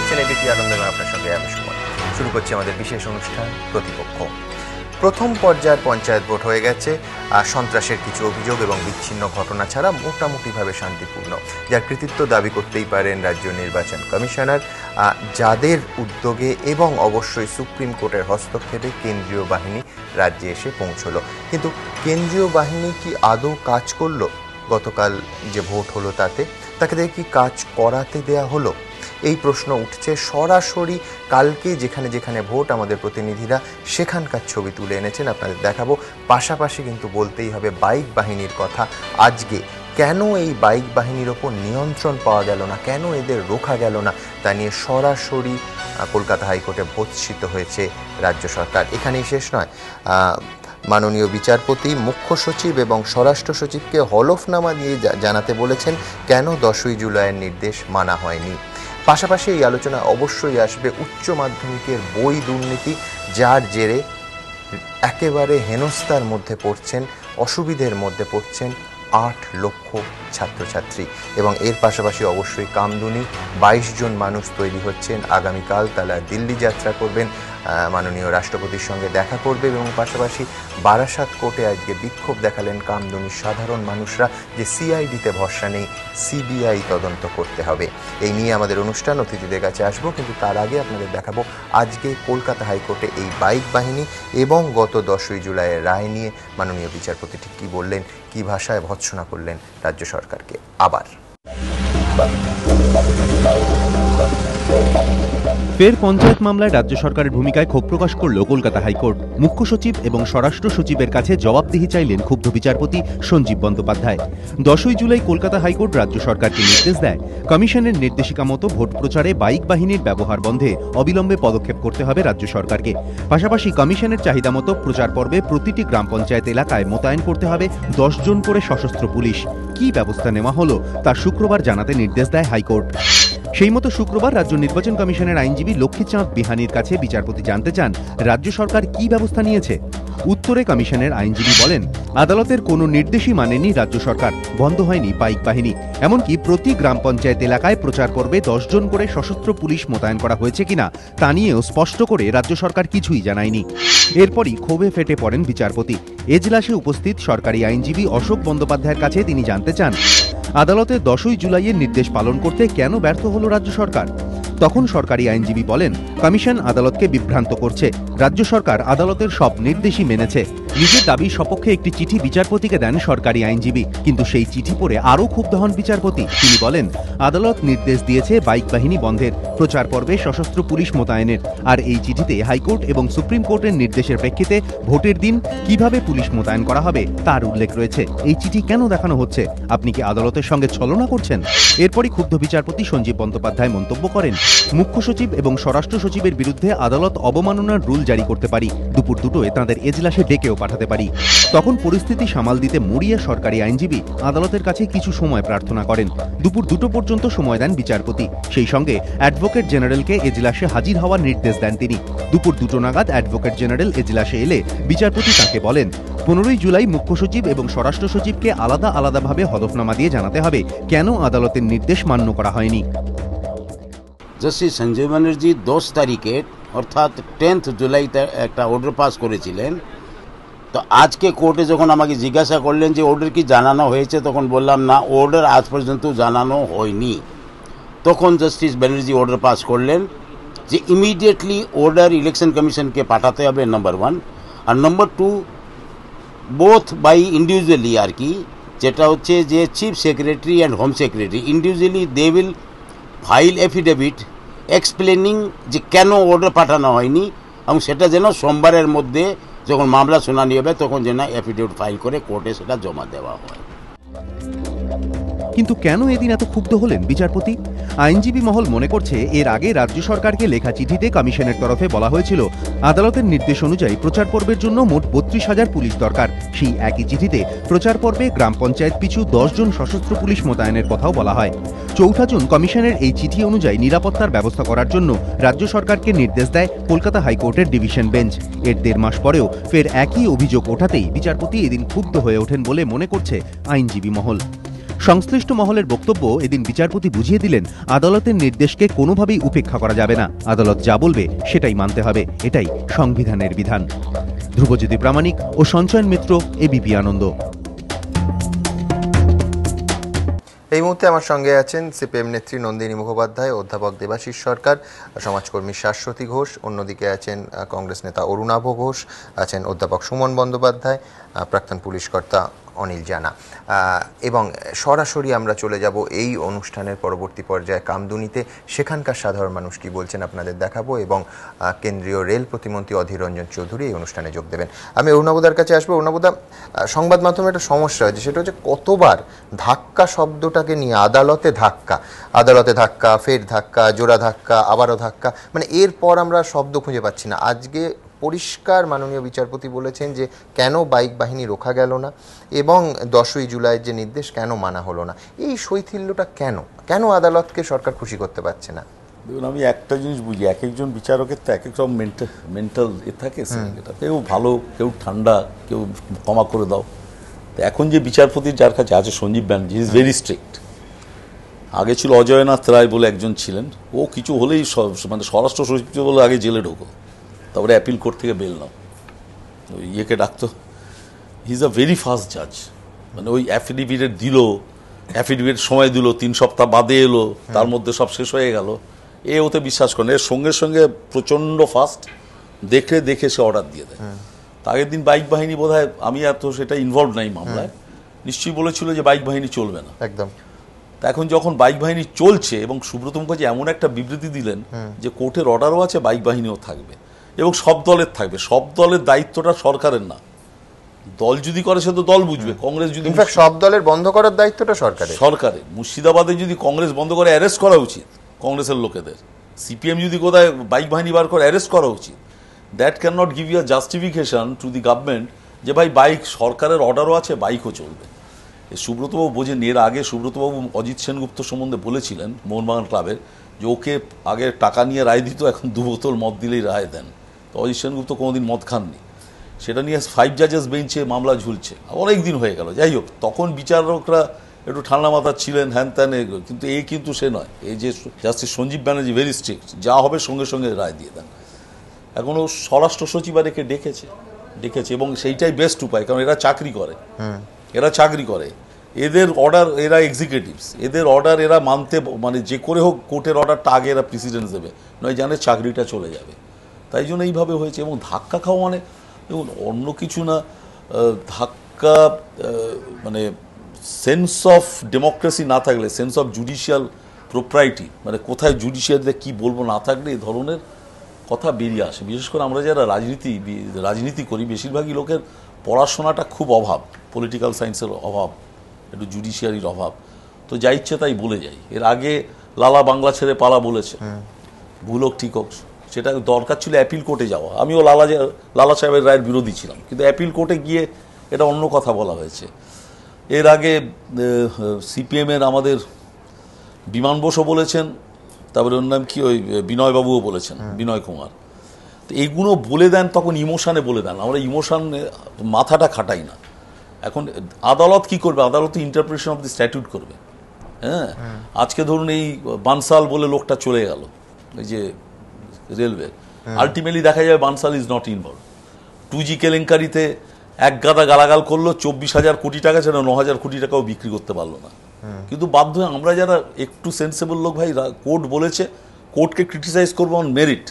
দেখছেন এবিপি আনন্দ এবং আপনার সঙ্গে আমি সুমন। শুরু করছি আমাদের বিশেষ অনুষ্ঠান প্রতিপক্ষ। প্রথম পর্যায়ের পঞ্চায়েত ভোট হয়ে গেছে। সন্ত্রাসের কিছু অভিযোগ এবং বিচ্ছিন্ন ঘটনা ছাড়া মোটামুটিভাবে শান্তিপূর্ণ, যার কৃতিত্ব দাবি করতেই পারেন রাজ্য নির্বাচন কমিশনার, যাদের উদ্যোগে এবং অবশ্যই সুপ্রিম কোর্টের হস্তক্ষেপে কেন্দ্রীয় বাহিনী রাজ্যে এসে পৌঁছলো। কিন্তু কেন্দ্রীয় বাহিনী কি আদৌ কাজ করলো? গতকাল যে ভোট হলো তাকে কি কাজ করাতে দেয়া হলো? এই প্রশ্ন উঠছে। সরাসরি কালকে যেখানে যেখানে ভোট, আমাদের প্রতিনিধিরা সেখানকার ছবি তুলে এনেছেন, আপনাদের দেখাবো। পাশাপাশি কিন্তু বলতেই হবে বাইক বাহিনীর কথা। আজকে কেন এই বাইক বাহিনীর ওপর নিয়ন্ত্রণ পাওয়া গেল না, কেন এদের রোখা গেল না, তা নিয়ে সরাসরি কলকাতা হাইকোর্টে ভর্ৎসিত হয়েছে রাজ্য সরকার। এখানেই শেষ নয়, মাননীয় বিচারপতি মুখ্য সচিব এবং স্বরাষ্ট্র সচিবকে হলফনামা দিয়ে জানাতে বলেছেন কেন 10ই জুলাইয়ের নির্দেশ মানা হয়নি। পাশাপাশি এই আলোচনা অবশ্যই আসবে উচ্চ মাধ্যমিকের বই দুর্নীতি, যার জেরে একেবারে হেনস্থার মধ্যে পড়ছেন, অসুবিধের মধ্যে পড়ছেন 8 লক্ষ ছাত্রছাত্রী। এবং এর পাশাপাশি অবশ্যই কামদুনি, 22 জন মানুষ তৈরি হচ্ছেন। আগামীকাল তারা দিল্লি যাত্রা করবেন, মাননীয় রাষ্ট্রপতির সঙ্গে দেখা করবে এবং পাশাপাশি বারাসাত কোর্টে আজকে বিক্ষোভ দেখালেন কামদুনির সাধারণ মানুষরা যে সিআইডিতে ভরসা নেই, সিবিআই তদন্ত করতে হবে। এই নিয়ে আমাদের অনুষ্ঠান, অতিথিদের কাছে আসবো, কিন্তু তার আগে আপনাদের দেখাবো আজকে কলকাতা হাইকোর্টে এই বাইক বাহিনী এবং গত 10ই জুলাইয়ের রায় নিয়ে মাননীয় বিচারপতি ঠিক কী বললেন, কী ভাষায় ভৎসনা করলেন রাজ্য সরকারকে। আবার ফের পঞ্চায়েত মামলায় রাজ্য সরকারের ভূমিকায় ক্ষোভ প্রকাশ করল কলকাতা হাইকোর্ট। মুখ্য সচিব এবং স্বরাষ্ট্র সচিবের কাছে জবাবদিহি চাইলেন ক্ষুব্ধ বিচারপতি সঞ্জীব বন্দ্যোপাধ্যায়। 10ই জুলাই কলকাতা হাইকোর্ট রাজ্য সরকারকে নির্দেশ দেয়, কমিশনের নির্দেশিকা মতো ভোট প্রচারে বাইক বাহিনীর ব্যবহার বন্ধে অবিলম্বে পদক্ষেপ করতে হবে রাজ্য সরকারকে। পাশাপাশি কমিশনের চাহিদা মতো প্রচার পর্বে প্রতিটি গ্রাম পঞ্চায়েত এলাকায় মোতায়েন করতে হবে 10 জন করে সশস্ত্র পুলিশ। কী ব্যবস্থা নেওয়া হলো তা শুক্রবার জানাতে নির্দেশ দেয় হাইকোর্ট। সেই মতো শুক্রবার রাজ্য নির্বাচন কমিশনের আইনজীবী লক্ষ্মীচাঁদ বিহানির কাছে বিচারপতি জানতে চান রাজ্য সরকার কী ব্যবস্থা নিয়েছে। উত্তরে কমিশনের আইনজীবী বলেন, আদালতের কোনো নির্দেশই মানেনি রাজ্য সরকার, বন্ধ হয়নি বাইক বাহিনী। এমনকি প্রতি গ্রাম পঞ্চায়েত এলাকায় প্রচার পর্বে 10 জন করে সশস্ত্র পুলিশ মোতায়েন করা হয়েছে কিনা তা নিয়েও স্পষ্ট করে রাজ্য সরকার কিছুই জানায়নি। এরপরই ক্ষোভে ফেটে পড়েন বিচারপতি। এজলাসে উপস্থিত সরকারি আইনজীবী অশোক বন্দ্যোপাধ্যায়ের কাছে তিনি জানতে চান, আদালতে 10ই জুলাইয়ের নির্দেশ পালন করতে কেন ব্যর্থ হল রাজ্য সরকার। তখন সরকারি আইনজীবী বলেন, কমিশন আদালতকে বিভ্রান্ত করছে, রাজ্য সরকার আদালতের সব নির্দেশই মেনেছে। নিজের দাবির সপক্ষে একটি চিঠি বিচারপতিকে দেন সরকারি আইনজীবী, কিন্তু সেই চিঠি পড়ে আরও ক্ষুব্ধ হন বিচারপতি। তিনি বলেন, আদালত নির্দেশ দিয়েছে বাইক বাহিনী বন্ধের, প্রচার পর্বে সশস্ত্র পুলিশ মোতায়েনের, আর এই চিঠিতে হাইকোর্ট এবং সুপ্রিম কোর্টের নির্দেশের প্রেক্ষিতে ভোটের দিন কিভাবে পুলিশ মোতায়েন করা হবে তার উল্লেখ রয়েছে। এই চিঠি কেন দেখানো হচ্ছে? আপনি কি আদালতের সঙ্গে ছলনা করছেন? এরপরই ক্ষুব্ধ বিচারপতি সঞ্জীব বন্দ্যোপাধ্যায় মন্তব্য করেন, মুখ্য সচিব এবং স্বরাষ্ট্র সচিবের বিরুদ্ধে আদালত অবমাননার রুল জারি করতে পারি, দুপুর দুটোয় তাঁদের এজলাসে ডেকেও পাঠাতে পারি। তখন পরিস্থিতি সামাল দিতে মরিয়া সরকারি আইনজীবী আদালতের কাছে কিছু সময় প্রার্থনা করেন। দুপুর 2টো পর্যন্ত সময় দেন বিচারপতি। সেই সঙ্গে অ্যাডভোকেট জেনারেলকে এজলাসে হাজির হওয়ার নির্দেশ দেন তিনি। দুপুর 2টো নাগাদ অ্যাডভোকেট জেনারেল এজলাসে এলে বিচারপতি তাকে বলেন, 15ই জুলাই মুখ্য সচিব এবং স্বরাষ্ট্র সচিবকে আলাদা আলাদাভাবে হলফনামা দিয়ে জানাতে হবে কেন আদালতের নির্দেশ মান্য করা হয়নি। জাস্টিস সঞ্জীব ব্যানার্জি 10 তারিখে অর্থাৎ 10th জুলাইতে একটা অর্ডার পাস করেছিলেন। তো আজকে কোর্টে যখন আমাকে জিজ্ঞাসা করলেন যে অর্ডার কি জানানো হয়েছে, তখন বললাম না, অর্ডার আজ পর্যন্ত জানানো হয়নি। তখন জাস্টিস ব্যানার্জি অর্ডার পাস করলেন যে ইমিডিয়েটলি অর্ডার ইলেকশন কমিশনকে পাঠাতে হবে, নাম্বার 1, আর নাম্বার 2 বোথ বাই ইন্ডিভিজুয়ালি আর কি, যেটা হচ্ছে যে chief secretary and home secretary individually they will file affidavit explaining যে কেন অর্ডার পাঠানো হয়নি, এবং সেটা যেন সোমবারের মধ্যে যখন মামলা শুনানি হবে তখন যেন এফিডেভিট ফাইল করে কোর্টে সেটা জমা দেওয়া হয়। কিন্তু কেন এদিন এত ক্ষুব্ধ হলেন বিচারপতি? আইনজীবী মহল মনে করছে, এর আগে রাজ্য সরকারকে লেখা চিঠিতে কমিশনের তরফে বলা হয়েছিল আদালতের নির্দেশ অনুযায়ী প্রচার পর্বের জন্য মোট 32,000 পুলিশ দরকার। সেই একই চিঠিতে প্রচার পর্বে গ্রাম পঞ্চায়েত পিছু 10 জন সশস্ত্র পুলিশ মোতায়েনের কথাও বলা হয়। 4 জুন কমিশনের এই চিঠি অনুযায়ী নিরাপত্তার ব্যবস্থা করার জন্য রাজ্য সরকারকে নির্দেশ দেয় কলকাতা হাইকোর্টের ডিভিশন বেঞ্চ। এর 1.5 মাস পরেও ফের একই অভিযোগ ওঠাতেই বিচারপতি এদিন ক্ষুব্ধ হয়ে ওঠেন বলে মনে করছে আইনজীবী মহল। সংশ্লিষ্ট মহলের বক্তব্য, এদিন বিচারপতি বুঝিয়ে দিলেন আদালতের নির্দেশকে কোনোভাবেই উপেক্ষা করা যাবে না, আদালত যা বলবে সেটাই মানতে হবে, এটাই সংবিধানের বিধান। ধ্রুবজ্যোতি প্রামাণিক ও সঞ্চয়ন মিত্র, এবিপি আনন্দ। এই মুহূর্তে আমার সঙ্গে আছেন সিপিএম নেত্রী নন্দিনী মুখোপাধ্যায়, অধ্যাপক দেবাশিস সরকার, সমাজকর্মী শাশ্বতী ঘোষ, অন্যদিকে আছেন কংগ্রেস নেতা অরুণাভ ঘোষ, আছেন অধ্যাপক সুমন বন্দ্যোপাধ্যায়, প্রাক্তন পুলিশ কর্তা অনিল জানা। এবং সরাসরি আমরা চলে যাব এই অনুষ্ঠানের পরবর্তী পর্যায়ে কামদুনিতে, সেখানকার সাধারণ মানুষ কি বলছেন আপনাদের দেখাবো, এবং কেন্দ্রীয় রেল প্রতিমন্ত্রী অধীর রঞ্জন চৌধুরী এই অনুষ্ঠানে যোগ দেবেন। আমি অরুণাবদার কাছে আসবো। অরুণাবদা, সংবাদ মাধ্যমে একটা সমস্যা হয়েছে, সেটা হচ্ছে কতবার ধাক্কা শব্দটাকে নিয়ে আদালতে ধাক্কা, ফের ধাক্কা, জোড়া ধাক্কা, আবারও ধাক্কা, মানে এরপর আমরা শব্দ খুঁজে পাচ্ছি না। আজকে পরিষ্কার মাননীয় বিচারপতি বলেছেন যে কেন বাইক বাহিনী রোখা গেল না এবং 10ই জুলাইয়ের যে নির্দেশ কেন মানা হলো না। এই শৈথিল্যটা কেন আদালতকে সরকার খুশি করতে পারছে না? দেখুন, আমি একটা জিনিস বুঝি, এক একজন বিচারকের তো এক এক রকম মেন্টাল থাকে, কেউ ভালো, কেউ ঠান্ডা, কেউ ক্ষমা করে দাও। তো এখন যে বিচারপতি যার কাছে আছে Sanjeev Banerjee, is very strict. আগে ছিল অজয়নাথ রায় বলে একজন ছিলেন, ও কিছু হলেই মানে স্বরাষ্ট্র সচিব বলে আগে জেলে ঢোকো, তারপরে অ্যাপিল কোর্ট থেকে বেল নাও, ওই ইয়েকে ডাকতো। He is a very fast জাজ। মানে ওই অ্যাফিডেভিট সময় দিল, 3 সপ্তাহ বাদে এলো, তার মধ্যে সব শেষ হয়ে গেল, ওতে বিশ্বাস করেন। এর সঙ্গে সঙ্গে প্রচণ্ড ফাস্ট, দেখে সে অর্ডার দিয়ে দেয়। আগের দিন বাইক বাহিনী বোধহয়, আমি এত সেটা ইনভলভ নাই মামলায়, নিশ্চয়ই বলেছিল যে বাইক বাহিনী চলবে না। একদম। তা এখন যখন বাইক বাহিনী চলছে, এবং সুব্রত মুখার্জি এমন একটা বিবৃতি দিলেন যে কোর্টের অর্ডারও আছে, বাইক বাহিনীও থাকবে এবং সব দলের থাকবে, সব দলের দায়িত্বটা সরকারের না। দল যদি করে সে তো দল বুঝবে, কংগ্রেস যদি, সব দলের বন্ধ করার দায়িত্বটা সরকারের। মুর্শিদাবাদে যদি কংগ্রেস বন্ধ করে, অ্যারেস্ট করা উচিত কংগ্রেসের লোকেদের। সিপিএম যদি কোথায় বাইক বাহিনী বার করে, অ্যারেস্ট করা উচিত। That can not give you a justification to the government যে ভাই বাইক সরকারের অর্ডারও আছে, বাইকও চলবে। সুব্রতবাবু বোঝেন। এর আগে সুব্রতবাবু অজিত সেনগুপ্ত সম্বন্ধে বলেছিলেন মোহনবাগান ক্লাবের, যে ওকে আগে টাকা নিয়ে রায় দিত, এখন 2 বোতল মদ দিলেই রায় দেন। তো অজিত সেনগুপ্ত কোনোদিন মদ খাননি। সেটা নিয়ে 5 জাজেস বেঞ্চে মামলা ঝুলছে, অনেক দিন হয়ে গেল। যাই হোক, তখন বিচারকরা একটু ঠান্ডা মাথা ছিলেন, হ্যান ত্যান, কিন্তু কিন্তু সে নয়। এই যে justice Sanjeev Banerjee very strict, যা হবে সঙ্গে সঙ্গে রায় দিয়ে দেন। এখনও স্বরাষ্ট্র সচিবালয়কে ডেকেছে এবং সেইটাই বেস্ট উপায়, কারণ এরা চাকরি করে, এদের অর্ডার, এরা এক্সিকিউটিভস, এদের অর্ডার এরা মানতে, মানে যে করে হোক কোর্টের অর্ডারটা আগে এরা প্রেসিডেন্স দেবে, নয় জানে চাকরিটা চলে যাবে। তাই জন্য এইভাবে হয়েছে। এবং ধাক্কা খাওয়া মানে দেখুন অন্য কিছু না, ধাক্কা মানে সেন্স অফ ডেমোক্রেসি না থাকলে, সেন্স অফ জুডিশিয়াল প্রোপ্রাইটি, মানে কোথায় জুডিশিয়ারিতে কী বলবো না থাকলে এই ধরনের কথা বেরিয়ে আসে। বিশেষ করে আমরা যারা রাজনীতি করি, বেশিরভাগই লোকের পড়াশোনাটা খুব অভাব, পলিটিক্যাল সায়েন্সের অভাব, একটু জুডিশিয়ারির অভাব, তো যা ইচ্ছে তাই বলে যাই। এর আগে লালা বাংলা ছেড়ে পালা বলেছে, ভুল হোক ঠিক হোক, সেটা দরকার ছিল অ্যাপিল কোর্টে যাওয়া। আমিও লালা সাহেবের রায়ের বিরোধী ছিলাম, কিন্তু অ্যাপিল কোর্টে গিয়ে এটা অন্য কথা বলা হয়েছে। এর আগে সিপিএমের আমাদের বিমান বসু বলেছেন, তারপরে ওর নাম কি, ওই বিনয়বাবুও বলেছেন, বিনয় কুমার। তো এইগুলো বলে দেন, তখন ইমোশানে বলে দেন, আমরা ইমোশানে মাথাটা খাটাই না। এখন আদালত কি করবে? আদালত ইন্টারপ্রিটেশন অফ দি স্ট্যাটিউট করবে। হ্যাঁ, আজকে ধরুন এই বানসাল বলে লোকটা চলে গেল, এই যে রেলওয়ে, আলটিমেটলি দেখা যাবে Bansal is not involve. 2G কেলেঙ্কারিতে এক গাদা গালাগাল করলো, 24,000 কোটি টাকা, সেটা 9,000 কোটি টাকাও বিক্রি করতে পারলো না। কিন্তু বাধ্য হয়ে আমরা যারা একটু সেন্সেবল লোক, ভাই কোর্ট বলেছে, কোর্টকে ক্রিটিসাইজ করবো অন মেরিট,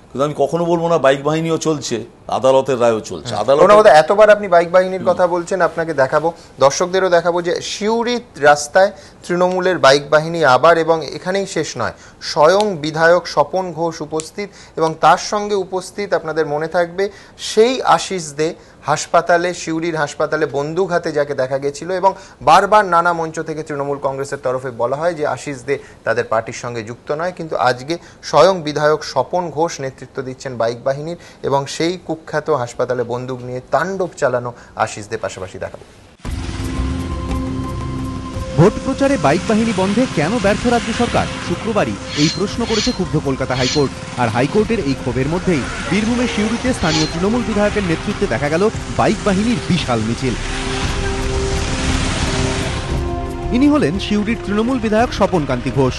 কিন্তু আমি কখনো বলবো না বাইক বাহিনীও চলছে, আদালতের রায়ও চলছে। আদালত এতবার আপনি বাইক বাহিনীর কথা বলছেন, আপনাকে দেখাবো, দর্শকদেরও দেখাবো যে সিউড়ি রাস্তায় তৃণমূলের বাইক বাহিনী আবার, এবং এখানেই শেষ নয়, স্বয়ং বিধায়ক স্বপন ঘোষ উপস্থিত, এবং তার সঙ্গে উপস্থিত আপনাদের মনে থাকবে সেই আশিস দে, হাসপাতালে, সিউড়ির হাসপাতালে বন্দুক হাতে যাকে দেখা গেছিল, এবং বারবার নানা মঞ্চ থেকে তৃণমূল কংগ্রেসের তরফে বলা হয় যে আশিস দে তাদের পার্টির সঙ্গে যুক্ত নয়, কিন্তু আজকে স্বয়ং বিধায়ক স্বপন ঘোষ নেতৃত্ব দিচ্ছেন বাইক বাহিনীর, এবং সেই কুখ্যাত হাসপাতালে বন্দুক নিয়ে তাণ্ডব চালানো আশিস দে পাশাপাশি দেখাবো। ভোট প্রচারে বাইক বাহিনী বন্ধে কেন ব্যর্থ রাজ্য সরকার? শুক্রবারই এই প্রশ্ন করেছে ক্ষুব্ধ কলকাতা হাইকোর্ট। আর হাইকোর্টের এই ক্ষোভের মধ্যেই বীরভূমের সিউড়িতে স্থানীয় তৃণমূল বিধায়কের নেতৃত্বে দেখা গেল বাইক বাহিনীর বিশাল মিছিল। ইনি হলেন সিউড়ির তৃণমূল বিধায়ক স্বপন কান্তি ঘোষ।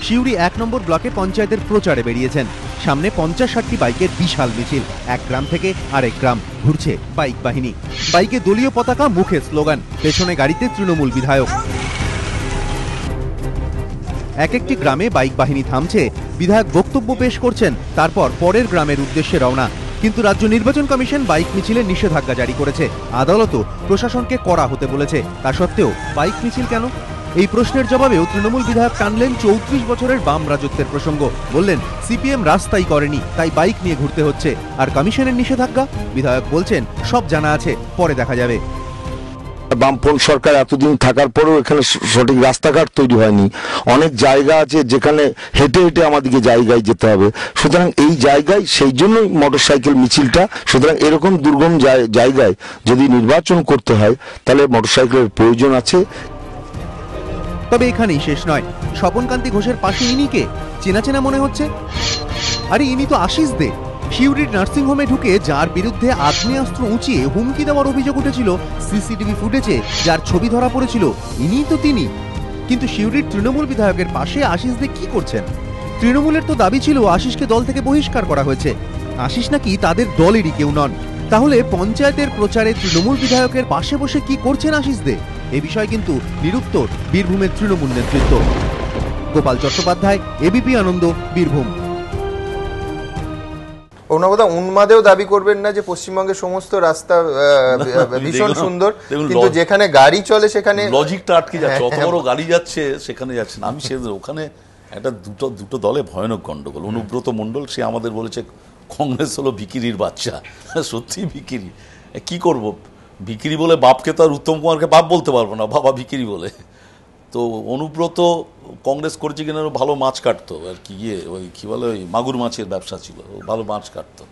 সিউড়ি 1 নম্বর ব্লকে পঞ্চায়েতের প্রচারে বেরিয়েছেন। সামনে 50-60টি বাইকের বিশাল মিছিল, এক গ্রাম থেকে আরেক গ্রাম ঘুরছে বাইক বাহিনী। বাইকে দলীয় পতাকা, মুখে স্লোগান, পেছনে গাড়িতে তৃণমূল বিধায়ক। এক একটি গ্রামে বাইক বাহিনী থামছে, বিধায়ক বক্তব্য পেশ করছেন, তারপর পরের গ্রামের উদ্দেশ্যে রওনা। কিন্তু রাজ্য নির্বাচন কমিশন বাইক মিছিলে নিষেধাজ্ঞা জারি করেছে। আদালতও প্রশাসনকে কড়া হতে বলেছে। তা সত্ত্বেও বাইক মিছিল কেন? এই প্রশ্নের জবাবেও তৃণমূল বিধায়ক টানলেন 34 বছরের বাম রাজত্বের প্রসঙ্গ। বললেন সিপিএম রাস্তাই করেনি, তাই বাইক নিয়ে ঘুরতে হচ্ছে। আর কমিশনের নিষেধাজ্ঞা? বিধায়ক বলছেন সব জানা আছে, পরে দেখা যাবে। বামপন্থ সরকার এতদিন থাকার পরেও এখানে সঠিক রাস্তাঘাট তৈরি হয়নি। অনেক জায়গা আছে যেখানে হেঁটে হেঁটে আমাদেরকে জায়গায় যেতে হবে। সুতরাং এই জায়গায় সেই জন্যই মোটরসাইকেল মিছিলটা। সুতরাং এরকম দুর্গম জায়গায় যদি নির্বাচন করতে হয় তাহলে মোটরসাইকেলের প্রয়োজন আছে। তবে এখানেই শেষ নয়। স্বপন কান্তি ঘোষের পাশে ইনি কে? চেনা চেনা মনে হচ্ছে। আরে ইনি তো আশিস দে। সিউড়ির নার্সিংহোমে ঢুকে যার বিরুদ্ধে আগ্নেয়াস্ত্র উঁচিয়ে হুমকি দেওয়ার অভিযোগ উঠেছিল সিসিটিভি ফুটেজে, যার ছবি ধরা পড়েছিল, ইনিই তো তিনি। কিন্তু সিউড়ির তৃণমূল বিধায়কের পাশে আশিস দে কি করছেন? তৃণমূলের তো দাবি ছিল আশিসকে দল থেকে বহিষ্কার করা হয়েছে। আশিস নাকি তাদের দলেরই কেউ নন। তাহলে পঞ্চায়েতের প্রচারে তৃণমূল বিধায়কের পাশে বসে কি করছেন আশিস দে? এ বিষয়ে কিন্তু নিরুত্তর বীরভূমের তৃণমূল নেতৃত্ব। গোপাল চট্টোপাধ্যায়, এবিপি আনন্দ, বীরভূম। অন্যকথা উন্মাদেও দাবি করবেন না যে পশ্চিমবঙ্গের সমস্ত রাস্তা ভীষণ সুন্দর, কিন্তু যেখানে গাড়ি চলে সেখানে লজিকটা আটকে যাচ্ছে। অত বড় গাড়ি যাচ্ছে, সেখানে যাচ্ছে না। আমি ওখানে একটা দুটো দলে ভয়ানক গন্ডগোল। অনুব্রত মণ্ডল সে আমাদের বলেছে কংগ্রেস হলো ভিকিরির বাচ্চা। সত্যি ভিকিরি। কি করব, ভিকিরি বলে বাপকে তো আর উত্তম কুমারকে বাপ বলতে পারবো না, বাবা ভিকিরি বলে। তো অনুব্রত কংগ্রেস করেছে কিনা, ভালো মাছ কাটতো আর কি, ওই কী বলে, ওই মাগুর মাছের ব্যবসা ছিল, ও ভালো মাছ কাটতো।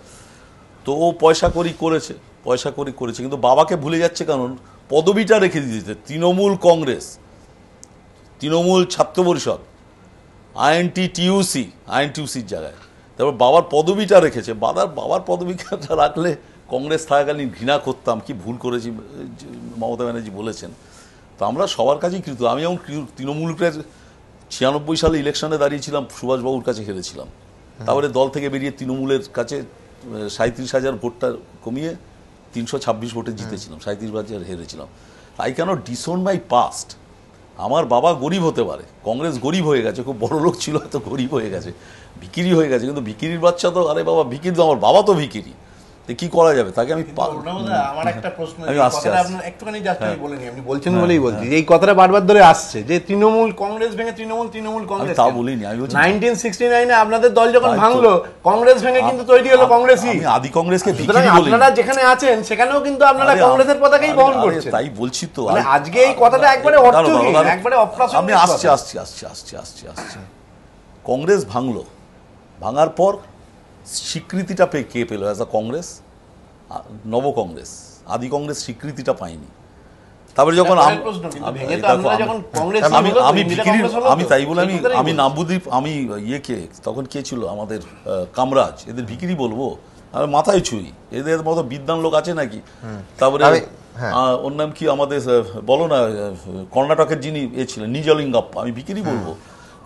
তো ও পয়সা করি করেছে, কিন্তু বাবাকে ভুলে যাচ্ছে। কারণ পদবিটা রেখে দিয়েছে তৃণমূল কংগ্রেস, তৃণমূল ছাত্র পরিষদ, আইএনটিউসির জায়গায়। তারপর বাবার পদবিটা রেখেছে। বাবার পদবিটা রাখলে কংগ্রেস থাকাকালীন ঘৃণা করতাম, কি ভুল করেছি মমতা ব্যানার্জি বলেছেন। তো আমরা সবার কাছেই কৃত। আমি যেমন তৃণমূলকে 96 সালে ইলেকশনে দাঁড়িয়েছিলাম, সুভাষবাবুর কাছে হেরেছিলাম। তারপরে দল থেকে বেরিয়ে তৃণমূলের কাছে 37,000 ভোটটা কমিয়ে 326 ভোটে জিতেছিলাম, 37,000 হেরেছিলাম। I cannot disown my past. আমার বাবা গরিব হতে পারে, কংগ্রেস গরিব হয়ে গেছে, খুব বড় লোক ছিল, তো গরিব হয়ে গেছে, ভিকিরি হয়ে গেছে, কিন্তু ভিকিরির বাচ্চা তো, আরে বাবা ভিকিরি তো, আমার বাবা তো ভিকিরি, কি করা যাবে তাকে? আমি আমার একটা প্রশ্ন, একটুখানি বলে নি, আপনি বলছেন বলেই বলছি, এই কথাটা বারবার ধরে আসছে যে তৃণমূল কংগ্রেস ভেঙে তৃণমূল কংগ্রেস। তা বলিনি আমি। 1969 আপনাদের দল যখন ভাঙলো, কংগ্রেস ভেঙে কিন্তু তৈরি হলো কংগ্রেসই। আদি কংগ্রেসকে ভিকিরি বলি। আপনারা যেখানে আছেন সেখানেও কিন্তু আপনারা কংগ্রেসের পতাকাই বহন করছেন। তাই বলছি তো, আজকে এই কথাটা একবারে অর্থহীন, একবারে অপ্রাসঙ্গিক। আমি আসছি। কংগ্রেস ভাঙার পর স্বীকৃতিটা কে পেল অ্যাজ আ কংগ্রেস? নব কংগ্রেস। আদি কংগ্রেস স্বীকৃতিটা পায়নি। তারপরে যখন আমি তাই বলে আমি নামবুদ্বীপ, আমি ইয়েকে তখন কে ছিল আমাদের কামরাজ, এদের ভিকিরি বলবো? আর মাথায় ছুঁই, এদের মতো বিদ্বান লোক আছে নাকি? তারপরে ওর নাম কি আমাদের, বলো না, কর্ণাটকের যিনি এ ছিলেন নিজলিঙ্গাপ্পা, আমি ভিকিরি বলবো?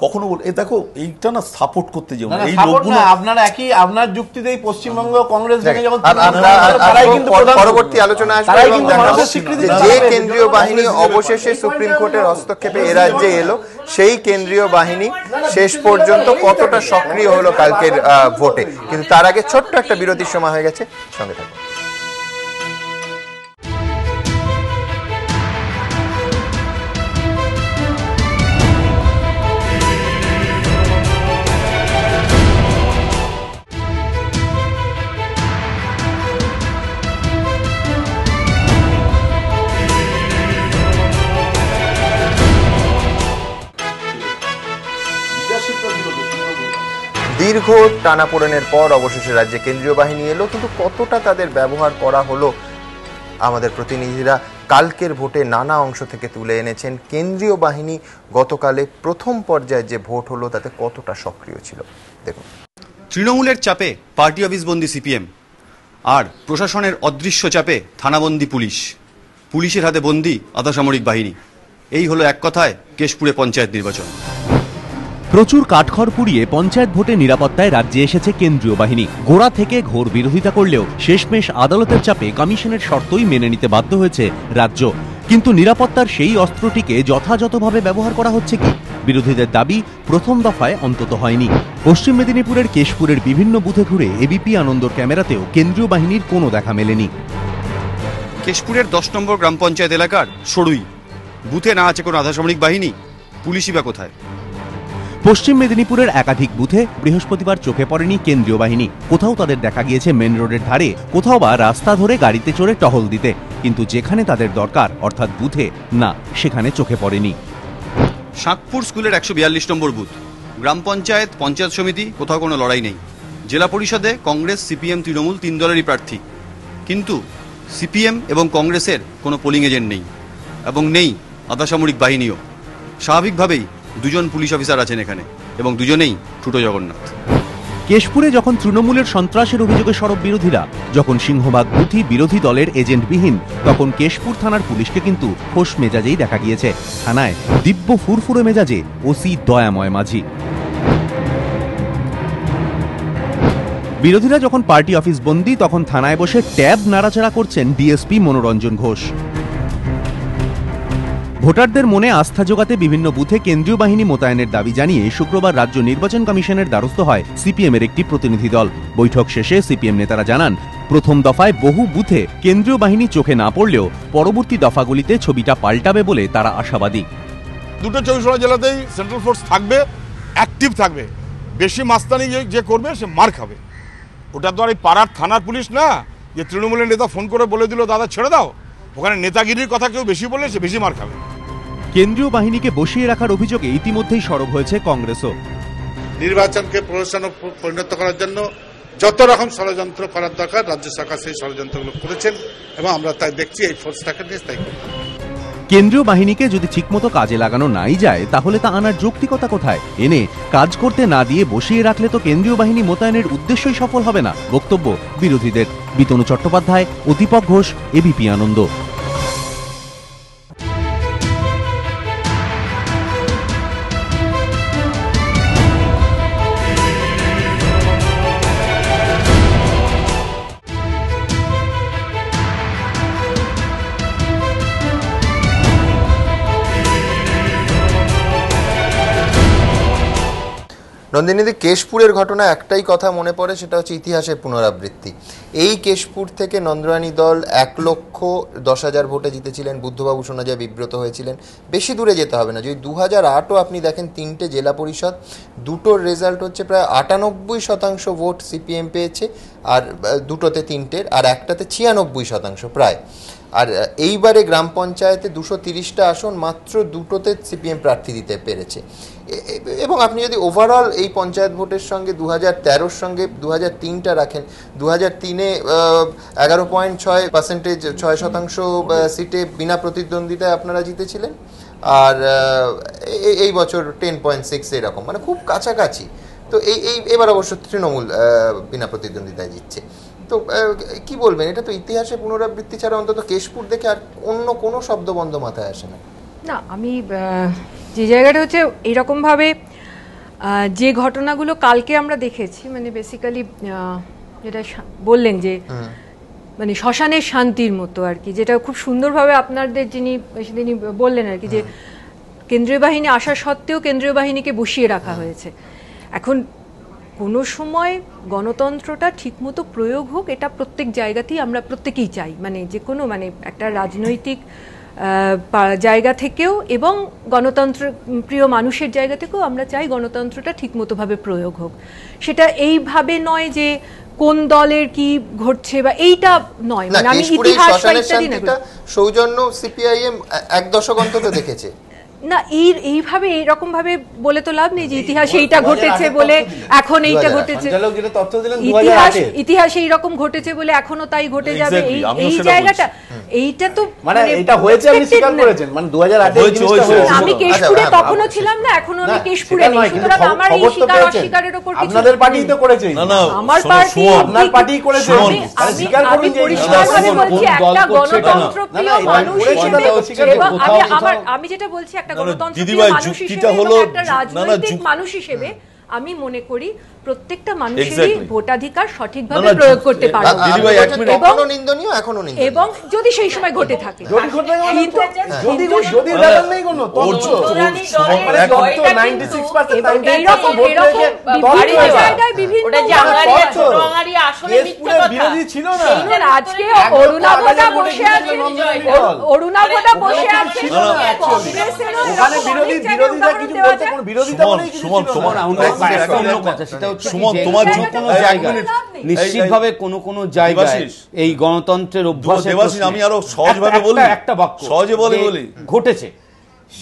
কখনো দেখো এইটা না সাপোর্ট করতে যাবো না, এই লোকগুলো আপনার একই আপনার যুক্তিতেই পশ্চিমবঙ্গ কংগ্রেস ভেঙে যখন পরবর্তী আলোচনা আসবে। যে কেন্দ্রীয় বাহিনী অবশেষে সুপ্রিম কোর্টের হস্তক্ষেপে এ রাজ্যে এলো, সেই কেন্দ্রীয় বাহিনী শেষ পর্যন্ত কতটা সক্রিয় হলো কালকের ভোটে। কিন্তু তার আগে ছোট্ট একটা বিরতির সময় হয়ে গেছে, সঙ্গে থাকুন। দীর্ঘ টানাপোড়েনের পর অবশেষে রাজ্যে কেন্দ্রীয় বাহিনী এলো, কিন্তু কতটা তাদের ব্যবহার করা হলো আমাদের প্রতিনিধিরা কালকের ভোটে নানা অংশ থেকে তুলে এনেছেন। কেন্দ্রীয় বাহিনী গতকালে প্রথম পর্যায়ে যে ভোট হলো তাতে কতটা সক্রিয় ছিল দেখুন। তৃণমূলের চাপে পার্টি অফিস বন্দি সিপিএম, আর প্রশাসনের অদৃশ্য চাপে থানাবন্দি পুলিশের হাতে বন্দি আধাসামরিক বাহিনী। এই হলো এক কথায় কেশপুরে পঞ্চায়েত নির্বাচন। প্রচুর কাঠখড় পুড়িয়ে পঞ্চায়েত ভোটে নিরাপত্তায় রাজ্যে এসেছে কেন্দ্রীয় বাহিনী। গোড়া থেকে ঘোর বিরোধিতা করলেও শেষমেশ আদালতের চাপে কমিশনের শর্তই মেনে নিতে বাধ্য হয়েছে রাজ্য। কিন্তু নিরাপত্তার সেই অস্ত্রটিকে যথাযথভাবে ব্যবহার করা হচ্ছে কি? বিরোধীদের দাবি প্রথম দফায় অন্তত হয়নি। পশ্চিম মেদিনীপুরের কেশপুরের বিভিন্ন বুথে ঘুরে এবিপি আনন্দর ক্যামেরাতেও কেন্দ্রীয় বাহিনীর কোনো দেখা মেলেনি। কেশপুরের 10 নম্বর গ্রাম পঞ্চায়েত এলাকার সরুই বুথে না আছে কোনো আধাসামরিক বাহিনী, পুলিশই বা কোথায়? পশ্চিম মেদিনীপুরের একাধিক বুথে বৃহস্পতিবার চোখে পড়েনি কেন্দ্রীয় বাহিনী। কোথাও তাদের দেখা গিয়েছে মেন রোডের ধারে, কোথাও বা রাস্তা ধরে গাড়িতে চড়ে টহল দিতে। কিন্তু যেখানে তাদের দরকার অর্থাৎ বুথে, না, সেখানে চোখে পড়েনি। শাঁকপুর স্কুলের 142 নম্বর বুথ, গ্রাম পঞ্চায়েত, পঞ্চায়েত সমিতি, কোথাও কোনো লড়াই নেই। জেলা পরিষদে কংগ্রেস, সিপিএম, তৃণমূল 3 দলেরই প্রার্থী, কিন্তু সিপিএম এবং কংগ্রেসের কোনো পোলিং এজেন্ট নেই এবং নেই আধাসামরিক বাহিনীও। স্বাভাবিকভাবেই 2জন পুলিশ অফিসার আছেন এখানে এবং দুজনেই ঠুটো জগন্নাথ। কেশপুরে যখন তৃণমূলের সন্ত্রাসের অভিযোগে সরব বিরোধীরা, যখন সিংহভাগ বুথই বিরোধী দলের এজেন্টবিহীন, তখন কেশপুর থানার পুলিশকে কিন্তু খোশ মেজাজেই দেখা গিয়েছে। থানায় দিব্য ফুরফুরে মেজাজে ওসি দয়াময় মাঝি। বিরোধীরা যখন পার্টি অফিস বন্দী, তখন থানায় বসে ট্যাব নাড়াচাড়া করছেন ডিএসপি মনোরঞ্জন ঘোষ। ভোটারদের মনে আস্থা জোগাতে বিভিন্ন বুথে কেন্দ্রীয় বাহিনী মোতায়েনের দাবি জানিয়ে শুক্রবার রাজ্য নির্বাচন কমিশনের দ্বারস্থ হয় সিপিএমের একটি প্রতিনিধি দল। বৈঠক শেষে সিপিএম নেতারা জানান, প্রথম দফায় বহু বুথে কেন্দ্রীয় বাহিনী চোখে না পড়লেও পরবর্তী দফাগুলিতে ছবিটা পাল্টাবে বলে তারা আশাবাদী। দুটো 24 জেলাতেই সেন্ট্রাল ফোর্স থাকবে, অ্যাক্টিভ থাকবে। বেশি মাস্তানি যে করবে সে মার খাবে। ওটা তো আর এই পাড়ার থানার পুলিশ না যে তৃণমূলের নেতা ফোন করে বলে দিল দাদা ছেড়ে দাও। ওখানে নেতাগিরির কথা কেউ বেশি বললে সে বেশি মার খাবে। কেন্দ্রীয় বাহিনীকে বসিয়ে রাখার অভিযোগে ইতিমধ্যেই সরব হয়েছে কংগ্রেসও। নির্বাচনকে প্রহসনে পরিণত করার জন্য যত রকম ষড়যন্ত্র করার দরকার রাজ্য সরকার সেই ষড়যন্ত্রগুলো করেছেন এবং আমরা তাই দেখছি এই ফোর্সটাকে নিয়ে তাই করব। কেন্দ্রীয় বাহিনীকে যদি ঠিকমতো কাজে লাগানো নাই যায়, তাহলে তা আনার যৌক্তিকতা কোথায়? এনে কাজ করতে না দিয়ে বসিয়ে রাখলে তো কেন্দ্রীয় বাহিনী মোতায়েনের উদ্দেশ্যই সফল হবে না, বক্তব্য বিরোধীদের। বিতনু চট্টোপাধ্যায় ও দীপক ঘোষ, এবিপি আনন্দ। নন্দিনীদি, কেশপুরের ঘটনা একটাই কথা মনে পড়ে, সেটা হচ্ছে ইতিহাসের পুনরাবৃত্তি। এই কেশপুর থেকে নন্দরানী দল 1,10,000 ভোটে জিতেছিলেন। বুদ্ধবাবু শোনা যায় বিব্রত হয়েছিলেন। বেশি দূরে যেতে হবে না, যদি 2008ও আপনি দেখেন, 3টে জেলা পরিষদ, দুটোর রেজাল্ট হচ্ছে প্রায় 98% ভোট সিপিএম পেয়েছে, আর দুটোতে 3টের, আর একটাতে 96% প্রায়। আর এইবারে গ্রাম পঞ্চায়েতে 230টা আসন, মাত্র দুটোতে সিপিএম প্রার্থী দিতে পেরেছে। এবং আপনি যদি ওভারঅল এই পঞ্চায়েত ভোটের সঙ্গে 2013-র সঙ্গে 2003টা রাখেন, 2003-এ 11.6%, 6% সিটে বিনা প্রতিদ্বন্দ্বিতায় আপনারা জিতেছিলেন, আর এই বছর 10.6 এরকম, মানে খুব কাছাকাছি। তো এবার অবশ্য তৃণমূল বিনা প্রতিদ্বন্দ্বিতায় জিতছে। তো কি বলবেন, এটা তো ইতিহাসে পুনরাবৃত্তি ছাড়া অন্তত কেশপুর দেখে আর অন্য কোনো শব্দবন্ধ মাথায় আসে না। না, আমি যে জায়গাটা হচ্ছে এরকমভাবে যে ঘটনাগুলো কালকে আমরা দেখেছি, মানে বেসিক্যালি যেটা বললেন যে মানে শ্মশানের শান্তির মতো আর কি, যেটা খুব সুন্দরভাবে আপনাদের যিনি বললেন আর কি, যে কেন্দ্রীয় বাহিনী আসা সত্ত্বেও কেন্দ্রীয় বাহিনীকে বসিয়ে রাখা হয়েছে। এখন কোনো সময় গণতন্ত্রটা ঠিকমতো প্রয়োগ হোক, এটা প্রত্যেক জায়গাতেই আমরা প্রত্যেকেই চাই, মানে যে কোনো মানে একটা রাজনৈতিক জায়গা থেকেও এবং গণতন্ত্র প্রিয় মানুষের জায়গা থেকেও আমরা চাই গণতন্ত্রটা ঠিকমতোভাবে প্রয়োগ হোক। সেটা এইভাবে নয় যে কোন দলের কি ঘটছে বা এইটা নয়, মানে আমি ইতিহাস বা ইত্যাদি না, সৌজন্য সিপিআইএম 1 দশক অন্তত দেখেছে। না এইভাবে এইরকম ভাবে বলে তো লাভ নেই যে ইতিহাসে এইটা ঘটেছে বলে এখন এইটা ঘটেছে, ইতিহাসে এইরকম ঘটেছে বলে এখনো তাই ঘটে যাবে, এই জায়গাটা এইটা তো মানে এটা হয়েছে আপনি স্বীকার করেছেন, মানে 2008 আমি কেশপুরে তখনও ছিলাম না, এখনো আমি কেশপুরে নেই, সুতরাং আমার এই স্বীকার অস্বীকারের উপর কিছু আপনাদের পার্টি তো করেছে, আমার পার্টি আপনার পার্টি করেছে, স্বীকার করুন যে পরিষ্কারভাবে বলছি একটা গণতন্ত্রপ্রিয় মানুষ হিসেবে, এবং আমি যেটা বলছি একটা গণতন্ত্রপ্রিয় মানুষ হিসেবে এবং একটা রাজনৈতিক মানুষ হিসেবে আমি মনে করি প্রত্যেকটা মানুষেরই ভোটাধিকার সঠিকভাবে প্রয়োগ করতে পারবে, এবং যদি সেই সময় ঘটে থাকে, আজকে অরুণাভটা বসে আছে, অরুণাভটা বসে আছে, নিশ্চিতভাবে কোন জায়গায় এই গণতন্ত্রের অভ্যাস, আমি আরো সহজভাবে বলি, একটা বাক্য সহজে বলি ঘটেছে,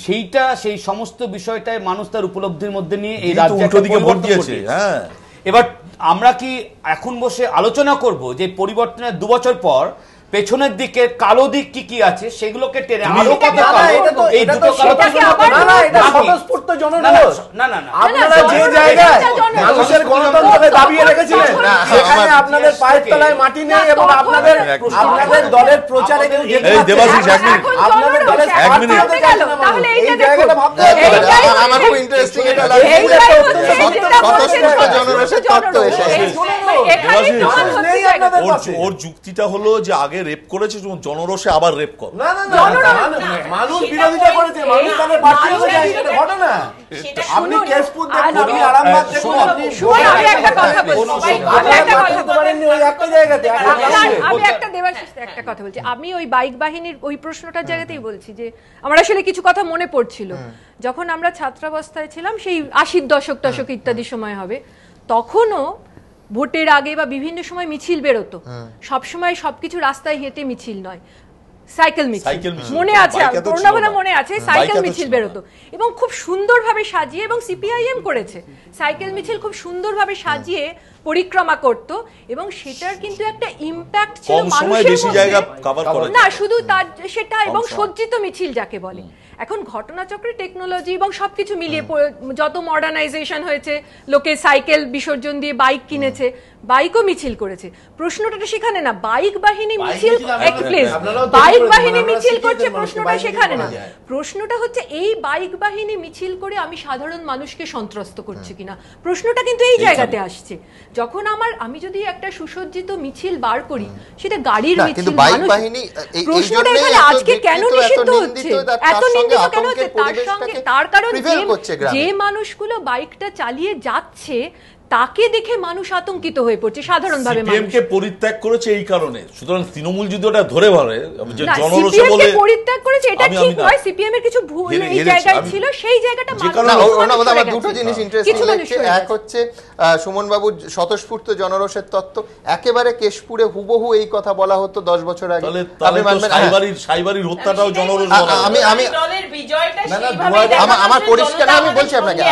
সেইটা সেই সমস্ত বিষয়টাই মানুষ তার উপলব্ধির মধ্যে নিয়ে এই রাজ্যে ভোট দিয়েছে। হ্যাঁ, এবার আমরা কি এখন বসে আলোচনা করব যে পরিবর্তনের 2 বছর পর পেছনের দিকে কালো দিক কি কি আছে সেগুলোকে টেনে আরো কত এই দুটো কালো স্বতঃস্ফূর্ত জনরোষ, আপনারা যে জায়গায় মানুষের গণতন্ত্রকে দাবিয়ে রেখেছিলেন সেখানে আপনাদের পায়ের তলায় মাটি নেই, এবং আপনাদের দলের প্রচারে আপনাদের দলের এই জায়গাটা ভাবতে আমার খুব ইন্টারেস্টিং এটা লাগে, স্বতঃস্ফূর্ত জনরোষের তত্ত্ব এসে ওর যুক্তিটা হলো যে আগে রেপ করেছে, জনরোষে আবার রেপ কর, মানুষ বিরোধিতা করেছে, মানুষ তাদের প্রার্থী হতে চায়, এটা ঘটনা। আপনি কেশপুর দেখুন, আপনি আরামবাগ দেখুন, আপনি আমি একটা কথা বলছি, আমি ওই বাইক বাহিনীর ওই প্রশ্নটার জায়গাতেই বলছি যে আমার আসলে কিছু কথা মনে পড়ছিল, যখন আমরা ছাত্রাবস্থায় ছিলাম, সেই 80-র দশক ইত্যাদি সময় হবে, তখনও ভোটের আগে বা বিভিন্ন সময় মিছিল বেরোতো, সবসময় সবকিছু রাস্তায় হেঁটে মিছিল নয়, সাইকেল মিছিল, মনে আছে, পূর্ণাভনা মনে আছে, সাইকেল মিছিল বেরোতো এবং খুব সুন্দরভাবে সাজিয়ে, এবং সিপিআইএম করেছে, সাইকেল মিছিল খুব সুন্দরভাবে সাজিয়ে পরিক্রমা করত, এবং সেটার কিন্তু একটা ইম্প্যাক্ট ছিল মানুষের মধ্যে, না শুধু তার সেটা, এবং সজ্জিত মিছিল যাকে বলে। এখন ঘটনাচক্রে টেকনোলজি এবং সবকিছু মিলিয়ে যত মডার্নাইজেশন হয়েছে, লোকে সাইকেল বিসর্জন দিয়ে বাইক কিনেছে, বাইকও মিছিল করেছে, প্রশ্নটা সেখানে না, বাইক বাহিনী মিছিল, বাইক বাহিনী মিছিল করছে, প্রশ্নটা সেখানে না, প্রশ্নটা হচ্ছে এই বাইক বাহিনী মিছিল করে আমি সাধারণ মানুষকে সন্ত্রস্ত করছি কিনা, প্রশ্নটা কিন্তু এই জায়গাতে আসছে। যখন আমি যদি একটা সুসজ্জিত মিছিল বার করি, সেটা গাড়ির মিছিল, প্রশ্নটা এখানে আজকে কেন নিষিদ্ধ হচ্ছে, এত নিন্দিত কেন হচ্ছে, তার কারণ যে মানুষগুলো বাইকটা চালিয়ে যাচ্ছে তাকে দেখে মানুষ আতঙ্কিত হয়ে পড়ছে, সাধারণভাবে সিপিএমকে পরিত্যাগ করেছে এই কারণে, সুতরাং তৃণমূল যদি ওটা ধরে ধরে যে জনরোষে বলে পরিত্যাগ করেছে, এটা ঠিক নয়, সিপিএম এর কিছু ভুল এই জায়গায় ছিল, সেই জায়গাটা আমার দুটো জিনিস ইন্টারেস্টিং লাগছে, এক হচ্ছে সুমন বাবু স্বতঃস্ফূর্ত জনরোষের তত্ত্ব, একেবারে কেশপুরে হুবহু এই কথা বলা হতো 10 বছর আগে, আপনি মানবেন সাইবারির হত্যাটাও জনরোষ, আমি দলের বিজয়টা সেইভাবে আমার পরিষ্কার, আমি বলছি আপনাকে,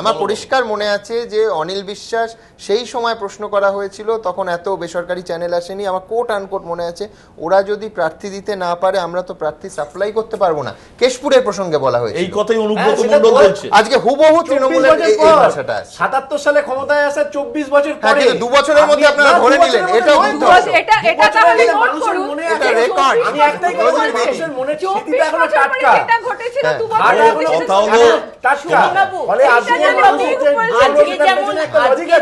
আমার পরিষ্কার মনে আছে যে অনিল বিশ্বাস সেই সময় প্রশ্ন করা হয়েছিল, তখন এত বেসরকারি চ্যানেল আসেনি, আমার কোট আনকোট মনে আছে, ওরা যদি প্রার্থী দিতে না পারে আমরা তো প্রার্থী সাপ্লাই করতে পারবো না, কেশপুরের প্রসঙ্গে বলা হয়েছে, এই কথাই অনুব্রত মণ্ডল বলছে, আজকে হুবহু তৃণমূলের এই ভাষাটা আছে। 77 সালে ক্ষমতায় আসা 24 বছর পরে, 2 বছরের মধ্যে আপনারা ধরে নিলেন, এটাও এটা তাহলে নোট করুন, এটা রেকর্ড, আমি একটাই কথা বলছি, মানুষের মনে স্মৃতিটা এখনো টাটকা, এটা ঘটেছিল 2 বছর কথা হলো টাটকা, বলে আজকে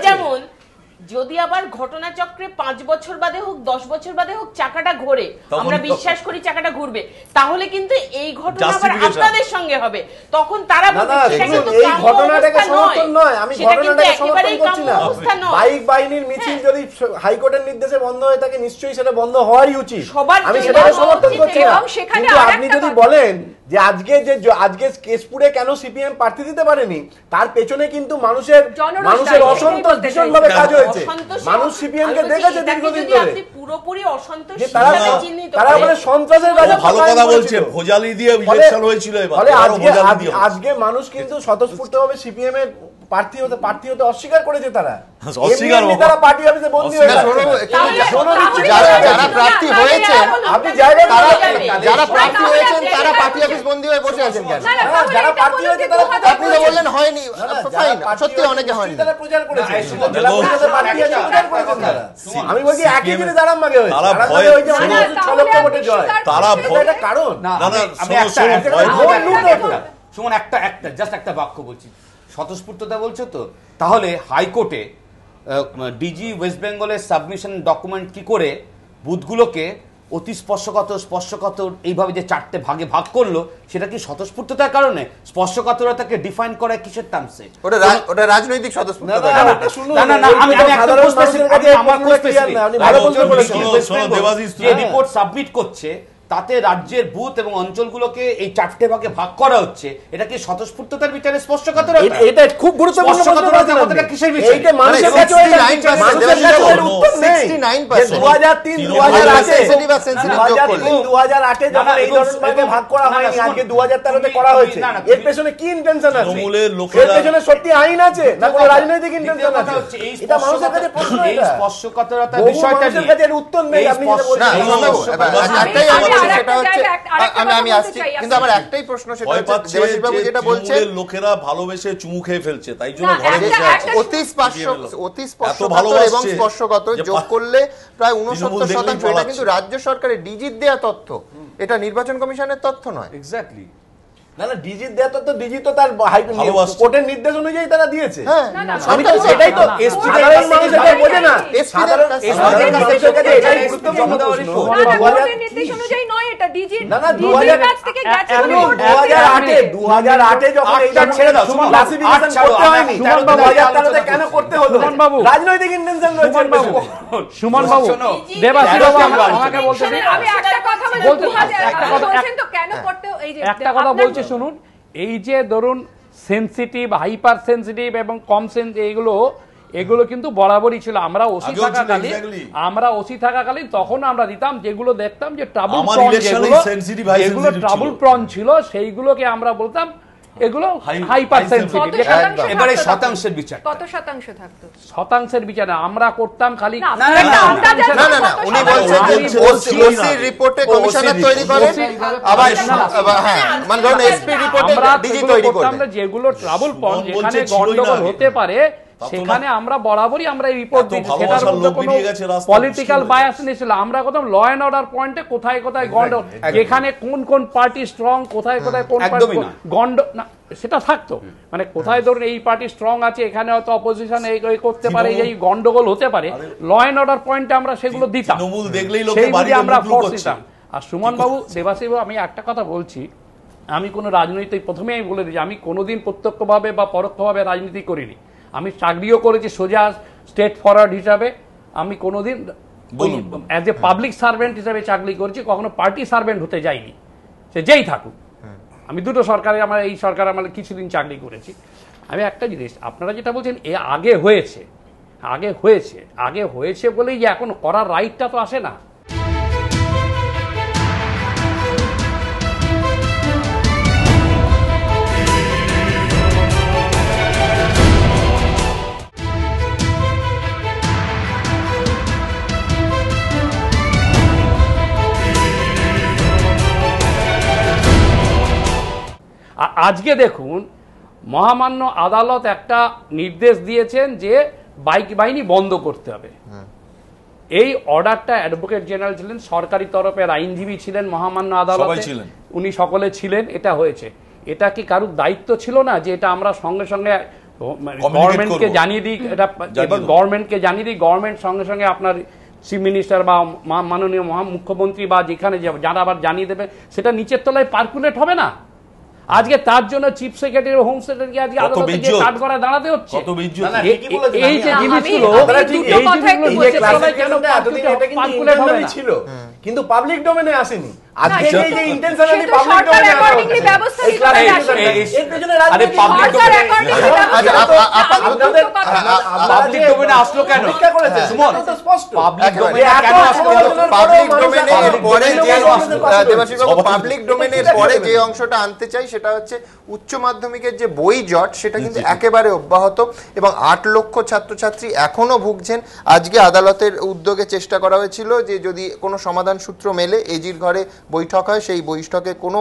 যেমন যদি আবার ঘটনাচক্রে 5 বছর বাদে হোক 10 বছর বাদে হোক চাকাটা ঘোরে, আমরা বিশ্বাস করি চাকাটা ঘুরবে, তাহলে কিন্তু এই ঘটনা আবার আপনাদের সঙ্গে হবে, তখন তারা এই ঘটনাটাকে সমর্থন নয়, আমি ঘটনাটাকে সমর্থন করছি না, বাইক বাহিনীর মিছিল যদি হাইকোর্টের নির্দেশে বন্ধ হয়ে থাকে নিশ্চয়ই সেটা বন্ধ হওয়ারই উচিত, আমি সেটাকে সমর্থন করছি না, কিন্তু আপনি যদি বলেন যে আজকে কেশপুরে কেন সিপিএম প্রার্থী দিতে পারেনি, তার পেছনে কিন্তু মানুষের অসন্তোষ ভীষণভাবে কাজ হয়েছে, মানুষ সিপিএম কে দেখেছে দীর্ঘদিন ধরে, পুরোপুরি অসন্তোষ তারা চিহ্নিত সন্ত্রাসের ভালো কথা বলছে, ভোজালি দিয়ে ইলেকশন হয়েছিল এবার। আজকে মানুষ কিন্তু স্বতঃস্ফূর্তভাবে সিপিএম এর প্রার্থী হতে অস্বীকার করেছে। তারা তারা পার্টি অফিসে বন্দী হয়ে যারা প্রার্থী হয়েছেন, আপনি যারা প্রার্থী হয়েছেন তারা পার্টি অফিস বন্দী হয়ে বসে আছেন কেন? যারা প্রার্থী হয়েছে তারা আপনি তো বললেন হয়নি, সত্যি অনেকে হয়নি। তারা প্রচার করেছে, জেলা পরিষদের প্রার্থী আছে প্রচার করেছেন তারা। আমি বলছি একই দিনে যারা মাগে হয়েছে, তারা ভয়, 6 লক্ষ ভোটে জয়, তারা এটা কারণ না। আমি সুমন একটা জাস্ট একটা বাক্য বলছি, স্বতঃস্ফূর্ততা বলছো তো, তাহলে হাইকোর্টে ডিজি ওয়েস্ট বেঙ্গলের সাবমিশন ডকুমেন্ট কি করে বুথগুলোকে অতি স্পর্শকাতর এইভাবে যে 4টে ভাগে ভাগ করলো, সেটা কি স্বতঃস্ফূর্ততার কারণে? স্পর্শকাতরতাকে ডিফাইন করে কিসের টার্মসে? ওটা রাজনৈতিক স্বতঃস্ফূর্ততা। যে রিপোর্ট সাবমিট করছে তাতে রাজ্যের বুথ এবং অঞ্চলগুলোকে এই 4টে ভাগে ভাগ করা হচ্ছে, এটা কি স্বতঃস্ফূর্ততার বিচারে স্পর্শকাতরতা? এটা খুব গুরুত্বপূর্ণ স্পর্শকাতরতা কিসের বিচারে? এইটা মানুষের কাছে 69% উত্তর নেই। 2003 2008 যখন এই ধরনের ভাগ করা হয়নি, আজকে 2013 তে করা হয়েছে, এর পেছনে কি ইন্টেনশন আছে? এর পেছনে সত্যি আইন আছে না কোনো রাজনৈতিক ইন্টেনশন আছে? এটা মানুষের কাছে প্রশ্ন। এই স্পর্শকাতরতা বিষয়টা নিয়ে কাছে উত্তর নেই। আপনি যেটা বলছেন সেটা হচ্ছে, আমি আসছি, কিন্তু আমার একটাই প্রশ্ন, সেটা হচ্ছে দেবাশিস বাবু যেটা বলছেন, লোকেরা ভালোবেসে চুমু খেয়ে ফেলছে, তাই জন্য ঘরে বসে আছে। অতি স্পর্শকাতর এবং স্পর্শকাতর যোগ করলে প্রায় 69%। এটা কিন্তু রাজ্য সরকারের ডিজির দেয়া তথ্য, এটা নির্বাচন কমিশনের তথ্য নয়। এক্স্যাক্টলি। না ডিজির দেয়া তথ্য, ডিজি তো তার কোর্টের নির্দেশ অনুযায়ী তারা দিয়েছে। সেটাই তো সাধারণ মানুষ এটা বোঝে না। সাধারণ মানুষের কাছে এটাই গুরুত্বপূর্ণ প্রশ্ন। কোর্টের নির্দেশ অনুযায়ী নয়, এটা ডিজির কাছ থেকে গেছে। 2008 যখন এইটা ছেড়ে দাও, ক্লাসিফিকেশন করতে হয়নি, 2013 তে কেন করতে হলো? রাজনৈতিক ইন্টেনশন রয়েছে। সুমন বাবু, দেবাশিস বাবু আমাকে বলতে দিন, আমি একটা কথা বলতে, বলছেন তো কেন করতে, এই যে একটা কথা বলছি শুনুন। এই যে ধরুন সেনসিটিভ, হাইপার সেনসিটিভ এবং কম এগুলো কিন্তু বরাবরই ছিল। আমরা ওসি থাকাকালীন তখন আমরা দিতাম, যেগুলো দেখতাম যে ট্রাবল প্রন ছিল, সেইগুলোকে আমরা বলতাম এগুলো হাইপার সেনসিটিভ। এবারে শতাংশের বিচার, কত শতাংশ থাকতো? শতাংশের বিচারে আমরা করতাম খালি না, উনি বলছেন ওসি রিপোর্টে কমিশনার তৈরি করেন, আবার হ্যাঁ, মানে ধরুন এসপি রিপোর্টে ডিজি তৈরি করেন। যেগুলো ট্রাবল প্রন, যেখানে গন্ডগোল হতে পারে, সেখানে আমরা বরাবরই আমরা এই রিপোর্ট দিই। সেটার মধ্যে কোনো পলিটিক্যাল বায়াস নেই ছিল। আমরা কোথাও ল এন্ড অর্ডার পয়েন্টে কোথায় গন্ডগোল, যেখানে কোন পার্টি স্ট্রং, কোথায় কোন পার্টি না, সেটা থাকতো। মানে কোথায় ধরুন এই পার্টি স্ট্রং আছে, এখানে হয়তো অপোজিশন এই করতে পারে, এই গন্ডগোল হতে পারে, ল এন্ড অর্ডার পয়েন্টে আমরা সেগুলো দিতাম, সেইগুলি আমরা ফোর্স দিতাম। আর সুমন বাবু, দেবাশিস বাবু, আমি একটা কথা বলছি, আমি কোনো রাজনীতি, প্রথমেই আমি বলে দিই, আমি কোনোদিন প্রত্যক্ষভাবে বা পরোক্ষভাবে রাজনীতি করিনি। আমি চাকরিও করেছি সোজা স্টেট ফরওয়ার্ড হিসাবে। আমি কোনোদিন অ্যাজ এ পাবলিক সার্ভেন্ট হিসাবে চাকরি করেছি, কখনো পার্টি সার্ভেন্ট হতে যাইনি, সে যেই থাকুক। আমি দুটো সরকারে, এই সরকার আমার কিছুদিন চাকরি করেছি। আমি একটা জিনিস, আপনারা যেটা বলছেন এ আগে হয়েছে বলেই যে এখন করার রাইটটা তো আসে না। আজকে দেখুন, মহামান্য আদালত একটা নির্দেশ দিয়েছেন যে বাইক বাহিনী বন্ধ করতে হবে। এই অর্ডারটা অ্যাডভোকেট জেনারেল ছিলেন, সরকারি তরফের আইনজীবী ছিলেন মহামান্য আদালতে, উনি সকলে ছিলেন। এটা হয়েছে, এটা কি কারুর দায়িত্ব ছিল না যে এটা আমরা সঙ্গে সঙ্গে গভর্নমেন্টকে জানিয়ে দিই? এটা গভর্নমেন্টকে জানিয়ে দিই, গভর্নমেন্ট সঙ্গে সঙ্গে আপনার চিফ মিনিস্টার বা মাননীয় মুখ্যমন্ত্রী বা যেখানে যারা আবার জানিয়ে দেবে, সেটা নিচের তলায় পার্কুলেট হবে না? আজকে তার জন্য চিফ সেক্রেটারি, হোম সেক্রেটারি আজকে আদালতে গিয়ে কাঠ করা দাঁড়াতে হচ্ছে। এই যে জিনিসগুলো ছিল, কিন্তু পাবলিক ডোমেনে আসেনি। আজকে এই যে ইন্টেনশনালি পাবলিক ডোমেইনে ব্যবস্থা নিতে হবে এর পেছনে রাজনীতি পাবলিক ডোমেইনে আসলো কেন সুমন পাবলিক ডোমেইনে কেন আসলো পাবলিক ডোমেইনের পরে যে দেবাশিস বাবু পাবলিক ডোমেইনের পরে যে অংশটা আনতে চাই সেটা হচ্ছে উচ্চ মাধ্যমিকের যে বই জট সেটা কিন্তু একেবারে অব্যাহত এবং 8 লক্ষ ছাত্রছাত্রী এখনো ভুগছেন। আজকে আদালতের উদ্যোগে চেষ্টা করা হয়েছিল যে যদি কোনো সমাধান সূত্র মেলে এজির ঘরে বৈঠক হয়, সেই বৈঠকে কোনো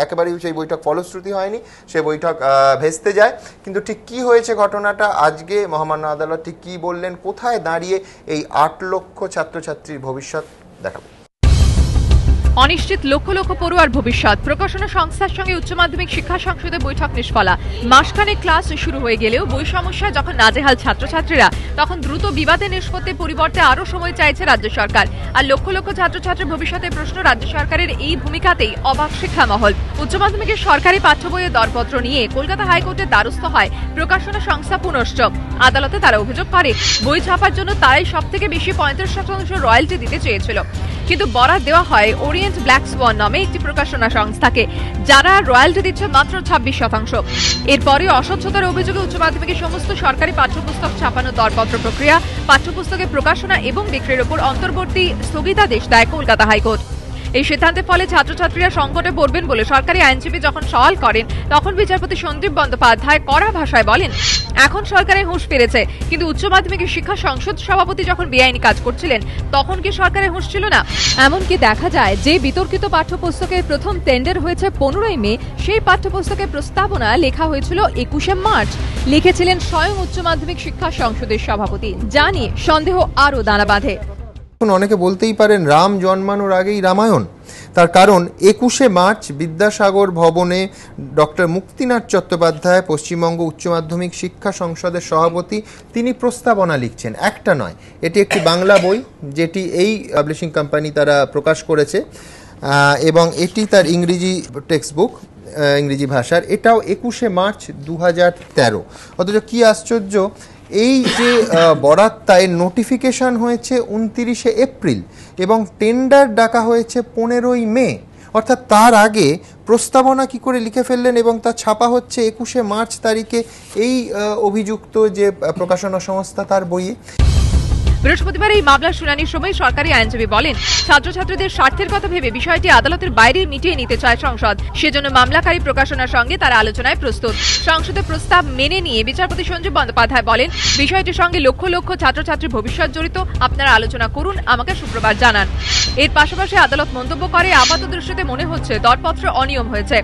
একেবারেই সেই বৈঠক ফলশ্রুতি হয়নি, সেই বৈঠক ভেস্তে যায়। কিন্তু ঠিক কি হয়েছে ঘটনাটা, আজকে মহামান্য আদালত ঠিক কি বললেন, কোথায় দাঁড়িয়ে এই 8 লক্ষ ছাত্রছাত্রীর ভবিষ্যৎ দেখাবো। অনিশ্চিত লক্ষ লক্ষ পড়ুয়ার ভবিষ্যৎ। প্রকাশনা সংস্থার সঙ্গে উচ্চ মাধ্যমিক শিক্ষা সংসদে বৈঠক নিষ্ফলা। মাসখানেক ক্লাস শুরু হয়ে গেলেও বই সমস্যায় যখন নাজেহাল ছাত্রছাত্রীরা, তখন দ্রুত বিবাদে নিষ্পত্তির পরিবর্তে আরও সময় চাইছে রাজ্য সরকার। আর লক্ষ লক্ষ ছাত্রছাত্রীর ভবিষ্যতের প্রশ্ন রাজ্য সরকারের এই ভূমিকাতেই অবাক শিক্ষা মহল। উচ্চ মাধ্যমিকের সরকারি পাঠ্য বইয়ের দরপত্র নিয়ে কলকাতা হাইকোর্টের দ্বারস্থ হয় প্রকাশনা সংস্থা পুনশ্চ। আদালতে তারা অভিযোগ করে বই ছাপার জন্য তারাই সবথেকে বেশি 35% রয়্যালটি দিতে চেয়েছিল, কিন্তু বরাদ দেওয়া হয় ওরিয়েন্ট ব্ল্যাক সোয়ান নামে একটি প্রকাশনা সংস্থাকে, যারা রয়্যালটি দিচ্ছে মাত্র 26%। এরপরে অস্বচ্ছতার অভিযোগে উচ্চ মাধ্যমিকের সমস্ত সরকারি পাঠ্যপুস্তক ছাপানোর দরপত্র প্রক্রিয়া, পাঠ্যপুস্তকের প্রকাশনা এবং বিক্রির উপর অন্তর্বর্তী স্থগিতাদেশ দেয় কলকাতা হাইকোর্ট। এই সিদ্ধান্তের ফলে ছাত্রছাত্রীরা সংকটে পড়বেন বলে সরকারি আইনজীবী যখন সওয়াল করেন, তখন বিচারপতি সঞ্জীব বন্দ্যোপাধ্যায় কড়া ভাষায় বলেন, এখন সরকারের হুঁশ ফিরেছে, কিন্তু উচ্চ মাধ্যমিকের শিক্ষা সংসদ সভাপতি যখন বেআইনি কাজ করছিলেন তখন কি সরকারের হুঁশ ছিল না? এমনকি দেখা যায় যে বিতর্কিত পাঠ্যপুস্তকের প্রথম টেন্ডার হয়েছে 15ই মে, সেই পাঠ্যপুস্তকের প্রস্তাবনা লেখা হয়েছিল 21শে মার্চ। লিখেছিলেন স্বয়ং উচ্চ মাধ্যমিক শিক্ষা সংসদের সভাপতি। জানি সন্দেহ আরও দানা বাঁধে। অনেকে বলতেই পারেন রাম জন্মানোর আগেই রামায়ণ। তার কারণ 21শে মার্চ বিদ্যাসাগর ভবনে ডক্টর মুক্তিনাথ চট্টোপাধ্যায়, পশ্চিমবঙ্গ উচ্চ মাধ্যমিক শিক্ষা সংসদের সভাপতি, তিনি প্রস্তাবনা লিখছেন। একটা নয়, এটি একটি বাংলা বই যেটি এই পাবলিশিং কোম্পানি তারা প্রকাশ করেছে এবং এটি তার ইংরেজি টেক্সট বুক, ইংরেজি ভাষার। এটাও 21শে মার্চ 2013। অথচ কি আশ্চর্য, এই যে বরাতটা এর নোটিফিকেশন হয়েছে 29শে এপ্রিল এবং টেন্ডার ডাকা হয়েছে 15ই মে, অর্থাৎ তার আগে প্রস্তাবনা কি করে লিখে ফেললেন এবং তা ছাপা হচ্ছে 21শে মার্চ তারিখে এই অভিযুক্ত যে প্রকাশনা সংস্থা তার বইয়ে। বৃহস্পতিবার এই মামলার শুনানির সময় সরকারি আইনজীবী বলেন, ছাত্রছাত্রীদের স্বার্থের কথা ভেবে বিষয়টি আদালতের বাইরে মিটিয়ে নিতে চায় সংসদ, সেজন্য মামলাকারী প্রকাশনার সঙ্গে তারা আলোচনায় প্রস্তুত। সংসদের প্রস্তাব মেনে নিয়ে বিচারপতি সঞ্জীব বন্দ্যোপাধ্যায় বলেন, বিষয়টির সঙ্গে লক্ষ লক্ষ ছাত্রছাত্রীর ভবিষ্যৎ জড়িত, আপনারা আলোচনা করুন, আমাকে শুক্রবার জানান। এর পাশাপাশি আদালত মন্তব্য করে, আপাত দৃষ্টিতে মনে হচ্ছে দরপত্র অনিয়ম হয়েছে,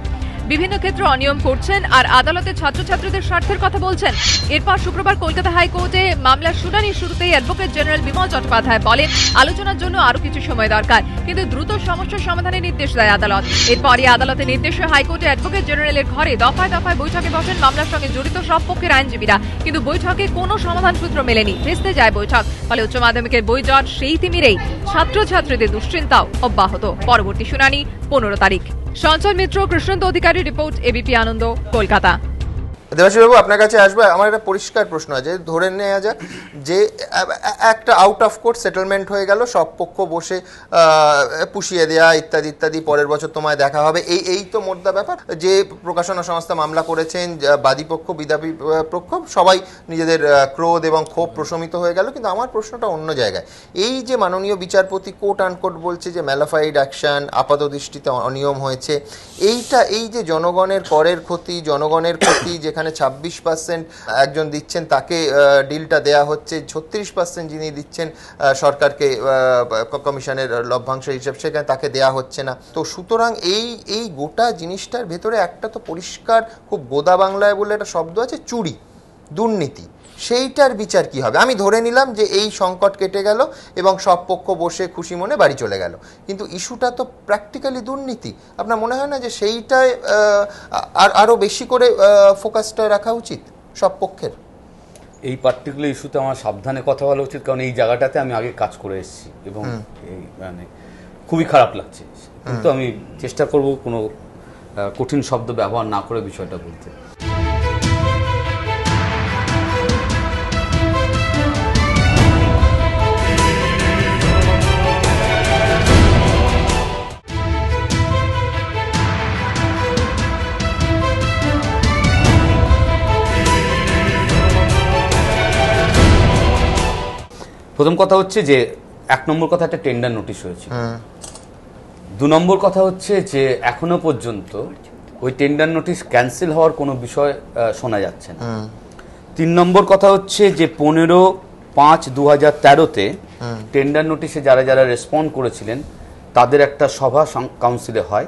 বিভিন্ন ক্ষেত্রে অনিয়ম করছেন আর আদালতে ছাত্রছাত্রীদের স্বার্থের কথা বলছেন। এরপর শুক্রবার কলকাতা হাইকোর্টে মামলার শুনানির শুরুতেই অ্যাডভোকেট জেনারেল বিমল চট্টোপাধ্যায় বলেন, আলোচনার জন্য আরো কিছু সময় দরকার, কিন্তু দ্রুত সমস্যার সমাধানের নির্দেশ দেয় আদালত। এরপরই আদালতের নির্দেশে হাইকোর্টে অ্যাডভোকেট জেনারেলের ঘরে দফায় দফায় বৈঠকে বসেন মামলার সঙ্গে জড়িত সব পক্ষের আইনজীবীরা, কিন্তু বৈঠকে কোনো সমাধান সূত্র মেলেনি, ভেস্তে যায় বৈঠক। ফলে উচ্চ মাধ্যমিকের বই জট সেই তিমিরেই ছাত্রছাত্রীদের দুশ্চিন্তাও অব্যাহত। পরবর্তী শুনানি 15 তারিখ। সঞ্চয় মিত্র, কৃষ্ণন্ত অধিকারী রিপোর্ট, এবিপি আনন্দ, কলকাতা। দেবাশিস বাবু, আপনার কাছে আসবে। আমার একটা পরিষ্কার প্রশ্ন আছে, ধরে নেওয়া যাক যে একটা আউট অফ কোর্ট সেটেলমেন্ট হয়ে গেল, সব পক্ষ বসে পুষিয়ে দেয়া ইত্যাদি ইত্যাদি, পরের বছর তোমায় দেখা হবে, এই তো মোদ্দা ব্যাপার। যে প্রকাশনা সংস্থা মামলা করেছেন, বাদীপক্ষ বিদাবী পক্ষ সবাই নিজেদের ক্রোধ এবং ক্ষোভ প্রশমিত হয়ে গেল। কিন্তু আমার প্রশ্নটা অন্য জায়গায়। এই যে মাননীয় বিচারপতি কোট আনকোট বলছে যে ম্যালাফাইড অ্যাকশন, আপাত দৃষ্টিতে অনিয়ম হয়েছে, এই যে জনগণের করের ক্ষতি, জনগণের ক্ষতি, যেখানে 26% একজন দিচ্ছেন তাকে ডিলটা দেয়া হচ্ছে, 36% যিনি দিচ্ছেন সরকারকে কমিশনের লভ্যাংশ হিসেব, সেখানে তাকে দেয়া হচ্ছে না। তো সুতরাং এই গোটা জিনিসটার ভেতরে একটা তো পরিষ্কার, খুব গোদা বাংলায় বলে একটা শব্দ আছে, চুরি, দুর্নীতি। সেইটার বিচার কি হবে? আমি ধরে নিলাম যে এই সংকট কেটে গেল এবং সব পক্ষ বসে খুশি মনে বাড়ি চলে গেল, কিন্তু ইস্যুটা তো প্র্যাকটিক্যালি দুর্নীতি। আপনার মনে হয় না যে সেইটায় আরও বেশি করে ফোকাসটা রাখা উচিত সব পক্ষের? এই পার্টিকুলার ইস্যুতে আমার সাবধানে কথা বলা উচিত, কারণ এই জায়গাটাতে আমি আগে কাজ করে এসেছি এবং এই মানে খুবই খারাপ লাগছে, কিন্তু আমি চেষ্টা করব কোনো কঠিন শব্দ ব্যবহার না করে বিষয়টা বলতে। প্রথম কথা হচ্ছে যে 1 নম্বর কথা একটা টেন্ডার নোটিশ হয়েছে, 2 নম্বর কথা হচ্ছে যে এখনো পর্যন্ত ওই টেন্ডার নোটিশ ক্যান্সেল হওয়ার কোনো বিষয় শোনা যাচ্ছে না। 3 নম্বর কথা হচ্ছে যে 15/5/2013-তে টেন্ডার নোটিশে যারা যারা রেসপন্ড করেছিলেন তাদের একটা সভা কাউন্সিলে হয়,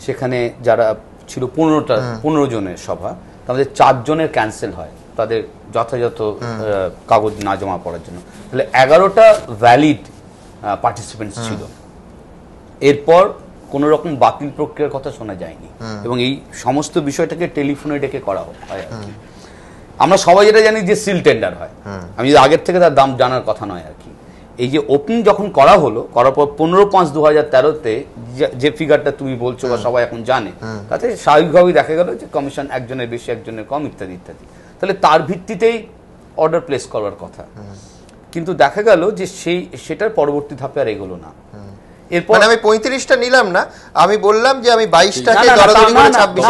সেখানে যারা ছিল 15 জনের সভা, তাদের 4 জনের ক্যান্সেল হয় তাদের যথাযথ কাগজ না জমা পড়ার জন্য। তাহলে 11টা ভ্যালিড পার্টিসিপেন্টস ছিল। এরপর কোনো রকম বাতিল প্রক্রিয়ার কথা শোনা যায়নি এবং এই সমস্ত বিষয়টাকে টেলিফোনে ডেকে করা হয়। আমরা সবাই যেটা জানি যে সিল টেন্ডার হয়, আমি আগের থেকে তার দাম জানার কথা নয় আর কি। এই যে ওপেনিং যখন করা হলো, করার পর 15/5/2013-তে যে ফিগারটা তুমি বলছো বা সবাই এখন জানে, তাতে স্বাভাবিকভাবেই দেখা গেল যে কমিশন একজনের বেশি একজনের কম ইত্যাদি ইত্যাদি, তাহলে তার ভিত্তিতেই অর্ডার প্লেস করার কথা। কিন্তু দেখা গেল যে সেটার পরবর্তী ধাপে আর এগোলো না। এরপর আমি 35টা নিলাম না, আমি বললাম যে আমি 22টাকে দরদরি করে 26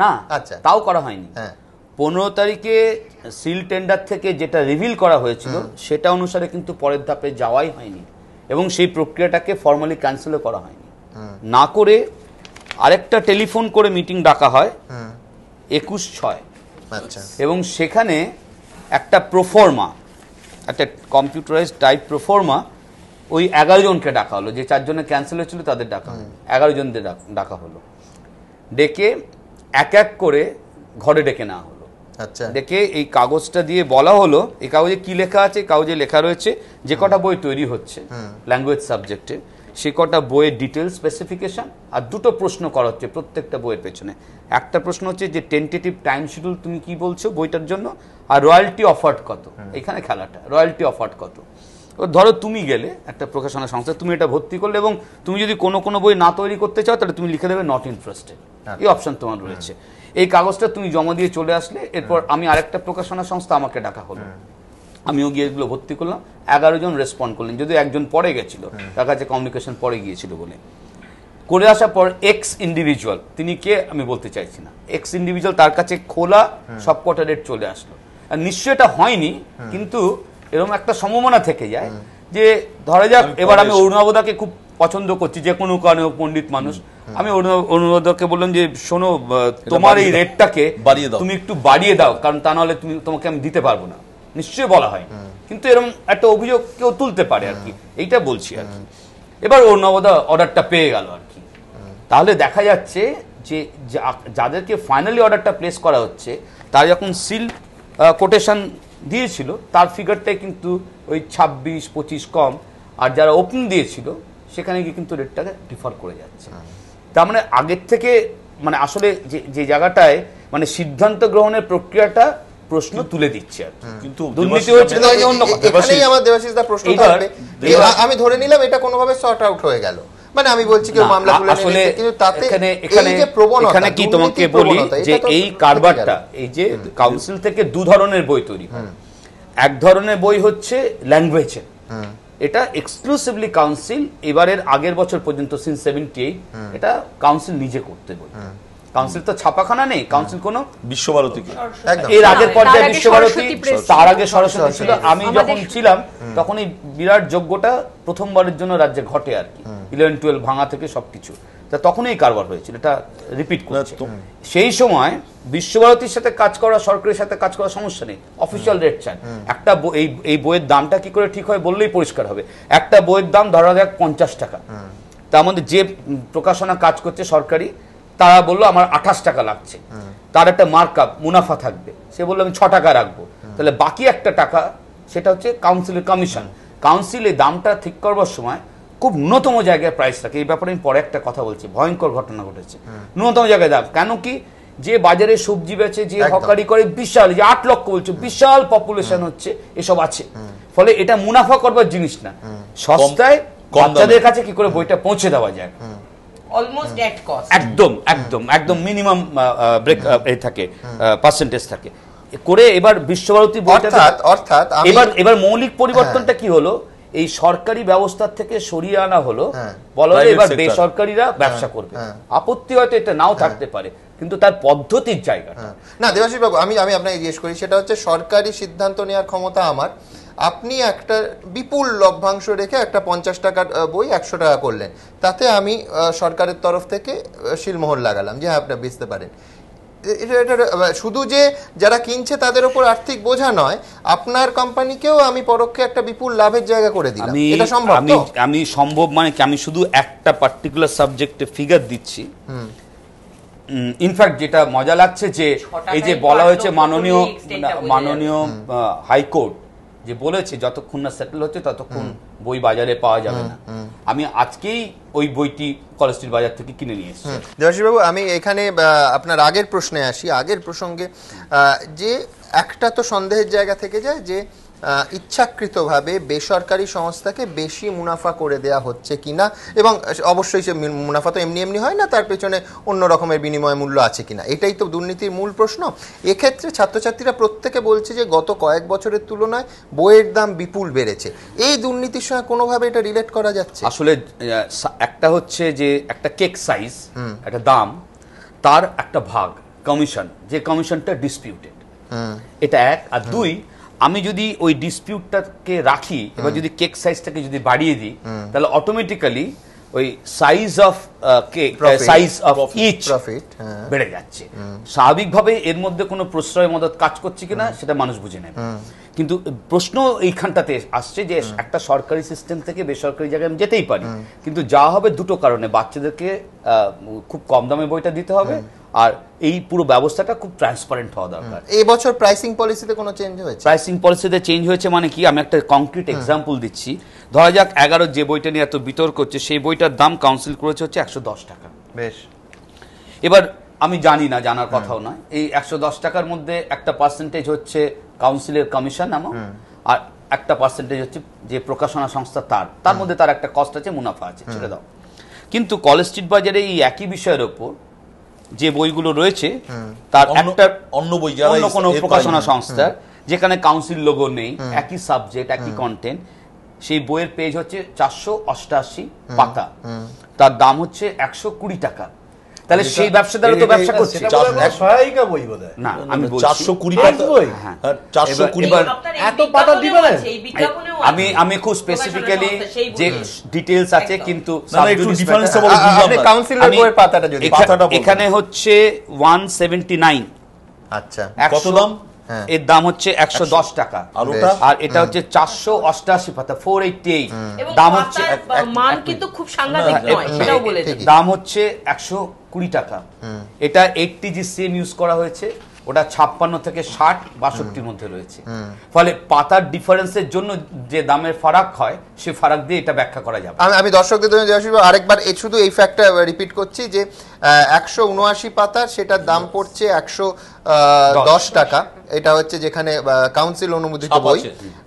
না, আচ্ছা তাও করা হয়নি। 15 তারিখে সিল টেন্ডার থেকে যেটা রিভিল করা হয়েছিল সেটা অনুসারে কিন্তু পরের ধাপে যাওয়াই হয়নি এবং সেই প্রক্রিয়াটাকে ফর্মালি ক্যান্সেলও করা হয়নি। না করে আরেকটা টেলিফোন করে মিটিং ডাকা হয় 21/6, এবং সেখানে একটা প্রোফর্মা, একটা কম্পিউটারাইজড টাইপ প্রোফর্মা ওই 11 জনকে ডাকা হলো, যে 4 জনের ক্যান্সেল হয়েছিল তাদের ডাকা হলো, 11 জনদের ডাকা হলো, ডেকে এক এক করে ঘরে ডেকে নেওয়া হলো। ডেকে এই কাগজটা দিয়ে বলা হলো, এই কাগজে কি লেখা আছে, কাগজে লেখা রয়েছে যে কটা বই তৈরি হচ্ছে ল্যাঙ্গুয়েজ সাবজেক্টে, সে কটা বইয়ের ডিটেলস স্পেসিফিকেশন, আর 2টো প্রশ্ন করা হচ্ছে প্রত্যেকটা বইয়ের পেছনে। একটা প্রশ্ন হচ্ছে যে টেন্টেটিভ টাইম শিডিউল তুমি কি বলছো বইটার জন্য, আর রয়্যালটি অফার্ড কত, এখানে খেলাটা রয়্যালটি অফার্ড কত। ধরো তুমি গেলে একটা প্রকাশনা সংস্থা, তুমি এটা ভর্তি করলে এবং তুমি যদি কোনো বই না তৈরি করতে চাও তাহলে তুমি লিখে দেবে নট ইন্টারেস্টেড, এই অপশন তোমার রয়েছে। এই কাগজটা তুমি জমা দিয়ে চলে আসলে, এরপর আমি আরেকটা প্রকাশনা সংস্থা আমাকে ডাকা হলো, আমিও গিয়ে এগুলো ভর্তি করলাম, 11 জন রেসপন্ড করলেন, যদি একজন পরে গেছিল, তার কাছে কমিউনিকেশন পরে গিয়েছিল বলে। করে আসার পর এক্স ইন্ডিভিজুয়াল, তিনি কে আমি বলতে চাইছি না, এক্স ইন্ডিভিজুয়াল তার কাছে খোলা সবকটা রেট চলে আসলো। আর নিশ্চয় এটা হয়নি, কিন্তু এরকম একটা সম্ভাবনা থেকে যায় যে ধরা যাক এবার আমি অরুণাবদাকে খুব পছন্দ করছি, যে কোনো কারণে পণ্ডিত মানুষ, আমি অরুণাবদাকে বললাম যে শোনো তোমার এই রেটটাকে তুমি একটু বাড়িয়ে দাও, কারণ তা নাহলে তোমাকে আমি দিতে পারবো না, নিশ্চয়ই বলা হয়, কিন্তু এরকম একটা অভিযোগ কেউ তুলতে পারে আর কি, এইটা বলছি আর কি। এবার অরুণাবদা অর্ডারটা পেয়ে গেল আর কি। তাহলে দেখা যাচ্ছে যে যাদেরকে ফাইনালি অর্ডারটা প্লেস করা হচ্ছে তারা যখন সিল কোটেশন দিয়েছিল তার ফিগারটাই কিন্তু ওই 26-25 কম, আর যারা ওপেন দিয়েছিল সেখানে গিয়ে কিন্তু রেটটাকে ডিফার করে যাচ্ছে। তার মানে আগের থেকে মানে আসলে যে জায়গাটায় মানে সিদ্ধান্ত গ্রহণের প্রক্রিয়াটা প্রশ্ন তুলে দিচ্ছে আর কিন্তু দুর্নীতি হচ্ছে না, অন্য কথা। এখানেই আমার দেবাশিস দা প্রশ্ন থাকবে, আমি ধরে নিলাম এটা কোনোভাবে সর্ট আউট হয়ে গেল, মানে আমি বলছি কেউ মামলা তুলে নিয়েছে, কিন্তু তাতে এই যে প্রবণতা, এখানে কি তোমাকে বলি যে এই কারবারটা, এই যে কাউন্সিল থেকে 2 ধরনের বই তৈরি হয়। এক ধরনের বই হচ্ছে ল্যাঙ্গুয়েজের, এটা এক্সক্লুসিভলি কাউন্সিল এবারের আগের বছর পর্যন্ত সিন্স 78 এটা কাউন্সিল নিজে করতে বলে। কাউন্সিল তো ছাপাখানা নেই, কাউন্সিল কোনো বিশ্বভারতী, এর আগের পর্যায়ে বিশ্বভারতী, তার আগে সরস্বতী ছিল। আমি যখন ছিলাম তখন এই বিরাট যজ্ঞটা প্রথমবারের জন্য রাজ্যে ঘটে আর কি, 11-12 ভাঙা থেকে সবকিছু, তা তখন এই কারবার হয়েছিল, এটা রিপিট করছে। সেই সময় বিশ্বভারতীর সাথে কাজ করা, সরকারের সাথে কাজ করার সমস্যা নেই, অফিসিয়াল রেট চান। একটা এই বইয়ের দামটা কি করে ঠিক হয় বললেই পরিষ্কার হবে। একটা বইয়ের দাম ধরা যাক 50 টাকা, তার মধ্যে যে প্রকাশনা কাজ করছে সরকারি, তারা বললো আমার 28 টাকা লাগছে, তার একটা মার্কআপ মুনাফা থাকবে, সে বললো আমি 6 টাকা রাখবো, তাহলে বাকি একটা টাকা সেটা হচ্ছে কাউন্সিলের কমিশন। কাউন্সিল এই দামটা ঠিক করবার সময় খুব ন্যূনতম জায়গায় প্রাইস রাখে। এই ব্যাপারে আমি পরে একটা কথা বলছি, ভয়ঙ্কর ঘটনা ঘটেছে। ন্যূনতম জায়গায় দাম কেন কি, যে বাজারে সবজি বেচে, যে হকারি করে, বিশাল, যে 8 লক্ষ বলছে, বিশাল পপুলেশন হচ্ছে, এসব আছে, ফলে এটা মুনাফা করবার জিনিস না, সস্তায় বাচ্চাদের কাছে কি করে বইটা পৌঁছে দেওয়া যায়, অলমোস্ট এট কস্ট, একদম একদম একদম মিনিমাম ব্রেক থাকে, পার্সেন্টেজ থাকে করে। এবার বিশ্বভারতী বইটা অর্থাৎ এবার মৌলিক পরিবর্তনটা কি হলো, এই সরকারি ব্যবস্থা থেকে সরিয়ে আনা হলো, বলা হলো এবার বেসরকারিরা ব্যবসা করবে। আপত্তি হয়তো এটা নাও থাকতে পারে, কিন্তু তার পদ্ধতির জায়গাটা না। দেবাশিস বাবু, আমি আপনাকে জিজ্ঞেস করি, সেটা হচ্ছে সরকারি সিদ্ধান্ত নেওয়ার ক্ষমতা আমার, আপনি একটা বিপুল লভ্যাংশ রেখে একটা 50 টাকার বই 100 টাকা করলেন, তাতে আমি সরকারের তরফ থেকে শিলমোহর লাগালাম যে হ্যাঁ আপনি বেচতে পারেন। এটা শুধু যে যারা কিনছে তাদের উপর আর্থিক বোঝা নয়, আপনার কোম্পানিকেও আমি পরোক্ষে একটা বিপুল লাভের জায়গা করে দিলাম। এটা সম্ভব? আমি সম্ভব মানে কি, আমি শুধু একটা পার্টিকুলার সাবজেক্টে ফিগার দিচ্ছি। ইনফ্যাক্ট যেটা মজা লাগছে যে এই যে বলা হয়েছে মাননীয় হাইকোর্ট যে বলেছে যতক্ষণ না সেটেল হচ্ছে ততক্ষণ বই বাজারে পাওয়া যাবে না। আমি আজকেই ওই বইটি কলেজ স্ট্রিট বাজার থেকে কিনে নিয়ে এসেছি। দেবাশিস বাবু, আমি এখানে আপনার আগের প্রশ্নে আসি, আগের প্রসঙ্গে, যে একটা তো সন্দেহের জায়গা থেকে যায় যে ইচ্ছাকৃতভাবে বেসরকারি সংস্থাকে বেশি মুনাফা করে দেয়া হচ্ছে কিনা, এবং অবশ্যই সে মুনাফা তো এমনি এমনি হয় না, তার পেছনে অন্য রকমের বিনিময় মূল্য আছে কিনা, এটাই তো দুর্নীতির মূল প্রশ্ন। এক্ষেত্রে ছাত্রছাত্রীরা প্রত্যেকে বলছে যে গত কয়েক বছরের তুলনায় বইয়ের দাম বিপুল বেড়েছে। এই দুর্নীতির সঙ্গে কোনোভাবে এটা রিলেট করা যাচ্ছে? আসলে একটা হচ্ছে যে একটা কেক সাইজ, একটা দাম, তার একটা ভাগ কমিশন, যে কমিশনটা ডিসপিউটেড, এটা এক। আর দুই, আমি যদি ওই ডিসপিউটটাকে রাখি, এবার যদি কেক সাইজটাকে যদি বাড়িয়ে দিই, তাহলে অটোমেটিক্যালি ওই size of cake, size of each বেড়ে যাচ্ছে। স্বাভাবিকভাবে এর মধ্যে কোনো প্রশ্রয় মদত কাজ করছে কিনা সেটা মানুষ বুঝে নেবে। কিন্তু প্রশ্ন এইখানটাতে আসছে যে একটা সরকারি সিস্টেম থেকে বেসরকারি জায়গায় আমি যেতেই পারি, কিন্তু যা হবে দুটো কারণে, বাচ্চাদেরকে খুব কম দামে বইটা দিতে হবে, আর এই পুরো ব্যবস্থাটা খুব ট্রান্সপারেন্ট হওয়া দরকার। এই বছর প্রাইসিং পলিসিতে কোনো চেঞ্জ হয়েছে? প্রাইসিং পলিসিতে চেঞ্জ হয়েছে মানে কি, আমি একটা কংক্রিট এক্সাম্পল দিচ্ছি। ধরা যাক 11 যে বইটা নিয়ে এত বিতর্ক হচ্ছে, সেই বইটার দাম কাউন্সিল করেছে হচ্ছে 110 টাকা। বেশ, এবার আমি জানি না, জানার কথাও নয়, এই 110 টাকার মধ্যে একটা পার্সেন্টেজ হচ্ছে কাউন্সিলের কমিশন অ্যামাউন্ট, আর একটা পার্সেন্টেজ হচ্ছে যে প্রকাশনা সংস্থা তার মধ্যে তার একটা কস্ট আছে, মুনাফা আছে, ছেড়ে দাও। কিন্তু কলেজ স্ট্রিট বাজারে এই একই বিষয়ের ওপর যে বইগুলো রয়েছে তার একটা অন্য কোনো প্রকাশনা সংস্থার, যেখানে কাউন্সিল লোগো নেই, একই সাবজেক্ট, একই কন্টেন্ট, সেই বইয়ের পেজ হচ্ছে 488 পাতা, তার দাম হচ্ছে 120 টাকা। তাহলে সেই ব্যবসাদারও তো ব্যবসা করছে। সহায়িকা বই বোধহয় না, আমি 420 পাতা বই, 420 এত পাতা দিবেন? আমি খুব স্পেসিফিক্যালি যে ডিটেইলস আছে, কিন্তু কাউন্সিলের বইয়ের পাতাটা যদি এখানে হচ্ছে 179। আচ্ছা, কত দাম? এর দাম হচ্ছে 110 টাকা, আর এটা হচ্ছে 488 পাতা, 488। দাম হচ্ছে, মান কিন্তু খুব সাংঘাতিক নয়, সেটাও বলেছি। দাম হচ্ছে 120 টাকা। এটা 80 জি সিএম ইউজ করা হয়েছে, ওটা 56 থেকে 60, 62-র মধ্যে রয়েছে। ফলে পাতার ডিফারেন্সের জন্য যে দামের ফারাক হয়, সে ফারাক দিয়ে এটা ব্যাখ্যা করা যাবে। আমি দর্শকদের জন্য আরেকবার শুধু এই ফ্যাক্টটা রিপিট করছি যে 179 পাতার সেটার দাম পড়ছে 110 টাকা, এটা হচ্ছে যেখানে কাউন্সিল অনুমোদিত বই,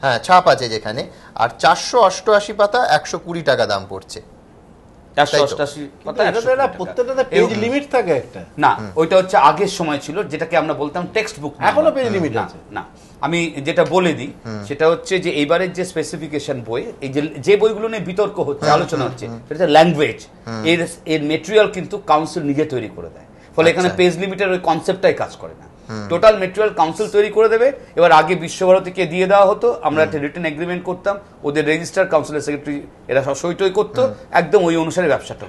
হ্যাঁ ছাপ আছে যেখানে, আর 488 পাতা 120 টাকা দাম পড়ছে। না, ওইটা হচ্ছে আগের সময় ছিল, যেটাকে আমরা বলতাম টেক্সট বুক, এখনো পেজ লিমিট আছে। না, আমি যেটা বলে দিই সেটা হচ্ছে যে এইবারের যে স্পেসিফিকেশন বই, এই যে বইগুলো নিয়ে বিতর্ক হচ্ছে, আলোচনা হচ্ছে, সেটা ল্যাঙ্গুয়েজ, এর মেটেরিয়াল কিন্তু কাউন্সিল নিজে তৈরি করে দেয়। ফলে এখানে পেজ লিমিটের ওই কনসেপ্টটাই কাজ করে না, টোটাল মেটেরিয়াল কাউন্সিল তৈরি করে দেবে। এবার আগে বিশ্বভারতীকে দিয়ে দেওয়া হতো, আমরা একটা রিটেন এগ্রিমেন্ট করতাম, ওদের রেজিস্টার কাউন্সিলের সেক্রেটারি এরা সব সই টই করতো, একদম ওই অনুসারে ব্যবসাটা।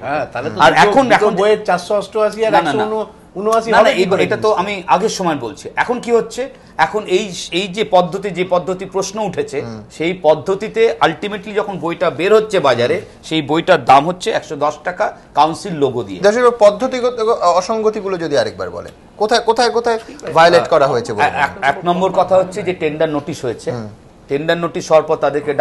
আর এখন বইয়ের 488 আর 179, এটা তো আমি আগের সময় বলছি। এখন কি হচ্ছে, এখন এই যে পদ্ধতি প্রশ্ন উঠেছে, সেই পদ্ধতিতে আলটিমেটলি যখন বইটা বের হচ্ছে বাজারে, সেই বইটার দাম হচ্ছে 110 টাকা কাউন্সিল লোগো দিয়ে। পদ্ধতিগত অসঙ্গতিগুলো যদি আরেকবার বলেন, কোথায় কোথায় কোথায় ভায়োলেট করা হয়েছে? এক নম্বর কথা হচ্ছে যে টেন্ডার নোটিশ হয়েছে, টেন্ডার নোটিশ হওয়ার পর তাদেরকে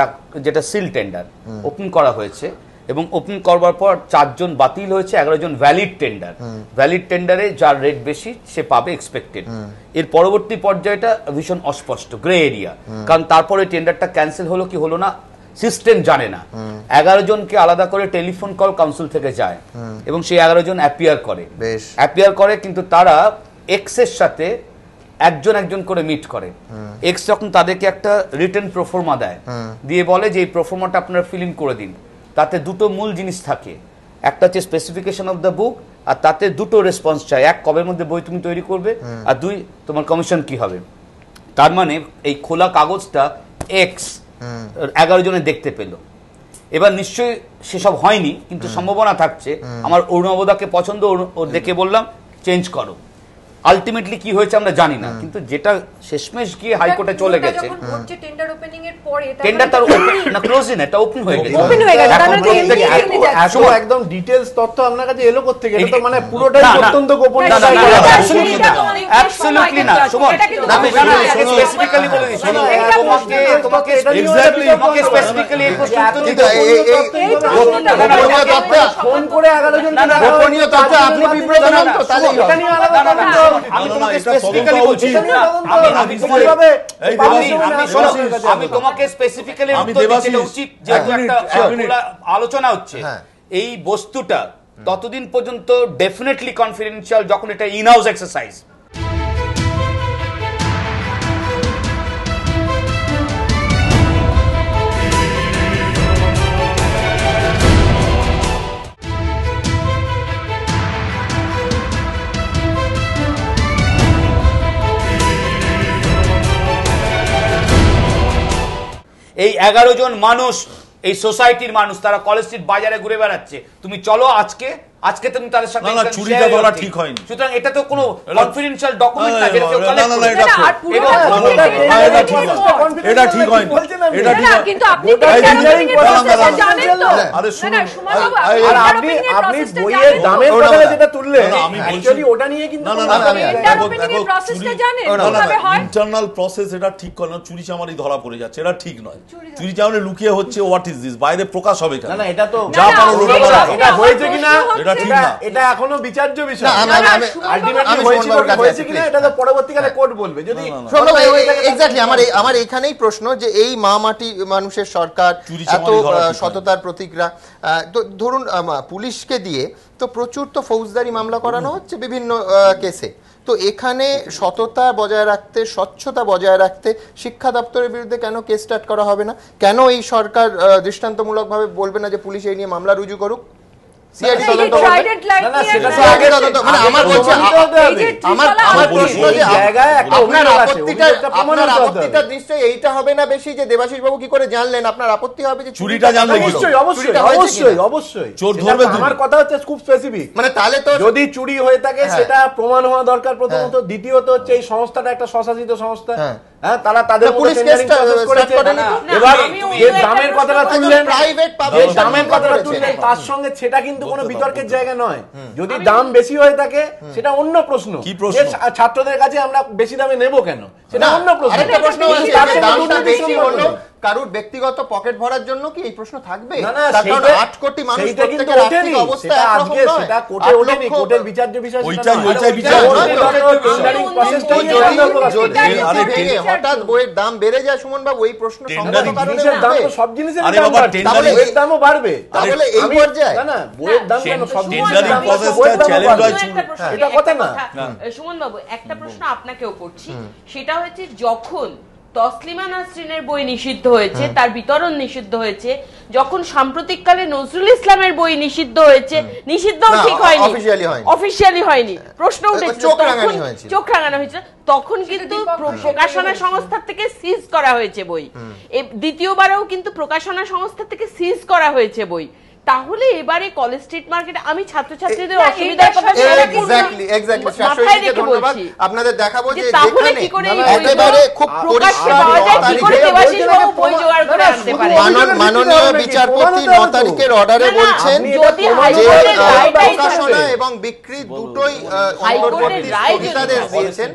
যেটা সিল টেন্ডার ওপেন করা হয়েছে, এবং ওপেন করবার পর 4 জন বাতিল হয়েছে, 11 জন ভ্যালিড টেন্ডার। ভ্যালিড টেন্ডারে যার রেট বেশি সে পাবে এক্সপেক্টেড। এর পরবর্তী পর্যায়টা ভীষণ অস্পষ্ট, গ্রে এরিয়া, কারণ তারপরে টেন্ডারটা ক্যান্সেল হলো কি হলো না সিস্টেম জানে না। 11 জনকে আলাদা করে টেলিফোন কল কাউন্সিল থেকে যায়, এবং সেই 11 জন অ্যাপিয়ার করে, কিন্তু তারা এক্স এর সাথে একজন করে মিট করে। এক্স যখন তাদেরকে একটা রিটেন প্রোফর্মা দেয়, দিয়ে বলে যে এই প্রোফর্মাটা আপনারা ফিল ইন করে দিন, তাতে দুটো মূল জিনিস থাকে, একটা হচ্ছে স্পেসিফিকেশন অফ দ্য বুক, আর তাতে দুটো রেসপন্স চাই, এক কবের মধ্যে বই তুমি তৈরি করবে, আর দুই তোমার কমিশন কি হবে। তার মানে এই খোলা কাগজটা এক্স 11 জনে দেখতে পেল। এবার নিশ্চয়ই সেসব হয়নি, কিন্তু সম্ভাবনা থাকছে। আমার অরুণাবদাকে পছন্দ, ওর দেখে বললাম চেঞ্জ করো। আলটিমেটলি কি হয়েছে আমরা জানি না, কিন্তু যেটা শেষমেশ গিয়ে হাইকোর্টে চলে গেছে, টেন্ডার ওপেনিং এর পরে টেন্ডার তার না ক্লোজিং, এটা ওপেন হয়ে গেছে। একদম ডিটেইলস তথ্য আপনার কাছে এলো কোথা থেকে? এটা তো মানে পুরোটাই অত্যন্ত গোপন। অ্যাবসলিউটলি না। সুমন, আমি স্পেসিফিক্যালি বলে দিচ্ছি, তোমাকে স্পেসিফিক্যালি এই প্রশ্ন ফোন করে 11 জন গোপনীয় তথ্য আপনি বিব্রত হন তো, তাহলে এটা নিয়ে আলাদা আমি তোমাকে স্পেসিফিক্যালি বলছি, আমি তোমাকে স্পেসিফিক্যালি উচিত যেহেতু একটা আলোচনা হচ্ছে, এই বস্তুটা ততদিন পর্যন্ত ডেফিনেটলি কনফিডেন্সিয়াল যখন এটা ইন হাউস এক্সারসাইজ। এই 11 জন মানুষ, এই সোসাইটির মানুষ, তারা কলেজ স্ট্রিট বাজারে ঘুরে বেড়াচ্ছে। তুমি চলো আজকে তুমি তাদের সাথে চুরিটা ধরা ঠিক হয়নি। সুতরাং এটা তো কোনো কনফিডেন্সিয়াল ডকুমেন্ট না, যেটা কেউ কালেক্ট করে। এটা ঠিক হয়নি, এটা ঠিক হয়। কিন্তু আপনি জানেন তো, আপনি বইয়ের দামের কথা যেটা তুললেন, অ্যাকচুয়ালি ওটা নিয়ে কিন্তু ইন্টারনাল প্রসেস এটা ঠিক করে না। চুরি চামারি ধরা পড়ে যাচ্ছে, এটা ঠিক নয়। চুরি চামারি লুকিয়ে হচ্ছে, হোয়াট ইজ দিস, বাইরে প্রকাশ হবে কেন? না, এটা তো যা পারো এটা হয়েছে কিনা এটা এখনো বিচার্য বিষয়। হয়েছে কিনা এটা তো পরবর্তীকালে কোর্ট বলবে। যদি এক্স্যাক্টলি আমার এখানেই প্রশ্ন যে এই মা মাটি মানুষের সরকার, এত সততার প্রতীকরা, তো ধরুন পুলিশকে দিয়ে তো প্রচুর তো ফৌজদারি মামলা করানো হচ্ছে বিভিন্ন কেসে, তো এখানে সততা বজায় রাখতে, স্বচ্ছতা বজায় রাখতে শিক্ষা দপ্তরের বিরুদ্ধে কেন কেস স্টার্ট করা হবে না? কেন এই সরকার দৃষ্টান্তমূলকভাবে বলবে না যে পুলিশ এই নিয়ে মামলা রুজু করুক? এইটা হবে না বেশি যে দেবাশিস বাবু কি করে জানলেন? আপনার আপত্তি হবে যে চুরিটা জানলে অবশ্যই চোর ধরবে। আমার কথা হচ্ছে খুব স্পেসিফিক, মানে তাহলে তো যদি চুরি হয়ে থাকে সেটা প্রমাণ হওয়া দরকার প্রথমত। দ্বিতীয়ত হচ্ছে এই সংস্থাটা একটা স্বশাসিত সংস্থা, হ্যাঁ, তারা তাদের পুলিশ এবার যে দামের কথাটা তুললেন, দামের কথাটা তুললেন, তার সঙ্গে সেটা কিন্তু কোনো বিতর্কের জায়গা নয়। যদি দাম বেশি হয়ে থাকে সেটা অন্য প্রশ্ন। ছাত্রদের কাছে আমরা বেশি দামে নেব কেন, সেটা অন্য প্রশ্ন। কারুর ব্যক্তিগত পকেট ভরার জন্য কি এই প্রশ্ন থাকবে? কারণ 8 কোটি মানুষ প্রত্যেকের আর্থিক অবস্থা একরকম নয়। সেটা কোর্টে ওঠেনি, কোর্টের বিচার্য বিষয় সেটা হঠাৎ বইয়ের দাম বেড়ে যায় সুমন বাবু, এই প্রশ্ন সব জিনিসের দামও বাড়বে, তাহলে এই পর্যায়ে না বইয়ের দাম কেন সব জিনিসের দাম এটা কথা না। সুমন বাবু, একটা প্রশ্ন আপনাকেও করছি, সেটা হচ্ছে যখন তসলিমা নাসরিনের বই নিষিদ্ধ হয়েছে, তার বিতরণ নিষিদ্ধ হয়েছে, যখন সাম্প্রতিককালে নজরুল ইসলামের বই নিষিদ্ধ হয়েছে, নিষিদ্ধ ঠিক হয়নি, অফিসিয়ালি হয়নি, প্রশ্ন উঠেছিল, চোখ রাঙানো হয়েছিল, তখন কিন্তু প্রকাশনা সংস্থা থেকে সিজ করা হয়েছে বই। দ্বিতীয়বারও কিন্তু প্রকাশনা সংস্থা থেকে সিজ করা হয়েছে বই। তাহলে এবারে কলেজ স্ট্রিট মার্কেটে আমি ছাত্রছাত্রীদের অসুবিধার কথা আপনাদের দেখাবো যে মাননীয় বিচারপতি 9 তারিখের অর্ডারে বলছেন যে প্রকাশনা এবং বিক্রি দুটোই অন্তর্বর্তী স্থগিতাদেশ দিয়েছেন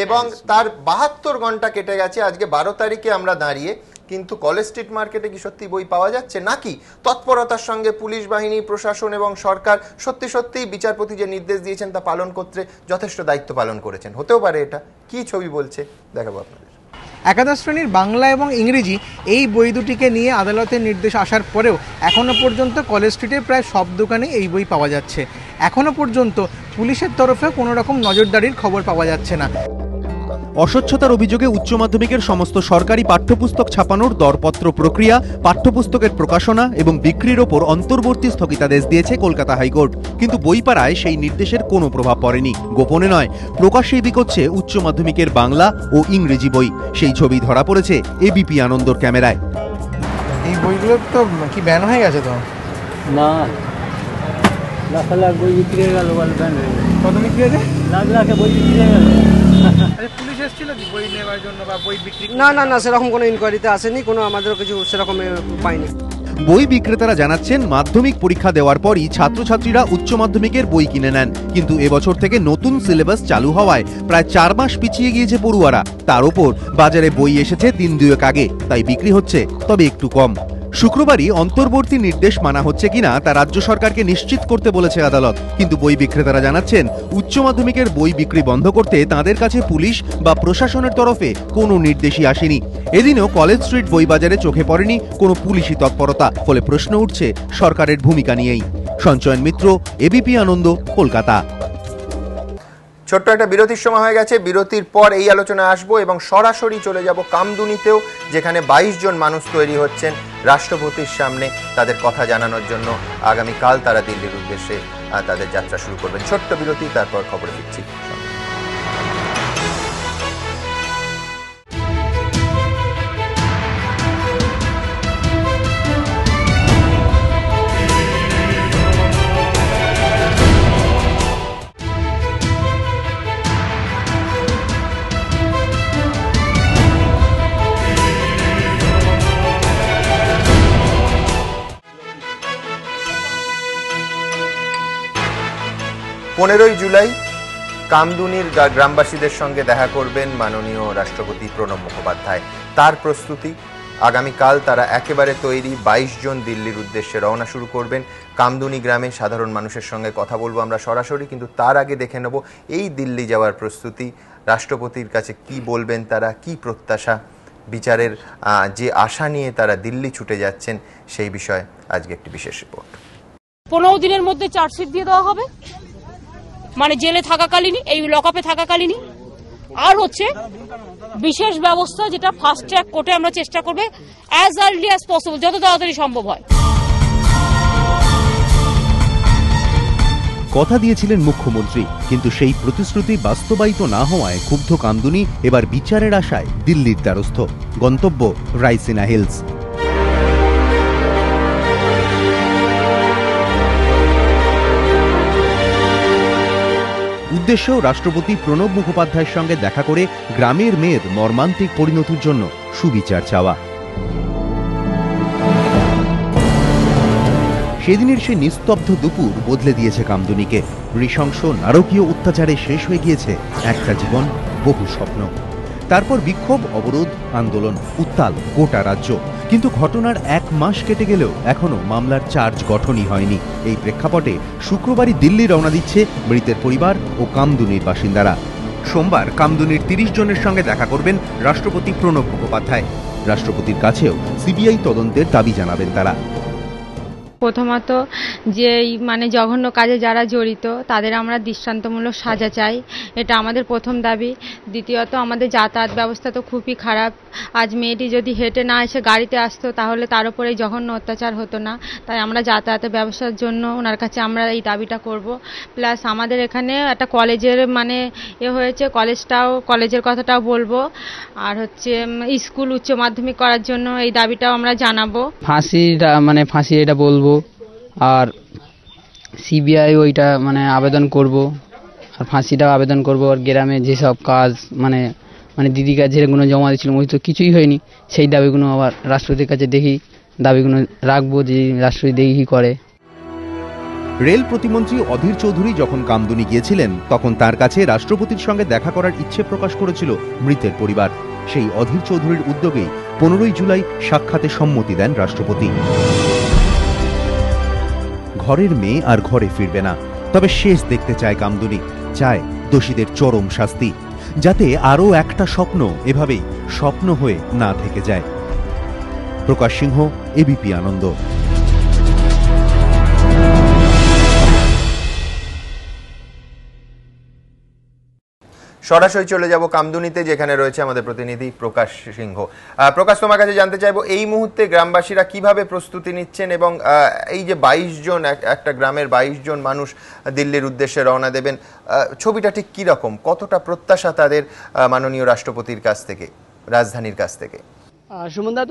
এবং তার 72 ঘন্টা কেটে গেছে। আজকে 12 তারিখে আমরা দাঁড়িয়ে, কিন্তু কলেজ স্ট্রিট মার্কেটে কি সত্যি বই পাওয়া যাচ্ছে, নাকি তৎপরতার সঙ্গে পুলিশ বাহিনী, প্রশাসন এবং সরকার সত্যি বিচারপতি যে নির্দেশ দিয়েছেন তা পালন করতে যথেষ্ট দায়িত্ব পালন করেছেন? হতেও পারে। এটা কি ছবি বলছে দেখাবো আপনাদের। একাদশ শ্রেণীর বাংলা এবং ইংরেজি এই বই দুটিকে নিয়ে আদালতের নির্দেশ আসার পরেও এখনও পর্যন্ত কলেজ স্ট্রিটের প্রায় সব দোকানে এই বই পাওয়া যাচ্ছে। এখনও পর্যন্ত পুলিশের তরফে কোনো রকম নজরদারির খবর পাওয়া যাচ্ছে না। অস্বচ্ছতার অভিযোগে উচ্চ মাধ্যমিকের সমস্ত সরকারি পাঠ্যপুস্তক ছাপানোর দরপত্র প্রক্রিয়া, পাঠ্যপুস্তকের প্রকাশনা এবং বিক্রির ওপর অন্তর্বর্তী স্থগিতাদেশ দিয়েছে কলকাতা হাইকোর্ট। কিন্তু বইপাড়ায় সেই নির্দেশের কোনো প্রভাব পড়েনি। গোপনে নয়, প্রকাশ্যেই বিকোচ্ছে উচ্চ মাধ্যমিকের বাংলা ও ইংরেজি বই। সেই ছবি ধরা পড়েছে এবিপি আনন্দর ক্যামেরায়। এই বইগুলো তো কি ব্যান হয়ে গেছে তো? না, লাখ লাখ বই বিক্রি হয়ে গেল, ব্যান হয়ে গেল। কত বিক্রি হয়েছে? লাখ লাখে বই বিক্রি হয়ে গেল। পুলিশ এসেছিল কি বই নেওয়ার জন্য বা বই বিক্রি? না, সেরকম কোনো ইনকোয়ারিতে আসেনি, কোনো আমাদের কিছু সেরকম পাইনি। বই বিক্রেতারা জানাচ্ছেন মাধ্যমিক পরীক্ষা দেওয়ার পরই ছাত্রছাত্রীরা উচ্চ মাধ্যমিকের বই কিনে নেন, কিন্তু এবছর থেকে নতুন সিলেবাস চালু হওয়ায় প্রায় 4 মাস পিছিয়ে গিয়েছে পড়ুয়ারা। তার উপর বাজারে বই এসেছে 3 দুয়েক আগে, তাই বিক্রি হচ্ছে তবে একটু কম। শুক্রবারই অন্তর্বর্তী নির্দেশ মানা হচ্ছে কিনা তা রাজ্য সরকারকে নিশ্চিত করতে বলেছে আদালত, কিন্তু বই বিক্রেতারা জানাচ্ছেন উচ্চ মাধ্যমিকের বই বিক্রি বন্ধ করতে তাদের কাছে পুলিশ বা প্রশাসনের তরফে কোনো নির্দেশই আসেনি। এদিনও কলেজ স্ট্রিট বই বাজারে চোখে পড়েনি কোনো পুলিশি তৎপরতা, ফলে প্রশ্ন উঠছে সরকারের ভূমিকা নিয়েই। সঞ্চয়ন মিত্র, এবিপি আনন্দ, কলকাতা। ছোট্ট একটা বিরতির সময় হয়ে গেছে, বিরতির পর এই আলোচনায় আসবো এবং সরাসরি চলে যাব কামদুনিতেও, যেখানে 22 জন মানুষ তৈরি হচ্ছেন রাষ্ট্রপতির সামনে তাদের কথা জানানোর জন্য। আগামীকাল তারা দিল্লির উদ্দেশ্যে তাদের যাত্রা শুরু করবেন। ছোট্ট বিরতি, তারপর খবরে ফিরছি। 15 জুলাই কামদুনির গ্রামবাসীদের সঙ্গে দেখা করবেন মাননীয় রাষ্ট্রপতি প্রণব মুখোপাধ্যায়। তার প্রস্তুতি, আগামীকাল তারা একেবারে তৈরি। 22 জন দিল্লির উদ্দেশ্যে রওনা শুরু করবেন। কামদুনি গ্রামে সাধারণ মানুষের সঙ্গে কথা বলবো আমরা সরাসরি, কিন্তু তার আগে দেখে নেব এই দিল্লি যাওয়ার প্রস্তুতি। রাষ্ট্রপতির কাছে কি বলবেন তারা, কি প্রত্যাশা, বিচারের যে আশা নিয়ে তারা দিল্লি ছুটে যাচ্ছেন সেই বিষয়ে আজকে একটি বিশেষ রিপোর্ট। 15 দিনের মধ্যে চার্জশিট দিয়ে দেওয়া হবে, মানে জেলে থাকাকালীনই, এই লকআপে থাকাকালীনই। আর হচ্ছে বিশেষ ব্যবস্থা, যেটা ফাস্ট ট্র্যাক কোর্টে আমরা চেষ্টা করব অ্যাজ আর্লি অ্যাজ পসিবল, যত তাড়াতাড়ি সম্ভব হয়। কথা দিয়েছিলেন মুখ্যমন্ত্রী, কিন্তু সেই প্রতিশ্রুতি বাস্তবায়িত না হওয়ায় ক্ষুব্ধ কামদুনি এবার বিচারের আশায় দিল্লির দ্বারস্থ। গন্তব্য রাইসিনা হিলস। উদ্দেশ্য রাষ্ট্রপতি প্রণব মুখোপাধ্যায়ের সঙ্গে দেখা করে গ্রামের মেয়ের মর্মান্তিক পরিণতির জন্য সুবিচার চাওয়া। সেদিনের সেই নিস্তব্ধ দুপুর বদলে দিয়েছে কামদুনিকে। নৃশংস নারকীয় অত্যাচারে শেষ হয়ে গিয়েছে একটা জীবন, বহু স্বপ্ন। তারপর বিক্ষোভ, অবরোধ, আন্দোলন, উত্তাল গোটা রাজ্য। কিন্তু ঘটনার 1 মাস কেটে গেলেও এখনো মামলার চার্জ গঠনই হয়নি। এই প্রেক্ষাপটে শুক্রবারই দিল্লি রওনা দিচ্ছে মৃতের পরিবার ও কামদুনির বাসিন্দারা। সোমবার কামদুনির 30 জনের সঙ্গে দেখা করবেন রাষ্ট্রপতি প্রণব মুখোপাধ্যায়। রাষ্ট্রপতির কাছেও সিবিআই তদন্তের দাবি জানাবেন তারা। প্রথমত যে মানে জঘন্য কাজে যারা জড়িত তাদের আমরা দৃষ্টান্তমূলক সাজা চাই, এটা আমাদের প্রথম দাবি। দ্বিতীয়ত আমাদের যাতায়াত ব্যবস্থা তো খুবই খারাপ। আজ মেয়েটি যদি হেঁটে না এসে গাড়িতে আসতো তাহলে তার উপরে জঘন্য অত্যাচার হতো না। তাই আমরা যাতায়াতের ব্যবস্থার জন্য ওনার কাছে আমরা এই দাবিটা করব। প্লাস আমাদের এখানে একটা কলেজের মানে হয়েছে, কলেজের কথাটাও বলবো। আর হচ্ছে স্কুল উচ্চ মাধ্যমিক করার জন্য এই দাবিটাও আমরা জানাবো। ফাঁসি এটা বলবো, আর সিবিআই ওইটা মানে আবেদন করব, আর ফাঁসিটাও আবেদন করব। আর গ্রামে যেসব কাজ মানে দিদি কাছে যেগুলো জমা দিয়েছিলাম ওই তো কিছুই হয়নি, সেই দাবিগুলো আবার রাষ্ট্রপতির কাছে দেখি দাবিগুলো রাখবো, যে রাষ্ট্রপতি দেখি কি করে। রেল প্রতিমন্ত্রী অধীর চৌধুরী যখন কামদুনি গিয়েছিলেন তখন তার কাছে রাষ্ট্রপতির সঙ্গে দেখা করার ইচ্ছে প্রকাশ করেছিল মৃতের পরিবার। সেই অধীর চৌধুরীর উদ্যোগেই 15 জুলাই সাক্ষাতে সম্মতি দেন রাষ্ট্রপতি। ঘরের মেয়ে আর ঘরে ফিরবে না, তবে শেষ দেখতে চায় কামদুনি, চায় দোষীদের চরম শাস্তি, যাতে আরও একটা স্বপ্ন এভাবেই স্বপ্ন হয়ে না থেকে যায়। প্রকাশ সিংহ, এবিপি আনন্দ। সরাসরি চলে যাব কামদুনিতে, যেখানে রয়েছে আমাদের প্রতিনিধি প্রকাশ সিংহ। প্রকাশ, তোমার কাছে জানতে চাইবো এই মুহূর্তে গ্রামবাসীরা কিভাবে প্রস্তুতি নিচ্ছেন এবং এই যে 22 জন, একটা গ্রামের 22 জন মানুষ দিল্লির উদ্দেশ্যে রওনা দেবেন, ছবিটা ঠিক কী রকম? কতটা প্রত্যাশা তাদের মাননীয় রাষ্ট্রপতির কাছ থেকে, রাজধানীর কাছ থেকে? সুমনদা,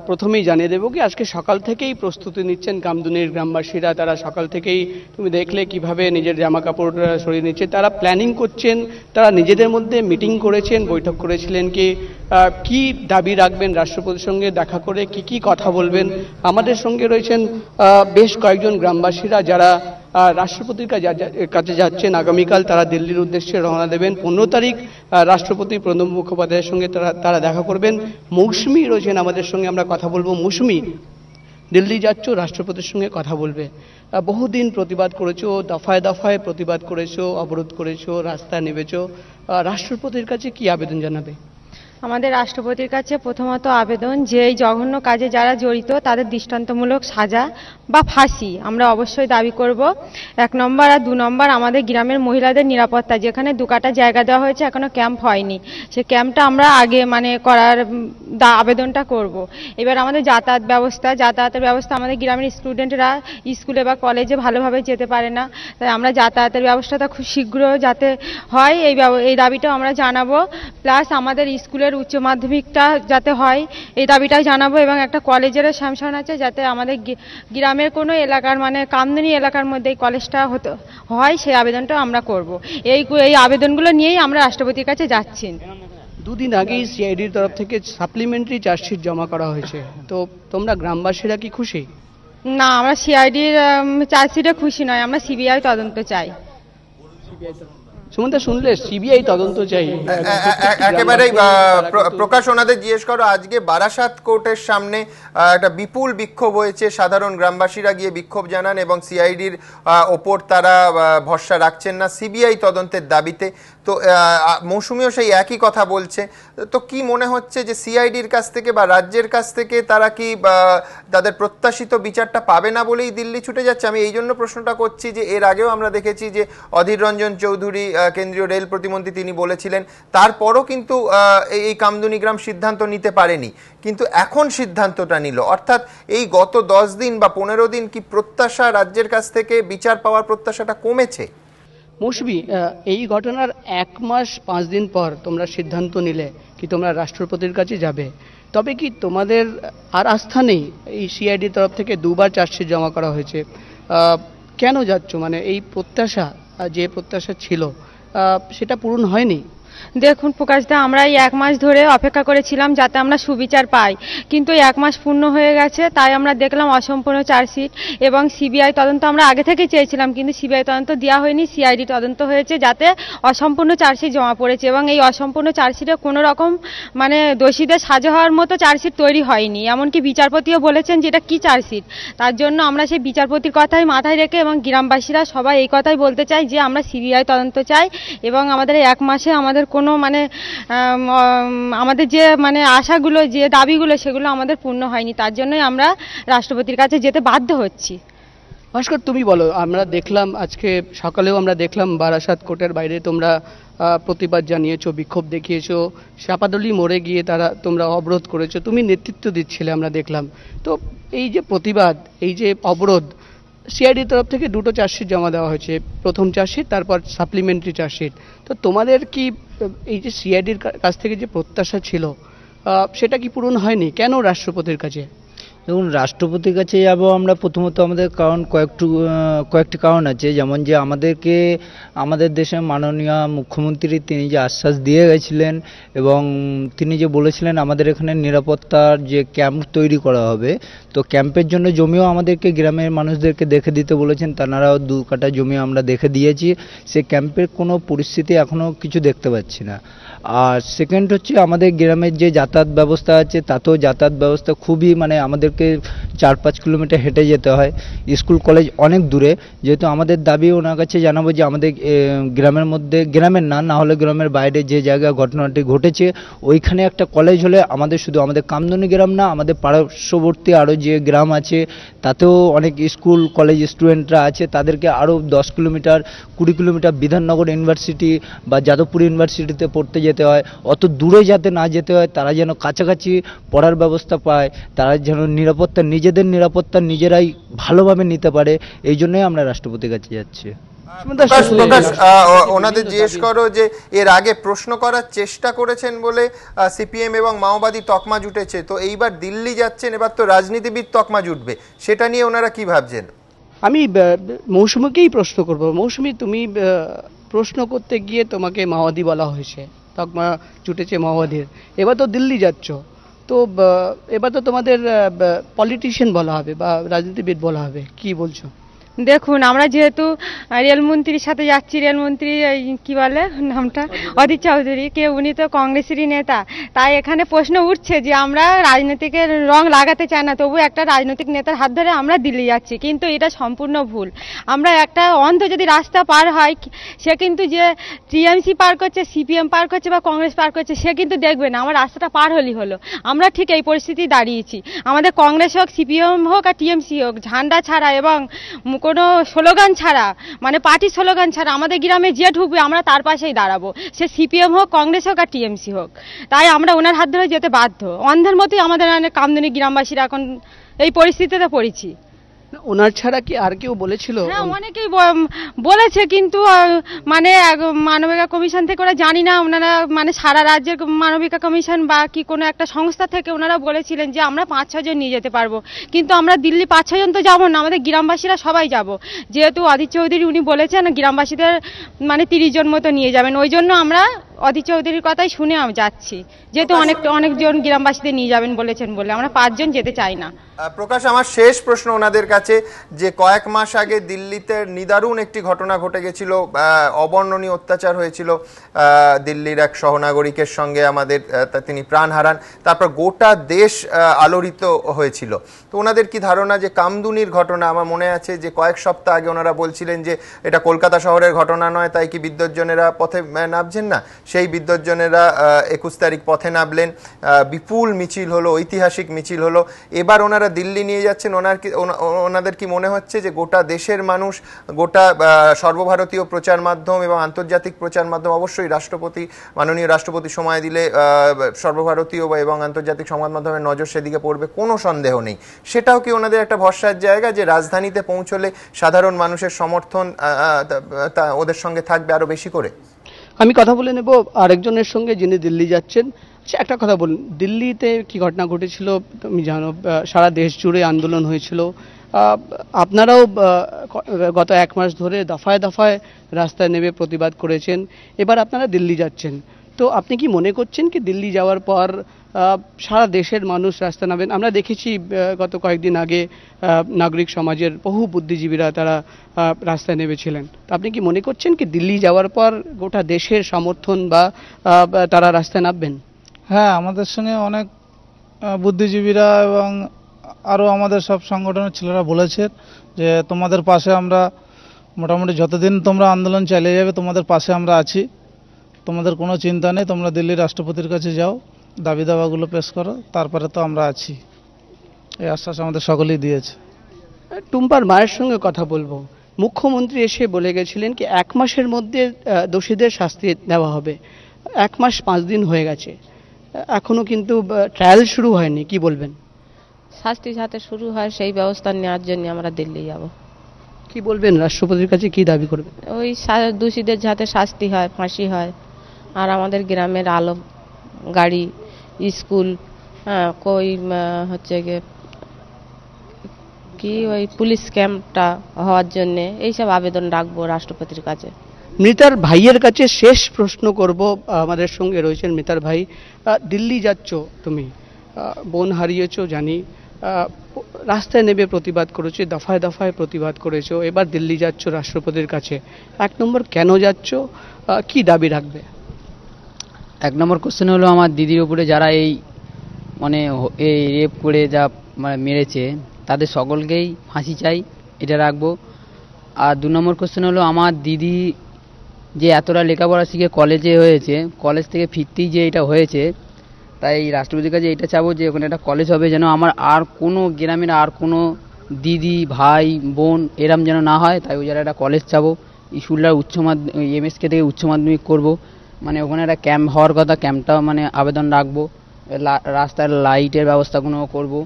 প্রথমেই জানিয়ে দেবো কি আজকে সকাল থেকেই প্রস্তুতি নিচ্ছেন কামদুনির গ্রামবাসীরা। তারা সকাল থেকেই তুমি দেখলে কিভাবে নিজের জামা কাপড় সরিয়ে নিচ্ছে, তারা প্ল্যানিং করছেন, তারা নিজেদের মধ্যে মিটিং করেছেন, বৈঠক করেছিলেন কি দাবি রাখবেন রাষ্ট্রপতির সঙ্গে দেখা করে, কি কথা বলবেন। আমাদের সঙ্গে রয়েছেন বেশ কয়েকজন গ্রামবাসীরা যারা রাষ্ট্রপতির কাছে যাচ্ছেন আগামীকাল। তারা দিল্লির উদ্দেশ্যে রওনা দেবেন। 15 তারিখ রাষ্ট্রপতি প্রণব মুখোপাধ্যায়ের সঙ্গে তারা দেখা করবেন। মৌসুমী রয়েছেন আমাদের সঙ্গে, আমরা কথা বলবো। মৌসুমী, দিল্লি যাচ্ছ, রাষ্ট্রপতির সঙ্গে কথা বলবে, বহুদিন প্রতিবাদ করেছো, দফায় দফায় প্রতিবাদ করেছো, অবরোধ করেছো, রাস্তা নেমেছো, রাষ্ট্রপতির কাছে কি আবেদন জানাবে? আমাদের রাষ্ট্রপতির কাছে প্রথমত আবেদন যে এই জঘন্য কাজে যারা জড়িত তাদের দৃষ্টান্তমূলক সাজা বা ফাঁসি আমরা অবশ্যই দাবি করব। 1 নম্বর। আর 2 নম্বর, আমাদের গ্রামের মহিলাদের নিরাপত্তা, যেখানে 2 কাঠা জায়গা দেওয়া হয়েছে, এখনো ক্যাম্প হয়নি, সে ক্যাম্পটা আমরা আগে করার আবেদনটা করব। এবার আমাদের যাতায়াতের ব্যবস্থা আমাদের গ্রামের স্টুডেন্টরা স্কুলে বা কলেজে ভালোভাবে যেতে পারে না, তাই আমরা যাতায়াতের ব্যবস্থাটা খুব শীঘ্র যাতে হয় এই দাবিটাও আমরা জানাবো। প্লাস আমাদের স্কুলের উচ্চ মাধ্যমিকটা যাতে হয় এই দাবিটাও জানাবো, এবং একটা কলেজেরও স্যাংশন আছে যাতে আমাদের গ্রামের কোনো এলাকার কামদুনি এলাকার মধ্যে এই কলেজটা হয়, সেই আবেদনটাও আমরা করব। এই আবেদনগুলো নিয়েই আমরা রাষ্ট্রপতির কাছে যাচ্ছি। 2 দিন আগেই সিআইডির তরফ থেকে সাপ্লিমেন্টারি চার্জশিট জমা করা হয়েছে, তো তোমরা গ্রামবাসীরা কি খুশি? না, আমরা সিআইডির চার্জশিটে খুশি নয়, আমরা সিবিআই তদন্ত চাই। সুমনদা, শুনলে সিবিআই তদন্ত চাই। একেবারেই প্রকাশ, ওনাদের জিজ্ঞেস করো, আজকে বারাসাত কোর্টের সামনে একটা বিপুল বিক্ষোভ হয়েছে, সাধারণ গ্রামবাসীরা গিয়ে বিক্ষোভ জানান এবং সিআইডির ওপর তারা ভরসা রাখছেন না সিবিআই তদন্তের দাবিতে। তো মৌসুমীও সেই একই কথা বলছে। তো কি মনে হচ্ছে যে সিআইডির কাছ থেকে বা রাজ্যের কাছ থেকে তারা কি তাদের প্রত্যাশিত বিচারটা পাবে না বলেই দিল্লি ছুটে যাচ্ছে? আমি এই জন্য প্রশ্নটা করছি যে এর আগেও আমরা দেখেছি যে অধীর রঞ্জন চৌধুরী, কেন্দ্রীয় রেল প্রতিমন্ত্রী, তিনি বলেছিলেন, তারপরও কিন্তু এই কামদুনি গ্রাম সিদ্ধান্ত নিতে পারেনি, কিন্তু এখন সিদ্ধান্তটা নিল। অর্থাৎ এই গত 10 দিন বা 15 দিন কি প্রত্যাশা রাজ্যের কাছ থেকে বিচার পাওয়ার প্রত্যাশাটা কমেছে? মৌসুমী, এই ঘটনার 1 মাস 5 দিন পর তোমরা সিদ্ধান্ত নিলে কি তোমরা রাষ্ট্রপতির কাছে যাবে, তবে কি তোমাদের আর আস্থা নেই? এই সিআইডির তরফ থেকে 2 বার চার্জশিট জমা করা হয়েছে, কেন যাচ্ছ? এই প্রত্যাশা, যে প্রত্যাশা ছিল সেটা পূরণ হয়নি। দেখুন প্রকাশদা, আমরা এই 1 মাস ধরে অপেক্ষা করেছিলাম যাতে আমরা সুবিচার পাই, কিন্তু 1 মাস পূর্ণ হয়ে গেছে, তাই আমরা দেখলাম অসম্পূর্ণ চার্জশিট এবং সিবিআই তদন্ত আমরা আগে থেকে চেয়েছিলাম, কিন্তু সিবিআই তদন্ত দেওয়া হয়নি, সিআইডি তদন্ত হয়েছে, যাতে অসম্পূর্ণ চার্জশিট জমা পড়েছে এবং এই অসম্পূর্ণ চার্জশিটে কোনো রকম দোষীদের সাজা হওয়ার মতো চার্জশিট তৈরি হয়নি। এমনকি বিচারপতিও বলেছেন যে এটা কী চার্জশিট। তার জন্য আমরা সেই বিচারপতির কথাই মাথায় রেখে এবং গ্রামবাসীরা সবাই এই কথাই বলতে চাই যে আমরা সিবিআই তদন্ত চাই এবং আমাদের 1 মাসে আমাদের কোনো আমাদের যে আশাগুলো, যে দাবিগুলো, সেগুলো আমাদের পূর্ণ হয়নি, তার জন্যই আমরা রাষ্ট্রপতির কাছে যেতে বাধ্য হচ্ছি। ভাস্কর, তুমি বলো। আমরা দেখলাম আজকে সকালেও আমরা দেখলাম বারাসাত কোর্টের বাইরে তোমরা প্রতিবাদ জানিয়েছো, বিক্ষোভ দেখিয়েছো, চাপাডলি মোড়ে গিয়ে তোমরা অবরোধ করেছো, তুমি নেতৃত্ব দিচ্ছিলে আমরা দেখলাম। তো এই যে প্রতিবাদ, এই যে অবরোধ, সিআইডির তরফ থেকে 2টো চার্জশিট জমা দেওয়া হয়েছে, প্রথম চার্জশিট, তারপর সাপ্লিমেন্টারি চার্জশিট। তো তোমাদের কি এই যে সিআইডির কাছ থেকে যে প্রত্যাশা ছিল সেটা কি পূরণ হয়নি? কেন রাষ্ট্রপতির কাছে? দেখুন, রাষ্ট্রপতির কাছে যাব আমরা প্রথমত আমাদের কয়েকটি কারণ আছে। যেমন যে আমাদের দেশের মাননীয় মুখ্যমন্ত্রী তিনি যে আশ্বাস দিয়ে গেছিলেন এবং তিনি যে বলেছিলেন আমাদের এখানে নিরাপত্তার যে ক্যাম্প তৈরি করা হবে, তো ক্যাম্পের জন্য জমিও আমাদেরকে গ্রামের মানুষদেরকে দেখে দিতে বলেছেন। তানারাও 2 কাঠা জমি আমরা দেখে দিয়েছি। সে ক্যাম্পের কোনো পরিস্থিতি এখনও কিছু দেখতে পাচ্ছি না। আর সেকেন্ড হচ্ছে আমাদের গ্রামের যে যাতায়াত ব্যবস্থা আছে, তাতেও যাতায়াত ব্যবস্থা খুবই আমাদেরকে 4-5 কিলোমিটার হেঁটে যেতে হয়, স্কুল কলেজ অনেক দূরে। যেহেতু আমাদের দাবি ওনার কাছে জানাবো যে আমাদের গ্রামের মধ্যে, না হলে গ্রামের বাইরে যে জায়গায় ঘটনাটি ঘটেছে ওইখানে একটা কলেজ হলে শুধু আমাদের কামদুনি গ্রাম না, আমাদের পার্শ্ববর্তী আরও যে গ্রাম আছে তাতেও অনেক স্কুল কলেজ স্টুডেন্টরা আছে, তাদেরকে আরও 10 কিলোমিটার 20 কিলোমিটার বিধাননগর ইউনিভার্সিটি বা যাদবপুর ইউনিভার্সিটিতে পড়তে যেতে হয়। অত দূরে যাতে না যেতে হয়, তারা যেন কাছাকাছি পড়ার ব্যবস্থা পায়, তারা যেন নিজেদের নিরাপত্তা নিজেরাই ভালোভাবে নিতে পারে, এই জন্যই আমরা রাষ্ট্রপতির কাছে যাচ্ছি। প্রকাশ, ওনাদের জিজ্ঞেস করো যে এর আগে প্রশ্ন করার চেষ্টা করেছেন বলে সিপিএম এবং মাওবাদী তকমা জুটেছে, তো এইবার দিল্লি যাচ্ছেন, এবার তো রাজনীতিবিদ তকমা জুটবে, সেটা নিয়ে ওনারা কি ভাবছেন? আমি মৌসুমীকেই প্রশ্ন করব। মৌসুমী, তুমি প্রশ্ন করতে গিয়ে তোমাকে মাওবাদী বলা হয়েছে, তকমা জুটেছে মাওবাদীর, এবার তো দিল্লি যাচ্ছ, তো এবার তো তোমাদের পলিটিশিয়ান বলা হবে বা রাজনীতিবিদ বলা হবে, কি বলছো? দেখুন, আমরা যেহেতু রেলমন্ত্রীর সাথে যাচ্ছি, রেলমন্ত্রী কি বলে নামটা, অধীর চৌধুরী, উনি তো কংগ্রেসেরই নেতা, তাই এখানে প্রশ্ন উঠছে যে আমরা রাজনীতিকের রং লাগাতে চাই না, তবু একটা রাজনৈতিক নেতার হাত ধরে আমরা দিল্লি যাচ্ছি, কিন্তু এটা সম্পূর্ণ ভুল। আমরা একটা অন্ধ যদি রাস্তা পার হয়, সে কিন্তু যে টিএমসি পার করছে, সিপিএম পার করছে বা কংগ্রেস পার করছে, সে কিন্তু দেখবে না, আমার রাস্তাটা পার হলেই হলো। আমরা ঠিক এই পরিস্থিতি দাঁড়িয়েছি, আমাদের কংগ্রেস হোক, সিপিএম হোক আর টিএমসি হোক, ঝান্ডা ছাড়া এবং কোনো স্লোগান ছাড়া, মানে পার্টি স্লোগান ছাড়া আমাদের গ্রামে যে ঢুকবে আমরা তার পাশেই দাঁড়াবো, সে সিপিএম হোক, কংগ্রেস হোক আর টিএমসি হোক। তাই আমরা ওনার হাত ধরে যেতে বাধ্য, অন্ধের মতোই আমাদের কামদুনি গ্রামবাসীরা এখন এই পরিস্থিতিতে পড়েছি। ওনার ছাড়া কি আর কেউ বলেছিল? হ্যাঁ, অনেকেই বলেছে, কিন্তু মানে মানবিকা কমিশন থেকে ওরা জানি না, ওনারা মানে সারা রাজ্যের মানবিকা কমিশন বা কি কোনো একটা সংস্থা থেকে ওনারা বলেছিলেন যে আমরা 5-6 জন নিয়ে যেতে পারবো, কিন্তু আমরা দিল্লি 5-6 জন তো যাবো না, আমাদের গ্রামবাসীরা সবাই যাব। যেহেতু অধীর চৌধুরী উনি বলেছেন গ্রামবাসীদের মানে 30 জন মতো নিয়ে যাবেন, ওই জন্য আমরা অধীর চৌধুরীর কথাই শুনে যাচ্ছি, যেহেতু অনেকজন গ্রামবাসীদের নিয়ে যাবেন বলেছেন বলে আমরা 5 জন যেতে চাই না। প্রকাশ, আমার শেষ প্রশ্ন ওনাদের কাছে, যে কয়েক মাস আগে দিল্লিতে নিদারুণ একটি ঘটনা ঘটে গেছিল, অবর্ণনীয় অত্যাচার হয়েছিল দিল্লির এক সহনাগরিকের সঙ্গে আমাদের, তিনি প্রাণ হারান, তারপর গোটা দেশ আলোড়িত হয়েছিল। তো ওনাদের কি ধারণা যে কামদুনির ঘটনা, আমার মনে আছে যে কয়েক সপ্তাহ আগে ওনারা বলছিলেন যে এটা কলকাতা শহরের ঘটনা নয়, তাই কি বিদ্যুৎজনেরা পথে নামছেন না, সেই বিদ্যুৎজনেরা 21 তারিখ পথে নামলেন, বিপুল মিছিল হলো, ঐতিহাসিক মিছিল হলো, এবার ওনারা দিল্লি নিয়ে যাচ্ছেন। ওনাদের কি মনে হচ্ছে যে গোটা দেশের মানুষ, গোটা সর্বভারতীয় প্রচার মাধ্যম এবং আন্তর্জাতিক প্রচার মাধ্যম, অবশ্যই রাষ্ট্রপতি, মাননীয় রাষ্ট্রপতি সময় দিলে সর্বভারতীয় এবং আন্তর্জাতিক সংবাদ মাধ্যমের নজর সেদিকে পড়বে, কোনো সন্দেহ নেই, সেটাও কি ওনাদের একটা ভরসার জায়গা যে রাজধানীতে পৌঁছলে সাধারণ মানুষের সমর্থন ওদের সঙ্গে থাকবে আরো বেশি করে? আমি কথা বলে নেব আরেকজনের সঙ্গে যিনি দিল্লি যাচ্ছেন। একটা কথা বলুন, দিল্লিতে কি ঘটনা ঘটেছিল তুমি জানো, সারা দেশ জুড়ে আন্দোলন হয়েছিল, আপনারাও গত 1 মাস ধরে দফায় দফায় রাস্তায় নেমে প্রতিবাদ করেছেন, এবার আপনারা দিল্লি যাচ্ছেন, তো আপনি কি মনে করছেন কি দিল্লি যাওয়ার পর সারা দেশের মানুষ রাস্তা নামবেন? আমরা দেখেছি গত কয়েকদিন আগে নাগরিক সমাজের বহু বুদ্ধিজীবীরা তারা রাস্তায় নেমেছিলেন, তো আপনি কি মনে করছেন কি দিল্লি যাওয়ার পর গোটা দেশের সমর্থন বা তারা রাস্তায় নামবেন? হ্যাঁ, আমাদের সঙ্গে অনেক বুদ্ধিজীবীরা এবং আরও আমাদের সব সংগঠনের ছেলেরা বলেছেন যে তোমাদের পাশে আমরা, মোটামুটি যতদিন তোমরা আন্দোলন চালিয়ে যাবে তোমাদের পাশে আমরা আছি, তোমাদের কোনো চিন্তা নেই, তোমরা দিল্লির রাষ্ট্রপতির কাছে যাও, দাবি দাওয়াগুলো পেশ করো, তারপরে তো আমরা আছি, এই আশ্বাস আমাদের সকলেই দিয়েছে। টুম্পার মায়ের সঙ্গে কথা বলবো। মুখ্যমন্ত্রী এসে বলে গেছিলেন কি 1 মাসের মধ্যে দোষীদের শাস্তি দেওয়া হবে, 1 মাস 5 দিন হয়ে গেছে, এখনো কিন্তু ট্রায়াল শুরু হয়নি, কি বলবেন? শাস্তি যাতে শুরু হয় সেই ব্যবস্থা নেওয়ার জন্য আমরা দিল্লি যাব। কি বলবেন, রাষ্ট্রপতির কাছে কি দাবি করবেন? ওই দোষীদের যাতে শাস্তি হয়, ফাঁসি হয়, আর আমাদের গ্রামের আলো, গাড়ি, স্কুল, কই হচ্ছে কি ওই পুলিশ ক্যাম্পটা হওয়ার জন্য এইসব আবেদন রাখবো রাষ্ট্রপতির কাছে। মৃতার ভাইয়ের কাছে শেষ প্রশ্ন করব, আমাদের সঙ্গে রয়েছেন মৃতার ভাই। দিল্লি যাচ্ছ তুমি, বোন হারিয়েছো জানি, রাস্তায় নেমে প্রতিবাদ করেছো, দফায় দফায় প্রতিবাদ করেছো, এবার দিল্লি যাচ্ছ রাষ্ট্রপতির কাছে, 1 নম্বর কেন যাচ্ছ, কি দাবি রাখবে? 1 নম্বর কোশ্চেন হলো আমার দিদির উপরে যারা এই মানে এই রেপ করে যা মানে মেরেছে তাদের সকলকেই ফাঁসি চাই, এটা রাখবো। আর 2 নম্বর কোশ্চেন হলো আমার দিদি যে এতটা লেখাপড়া শিখে কলেজে হয়েছে, কলেজ থেকে ফিরতেই যে এটা হয়েছে, তাই রাষ্ট্রপতির কাছে এটা চাবো যে ওখানে একটা কলেজ হবে, যেন আমার আর কোনো গ্রামের আর কোনো দিদি ভাই বোন এরম যেন না হয়, তাই ওই জায়গায় একটা কলেজ চাবো। স্কুলটা এমএসকে থেকে উচ্চ মাধ্যমিক করবো, মানে ওখানে একটা ক্যাম্প হওয়ার কথা, ক্যাম্পটাও মানে আবেদন রাখবো। রাস্তার লাইটের ব্যবস্থাগুলোও করবো,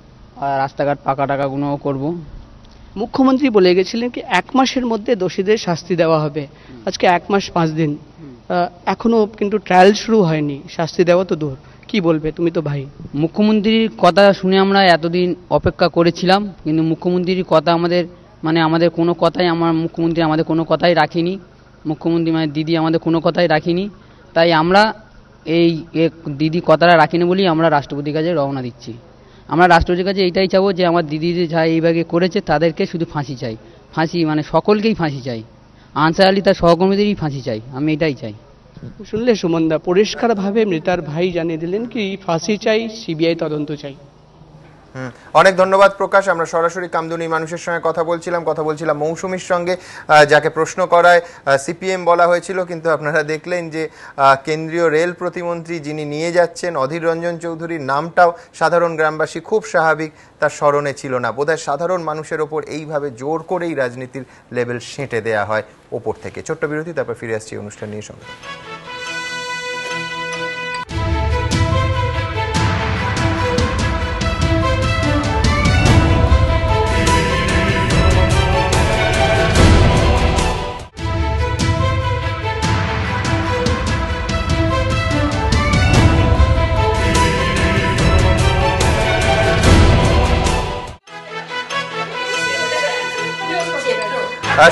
আর রাস্তাঘাট পাকা টাকাগুলোও করবো। মুখ্যমন্ত্রী বলে গেছিলেন কি 1 মাসের মধ্যে দোষীদের শাস্তি দেওয়া হবে। আজকে 1 মাস 5 দিন, এখনো কিন্তু ট্রায়াল শুরু হয়নি, শাস্তি দেওয়া তো দূর। কি বলবে, তুমি তো ভাই? মুখ্যমন্ত্রীর কথা শুনে আমরা এতদিন অপেক্ষা করেছিলাম, কিন্তু মুখ্যমন্ত্রীর কথা আমাদের কোনো কথাই মুখ্যমন্ত্রী আমাদের কোনো কথাই রাখেনি। মুখ্যমন্ত্রী দিদি আমাদের কোনো কথাই রাখেনি। তাই আমরা এই দিদি কথাটা রাখিনি বলেই আমরা রাষ্ট্রপতির কাছে রওনা দিচ্ছি। আমরা রাষ্ট্রপতির কাছে এইটাই চাবো যে আমার দিদি যে যা এইভাবে করেছে তাদেরকে শুধু ফাঁসি চাই, ফাঁসি সকলকেই ফাঁসি চাই, আনসার আলী তার সহকর্মীদেরই ফাঁসি চাই, আমি এটাই চাই। শুনলে সুমনদা, পরিষ্কারভাবে মৃতার ভাই জানিয়ে দিলেন কি ফাঁসি চাই, সিবিআই তদন্ত চাই। অনেক ধন্যবাদ প্রকাশ। আমরা সরাসরি কামদুনির মানুষের সঙ্গে কথা বলছিলাম মৌসুমীর সঙ্গে, যাকে প্রশ্ন করায় সিপিএম বলা হয়েছিল, কিন্তু আপনারা দেখলেন যে কেন্দ্রীয় রেল প্রতিমন্ত্রী যিনি নিয়ে যাচ্ছেন অধীর রঞ্জন চৌধুরীর নামটাও সাধারণ গ্রামবাসী খুব স্বাভাবিক তার স্মরণে ছিল না। বোধহয় সাধারণ মানুষের ওপর এইভাবে জোর করেই রাজনীতির লেভেল সেঁটে দেয়া হয় ওপর থেকে। ছোট্ট বিরতি, তারপর ফিরে আসছি অনুষ্ঠান নিয়ে সঙ্গে।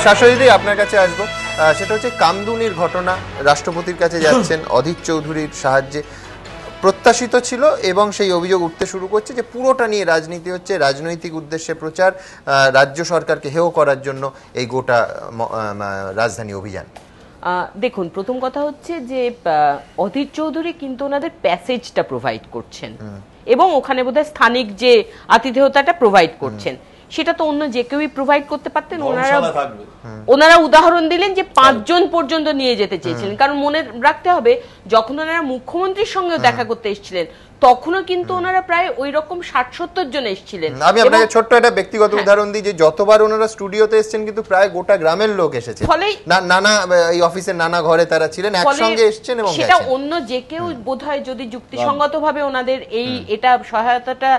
শাশ্বতী, আপনার কাছে আসবো। সেটা হচ্ছে কামদুনির ঘটনা, রাষ্ট্রপতির কাছে যাচ্ছেন অধীর চৌধুরীর সাহায্যে, প্রত্যাশিত ছিল এবং সেই অভিযোগ উঠতে শুরু করছে যে পুরোটা নিয়ে রাজনীতি হচ্ছে, রাজনৈতিক উদ্দেশ্যে প্রচার, রাজ্য সরকারকে হেয় করার জন্য এই গোটা রাজধানী অভিযান। দেখুন, প্রথম কথা হচ্ছে যে অধীর চৌধুরী কিন্তু ওনাদের প্যাসেজটা প্রোভাইড করছেন এবং ওখানে বোধহয় স্থানিক যে আতিথেয়তাটা প্রোভাইড করছেন, সেটা তো অন্য যে কেউই প্রোভাইড করতে পারতেন। ওনারা উদাহরণ দিলেন যে 5 জন পর্যন্ত নিয়ে যেতে চেয়েছিলেন, কারণ মনে রাখতে হবে যখন ওনারা মুখ্যমন্ত্রীর সঙ্গেও দেখা করতে এসেছিলেন তখনও কিন্তু ওনারা প্রায় ওই রকম 60-70 জন এসেছিলেন। আমি আপনাকে ছোট্ট একটা ব্যক্তিগত উদাহরণ দিই যে যতবার ওনারা স্টুডিওতে এসেছেন কিন্তু প্রায় গোটা গ্রামের লোক এসেছে, নানা এই অফিসের নানা ঘরে তারা ছিলেন, একসঙ্গে এসেছেন এবং সেটা অন্য যে কেউ বোধহয় যদি যুক্তিসঙ্গতভাবে ওনাদের এটা সহায়তাটা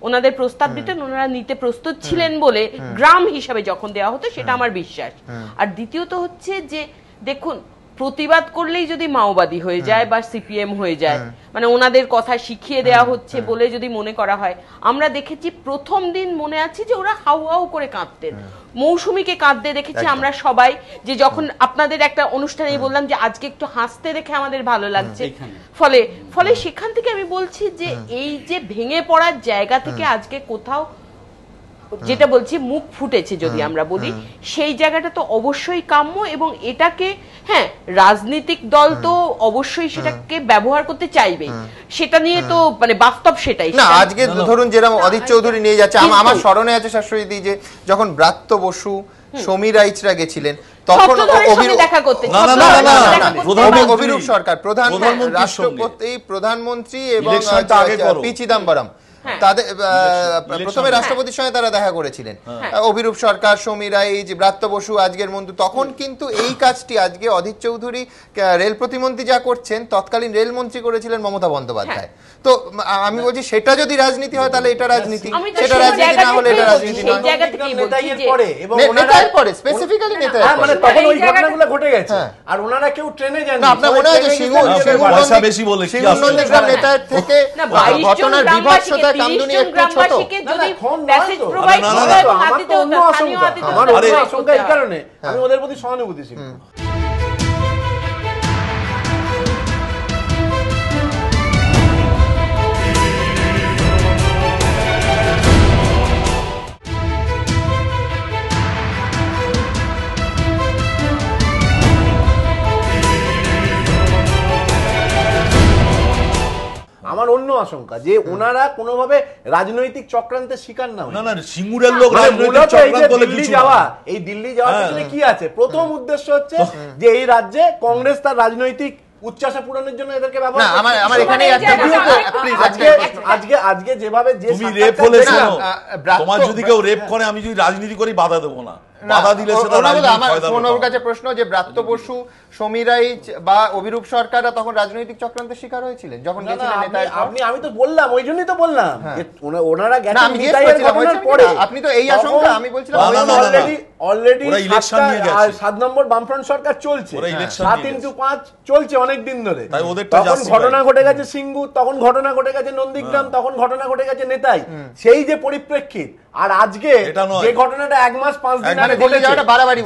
ওনাদের প্রস্তাব দিতেন, ওনারা নিতে প্রস্তুত ছিলেন বলে গ্রাম হিসাবে যখন দেওয়া হতো, সেটা আমার বিশ্বাস। আর দ্বিতীয়ত হচ্ছে যে দেখুন, প্রতিবাদ করলেই যদি মাওবাদী হয়ে যায় বা সিপিএম হয়ে যায়, মানে ওনাদের কথা শিখিয়ে দেওয়া হচ্ছে বলে যদি মনে করা হয়, আমরা দেখেছি প্রথম দিন মনে আছে যে ওরা হাউ হাউ করে কাঁদতেন, মৌসুমীকে কাঁদতে দেখেছি আমরা সবাই, যে যখন আপনাদের একটা অনুষ্ঠানে বললাম যে আজকে একটু হাসতে দেখে আমাদের ভালো লাগছে, ফলে সেখান থেকে আমি বলছি যে এই যে ভেঙে পড়ার জায়গা থেকে আজকে কোথাও যেটা বলছি মুখ ফুটেছে যদি আমরা বলি, সেই জায়গাটা তো অবশ্যই কাম্য এবং এটাকে রাজনৈতিক দল তো অবশ্যই সেটাকে ব্যবহার করতে চাইবে, সেটা নিয়ে তো মানে বাস্তব সেটাই না। আজকে ধরুন যেরকম অধীর চৌধুরী নিয়ে যাচ্ছে, আমার স্মরণে আছে শাশ্বতী যে যখন ব্রাত্য বসু, সমীর রাইচরা গেছিলেন তখন অভিরূপ সরকার প্রধানমন্ত্রী এবং পি চিদাম্বরম তাদের প্রথমে রাষ্ট্রপতির সঙ্গে তারা দেখা করেছিলেন, অভিরূপ সরকার, সমীর রাইচ, ব্রাত্য বসু, আজকের মন্ত্রী। তখন কিন্তু এই কাজটি আজকে অধীর চৌধুরী রেল প্রতিমন্ত্রী যা করছেন, তৎকালীন রেলমন্ত্রী করেছিলেন মমতা বন্দ্যোপাধ্যায়। তো আমি বলছি সেটা যদি রাজনীতি হয় তাহলে এটা রাজনীতি, সেটা রাজনীতি না হলে এটা রাজনীতি নয়। নেতার পরে স্পেসিফিক্যালি নেতার মানে তখন ওই ঘটনাগুলো ঘটে গেছে আর ওনারা কেউ ট্রেনে যান না। আপনার মনে হয় যে সিংহনন্দীগ্রাম নেতার থেকে ঘটনার বিভৎসতা কামদুনি একটু ছোট? আমার আশঙ্কা এই কারণে আমি ওদের প্রতি সহানুভূতিশীল। আমার অন্য আশঙ্কা যে ওনারা কোনোভাবে রাজনৈতিক চক্রান্তের শিকার না হয়। না, সিঙ্গুরের লোক রাজনৈতিক চক্রান্ত বলে কিছু যাওয়া, এই দিল্লি যাওয়ার পিছনে কি আছে? প্রথম উদ্দেশ্য হচ্ছে যে এই রাজ্যে কংগ্রেস তার রাজনৈতিক উচ্চাসা পূরণের জন্য এদেরকে ব্যবহার করে। আমার এখানে আজকে যেভাবে যে তুমি রেপ হলে শোনো, তোমার যদি কেউ রেপ করে আমি যদি রাজনীতি করি বাধা দেবো না, বাধা দিলে সেটা আমার কাছে প্রশ্ন যে ব্রাত্য বসু, সমীর রাইচ বা অভিরূপ সরকাররা তখন রাজনৈতিক চক্রান্তের শিকার হয়েছিলেন যখন গেছিলেন নেতায়? আমি তো বললাম, ওই জন্যই তো বললাম ওনারা গেছেন পরে। আপনি তো এই আশঙ্কা, আমি বলছিলাম অলরেডি 7 নম্বর বামফ্রন্ট সরকার চলছে, 7x5 চলছে অনেক দিন ধরে। তখন ঘটনা ঘটে গেছে সিঙ্গুর, তখন ঘটনা ঘটে গেছে নন্দীগ্রাম, তখন ঘটনা ঘটে গেছে নেতাই। সেই যে পরিপ্রেক্ষিত, আর আজকে যে ঘটনাটা 1 মাস 5 দিন আগে ঘটেছে,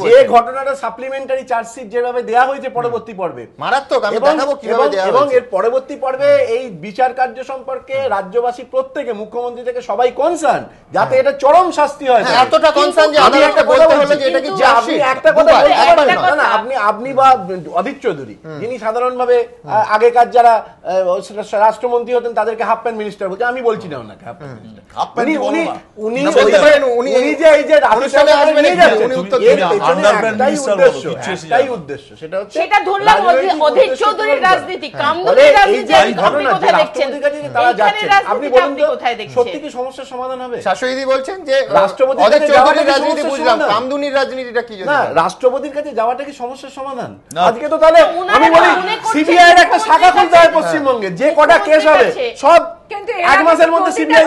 যে ঘটনাটা সাপ্লিমেন্টারি চার্জশিট যেভাবে দেওয়া হয়েছে পরবর্তী পর্বে মারাত্মক, আমি দেখাবো কিভাবে দেওয়া হয়েছে। এবং এর পরবর্তী পর্বে এই বিচার কার্য সম্পর্কে রাজ্যবাসী প্রত্যেকে, মুখ্যমন্ত্রী থেকে সবাই কনসার্ন যাতে এটা চরম শাস্তি হয়। এতটা কনসার্ন যে আমি একটা বলতে হলো যে এটা কি আপনি একটা কথা বলতে না, আপনি বা অধীর চৌধুরী যিনি সাধারণভাবে আগেকার যারা রাষ্ট্রমন্ত্রী হতেন তাদেরকে হাফ প্যান্ট মিনিস্টার বলছে, আমি বলছি না ওনাকে হাফ প্যান্ট মিনিস্টার। সত্যি কি সমস্যার সমাধান হবে? শাশুড়ি বলছেন যে রাষ্ট্রপতির কাছে যাওয়াটা কি সমস্যার সমাধান? আজকে তো তাহলে আমি বলি সিবিআই এর একটা শাখা খুলতে হয় পশ্চিমবঙ্গে, যে কটা কেস হবে সব 1 মাসের মধ্যে সিবিআই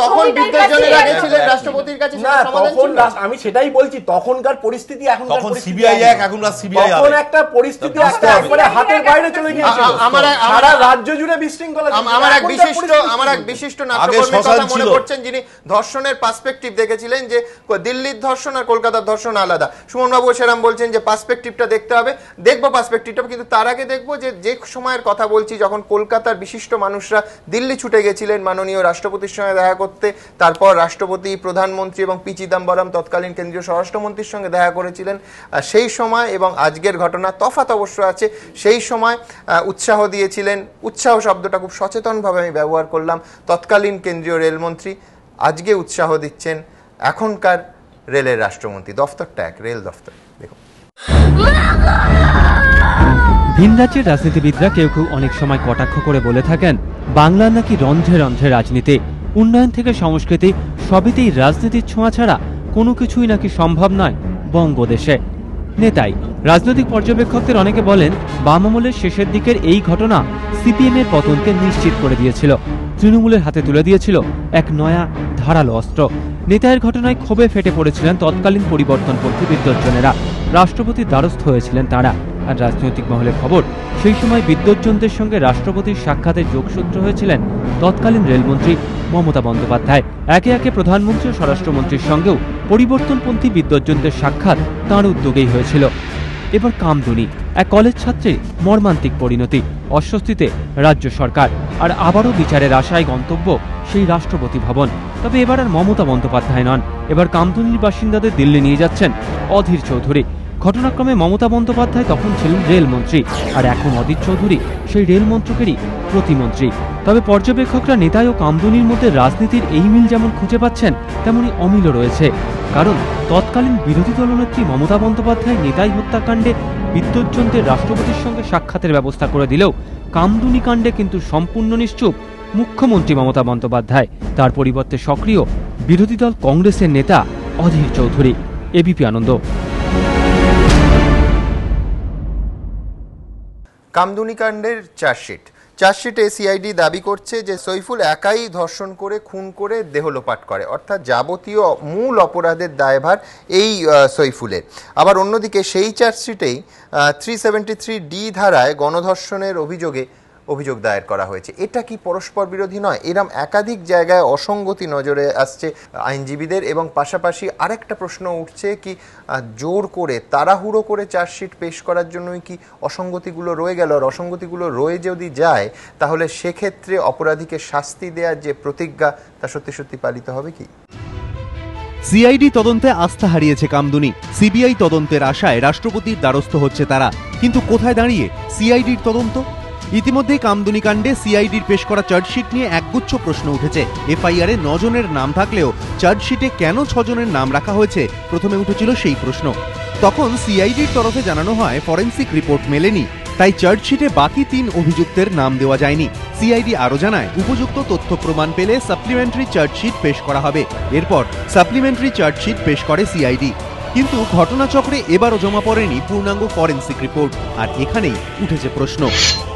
তখন বিদ্যুৎজনেরা গেছিলেন রাষ্ট্রপতির কাছে, আমি সেটাই বলছি তখনকার পরিস্থিতি তখন সিবিআই এখনকার সিবিআই তখন একটা পরিস্থিতি একবারে হাতের বাইরে চলে গিয়েছিল, সারা রাজ্য জুড়ে বিশৃঙ্খলা। আমার এক বিশিষ্ট নাট্যকর্মীর কথা মনে পড়ছেন যিনি ধর্ষণের পার্সপেক্টিভ দেখেছিলেন, যে দিল্লির ধর্ষণ আর কলকাতার ধর্ষণ আলাদা। সুমন বাবু সেরাম বলছেন যে পার্সপেক্টিভটা দেখতে হবে, দেখবো পার্সপেক্টিভটা, কিন্তু তার আগে দেখবো যে সময়ের কথা বলছি যখন কলকাতার বিশিষ্ট মানুষরা দিল্লি ছুটে গেছিলেন মাননীয় রাষ্ট্রপতির সঙ্গে দেখা করতে, তারপর রাষ্ট্রপতি, প্রধানমন্ত্রী এবং পি চিদাম্বরম তৎকালীন কেন্দ্রীয় স্বরাষ্ট্রমন্ত্রীর সঙ্গে দেখা করেছিলেন। সেই সময় এবং আজকের ঘটনা তফাৎ অবশ্য আছে। সেই সময় উৎসাহ দিয়েছিলেন, উৎসাহ শব্দটা খুব সচেতনভাবে আমি ব্যবহার করলাম, তৎকালীন কেন্দ্রীয় রেলমন্ত্রী। আজকে উৎসাহ দিচ্ছেন এখনকার রেলের রাষ্ট্রমন্ত্রী। দফতরটা এক, রেল দফতর। দেখুন, ভিন রাজ্যের রাজনীতিবিদরা কেউ কেউ অনেক সময় কটাক্ষ করে বলে থাকেন বাংলার নাকি রন্ধ্রে রন্ধ্রে রাজনীতি, উন্নয়ন থেকে সংস্কৃতি সবেতেই রাজনীতির ছোঁয়া ছাড়া কোনো কিছুই নাকি সম্ভব নয় বঙ্গদেশে। নেতাই রাজনৈতিক পর্যবেক্ষকদের অনেকে বলেন বাম আমলের শেষের দিকের এই ঘটনা সিপিএম এর পতনকে নিশ্চিত করে দিয়েছিল, তৃণমূলের হাতে তুলে দিয়েছিল এক নয়া ধারালো অস্ত্র। নেতাইয়ের ঘটনায় ক্ষোভে ফেটে পড়েছিলেন তৎকালীন পরিবর্তনপন্থী বিদ্বজ্জনেরা, রাষ্ট্রপতির দ্বারস্থ হয়েছিলেন তারা। আর রাজনৈতিক মহলে খবর, সেই সময় বিদ্বজ্জনদের সঙ্গে রাষ্ট্রপতির সাক্ষাতে যোগসূত্র হয়েছিলেন তৎকালীন রেলমন্ত্রী মমতা বন্দ্যোপাধ্যায়। একে একে প্রধানমন্ত্রী ও স্বরাষ্ট্রমন্ত্রীর সঙ্গেও পরিবর্তনপন্থী বিদ্বজ্জনদের সাক্ষাৎ তাঁর উদ্যোগেই হয়েছিল। এবার কামদুনি, এক কলেজ ছাত্রীর মর্মান্তিক পরিণতি, অস্বস্তিতে রাজ্য সরকার, আর আবারও বিচারের আশায় গন্তব্য সেই রাষ্ট্রপতি ভবন। তবে এবার আর মমতা বন্দ্যোপাধ্যায় নন, এবার কামদুনির বাসিন্দাদের দিল্লি নিয়ে যাচ্ছেন অধীর চৌধুরী। ঘটনাক্রমে মমতা বন্দ্যোপাধ্যায় তখন ছিলেন রেলমন্ত্রী, আর এখন অধীর চৌধুরী সেই রেল মন্ত্রকেরই প্রতিমন্ত্রী। তবে পর্যবেক্ষকরা নেতাই ও কামদুনির মধ্যে রাজনীতির এই মিল যেমন খুঁজে পাচ্ছেন, তেমনি অমিলও রয়েছে। কারণ তৎকালীন বিরোধী দলনেত্রী মমতা বন্দ্যোপাধ্যায় নেতাই হত্যাকাণ্ডে বিদ্বজ্জনদের রাষ্ট্রপতির সঙ্গে সাক্ষাতের ব্যবস্থা করে দিলেও কামদুনি কাণ্ডে কিন্তু সম্পূর্ণ নিশ্চুপ মুখ্যমন্ত্রী মমতা বন্দ্যোপাধ্যায়। তার পরিবর্তে সক্রিয় বিরোধী দল কংগ্রেসের নেতা অধীর চৌধুরী। এবিপি আনন্দ। কামদুনি কাণ্ডের চার্জশিটে সিআইডি দাবি করছে যে সৈফুল একাই ধর্ষণ করে, খুন করে, দেহ লোপাট করে, অর্থাৎ যাবতীয় মূল অপরাধের দায়ভার এই সৈফুলের। আবার অন্যদিকে সেই চার্জশিটেই 373D ধারায় গণধর্ষণের অভিযোগ দায়ের করা হয়েছে। এটা কি পরস্পর বিরোধী নয়? এরম একাধিক জায়গায় অসঙ্গতি নজরে আসছে আইনজীবীদের, এবং পাশাপাশি আরেকটা প্রশ্ন উঠছে কি জোর করে তাড়াহুড়ো করে চার্জশিট পেশ করার জন্যই কি অসঙ্গতিগুলো রয়ে গেল? আর অসঙ্গতিগুলো রয়ে যদি যায় তাহলে সেক্ষেত্রে অপরাধীকে শাস্তি দেওয়ার যে প্রতিজ্ঞা তা সত্যি সত্যি পালিত হবে কি? সিআইডি তদন্তে আস্থা হারিয়েছে কামদুনি, সিবিআই তদন্তের আশায় রাষ্ট্রপতির দ্বারস্থ হচ্ছে তারা। কিন্তু কোথায় দাঁড়িয়ে সিআইডির তদন্ত? ইতিমধ্যেই কামদুনি কাণ্ডে সিআইডির পেশ করা চার্জশিট নিয়ে একগুচ্ছ প্রশ্ন উঠেছে। এফআইআরে 9 জনের নাম থাকলেও চার্জশিটে কেন 6 জনের নাম রাখা হয়েছে, প্রথমে উঠেছিল সেই প্রশ্ন। তখন সিআইডির তরফে জানানো হয় ফরেনসিক রিপোর্ট মেলেনি, তাই চার্জশিটে বাকি 3 অভিযুক্তের নাম দেওয়া যায়নি। সিআইডি আরও জানায়, উপযুক্ত তথ্য প্রমাণ পেলে সাপ্লিমেন্টারি চার্জশিট পেশ করা হবে। এরপর সাপ্লিমেন্টারি চার্জশিট পেশ করে সিআইডি। কিন্তু ঘটনাচক্রে এবারও জমা পড়েনি পূর্ণাঙ্গ ফরেন্সিক রিপোর্ট। আর এখানেই উঠেছে প্রশ্ন,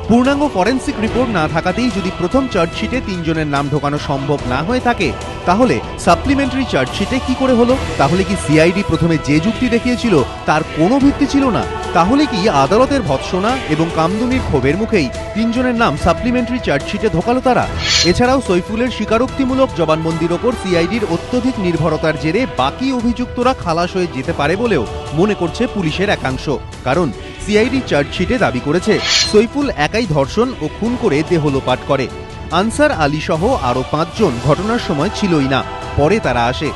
পূর্ণাঙ্গ ফরেন্সিক রিপোর্ট না থাকাতেই যদি প্রথম চার্জশিটে 3 জনের নাম ঢোকানো সম্ভব না হয়ে থাকে, তাহলে সাপ্লিমেন্টারি চার্জশিটে কি করে হলো? তাহলে কি সিআইডি প্রথমে যে যুক্তি দেখিয়েছিল তার কোনো ভিত্তি ছিল না? তাহলে কি আদালতের ভৎসনা এবং কামদুনির ক্ষোভের মুখেই 3 জনের নাম সাপ্লিমেন্টারি চার্জশিটে ঢোকালো তারা? এছাড়াও সৈফুলের স্বীকারোক্তিমূলক জবানবন্দির ওপর সিআইডির অত্যধিক নির্ভরতার জেরে বাকি অভিযুক্তরা খালাস হয়ে যেতে পারে বলেও মনে করছে পুলিশের একাংশ। কারণ সিআইডি চার্জশিটে দাবি করেছে সৈফুল একাই ধর্ষণ ও খুন করে দেহ লোপাট করে। আনসার আলী সহ আরও 5 জন ঘটনার সময় ছিলই না, পরে তারা আসে।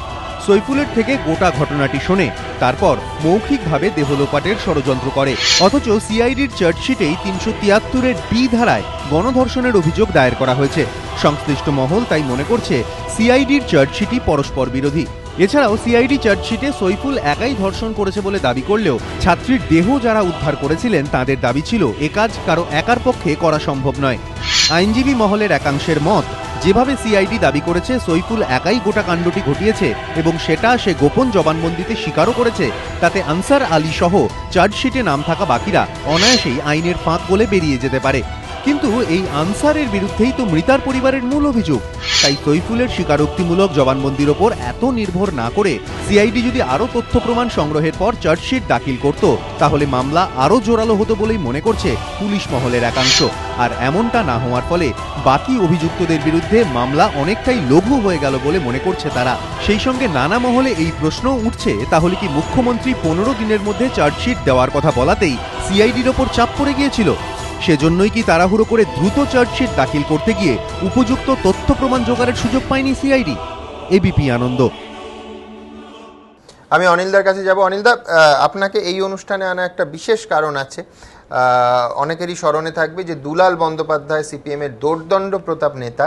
সৈফুলের থেকে গোটা ঘটনাটি শোনে, তারপর মৌখিকভাবে দেহ লোপাটের ষড়যন্ত্র করে। অথচ সিআইডির চার্জশিটেই 373-এর ডি ধারায় গণধর্ষণের অভিযোগ দায়ের করা হয়েছে। সংশ্লিষ্ট মহল তাই মনে করছে সিআইডির চার্জশিটই পরস্পর বিরোধী। এছাড়াও সিআইডি চার্জশিটে সৈফুল একাই ধর্ষণ করেছে বলে দাবি করলেও ছাত্রীর দেহ যারা উদ্ধার করেছিলেন তাদের দাবি ছিল এ কাজ কারো একার পক্ষে করা সম্ভব নয়। আইনজীবী মহলের একাংশের মত, যেভাবে সিআইডি দাবি করেছে সৈফুল একাই গোটা কাণ্ডটি ঘটিয়েছে এবং সেটা সে গোপন জবানবন্দিতে স্বীকারও করেছে, তাতে আনসার আলী সহ চার্জশিটে নাম থাকা বাকিরা অনায়াসেই আইনের ফাঁক বলে বেরিয়ে যেতে পারে। কিন্তু এই আনসারের বিরুদ্ধেই তো মৃতার পরিবারের মূল অভিযোগ। তাই সৈফুলের স্বীকারোক্তিমূলক জবানবন্দির ওপর এত নির্ভর না করে সিআইডি যদি আরও তথ্য প্রমাণ সংগ্রহের পর চার্জশিট দাখিল করত, তাহলে মামলা আরও জোরালো হতো বলেই মনে করছে পুলিশ মহলের একাংশ। আর এমনটা না হওয়ার ফলে বাকি অভিযুক্তদের বিরুদ্ধে মামলা অনেকটাই লঘু হয়ে গেল বলে মনে করছে তারা। সেই সঙ্গে নানা মহলে এই প্রশ্ন উঠছে, তাহলে কি মুখ্যমন্ত্রী 15 দিনের মধ্যে চার্জশিট দেওয়ার কথা বলাতেই সিআইডির ওপর চাপ পড়ে গিয়েছিল? সেজন্যই কি তাড়াহুড়ো করে দ্রুত চার্জশিট দাখিল করতে গিয়ে উপযুক্ত তথ্য প্রমাণ জোগাড়ের সুযোগ পায়নি সিআইডি? এবিপি আনন্দ। আমি অনিলদার কাছে যাব। অনিলদা, আপনাকে এই অনুষ্ঠানে আনা একটা বিশেষ কারণ আছে। অনেকেরই স্মরণে থাকবে যে দুলাল বন্দ্যোপাধ্যায় সিপিএমের দোর্দণ্ড প্রতাপ নেতা,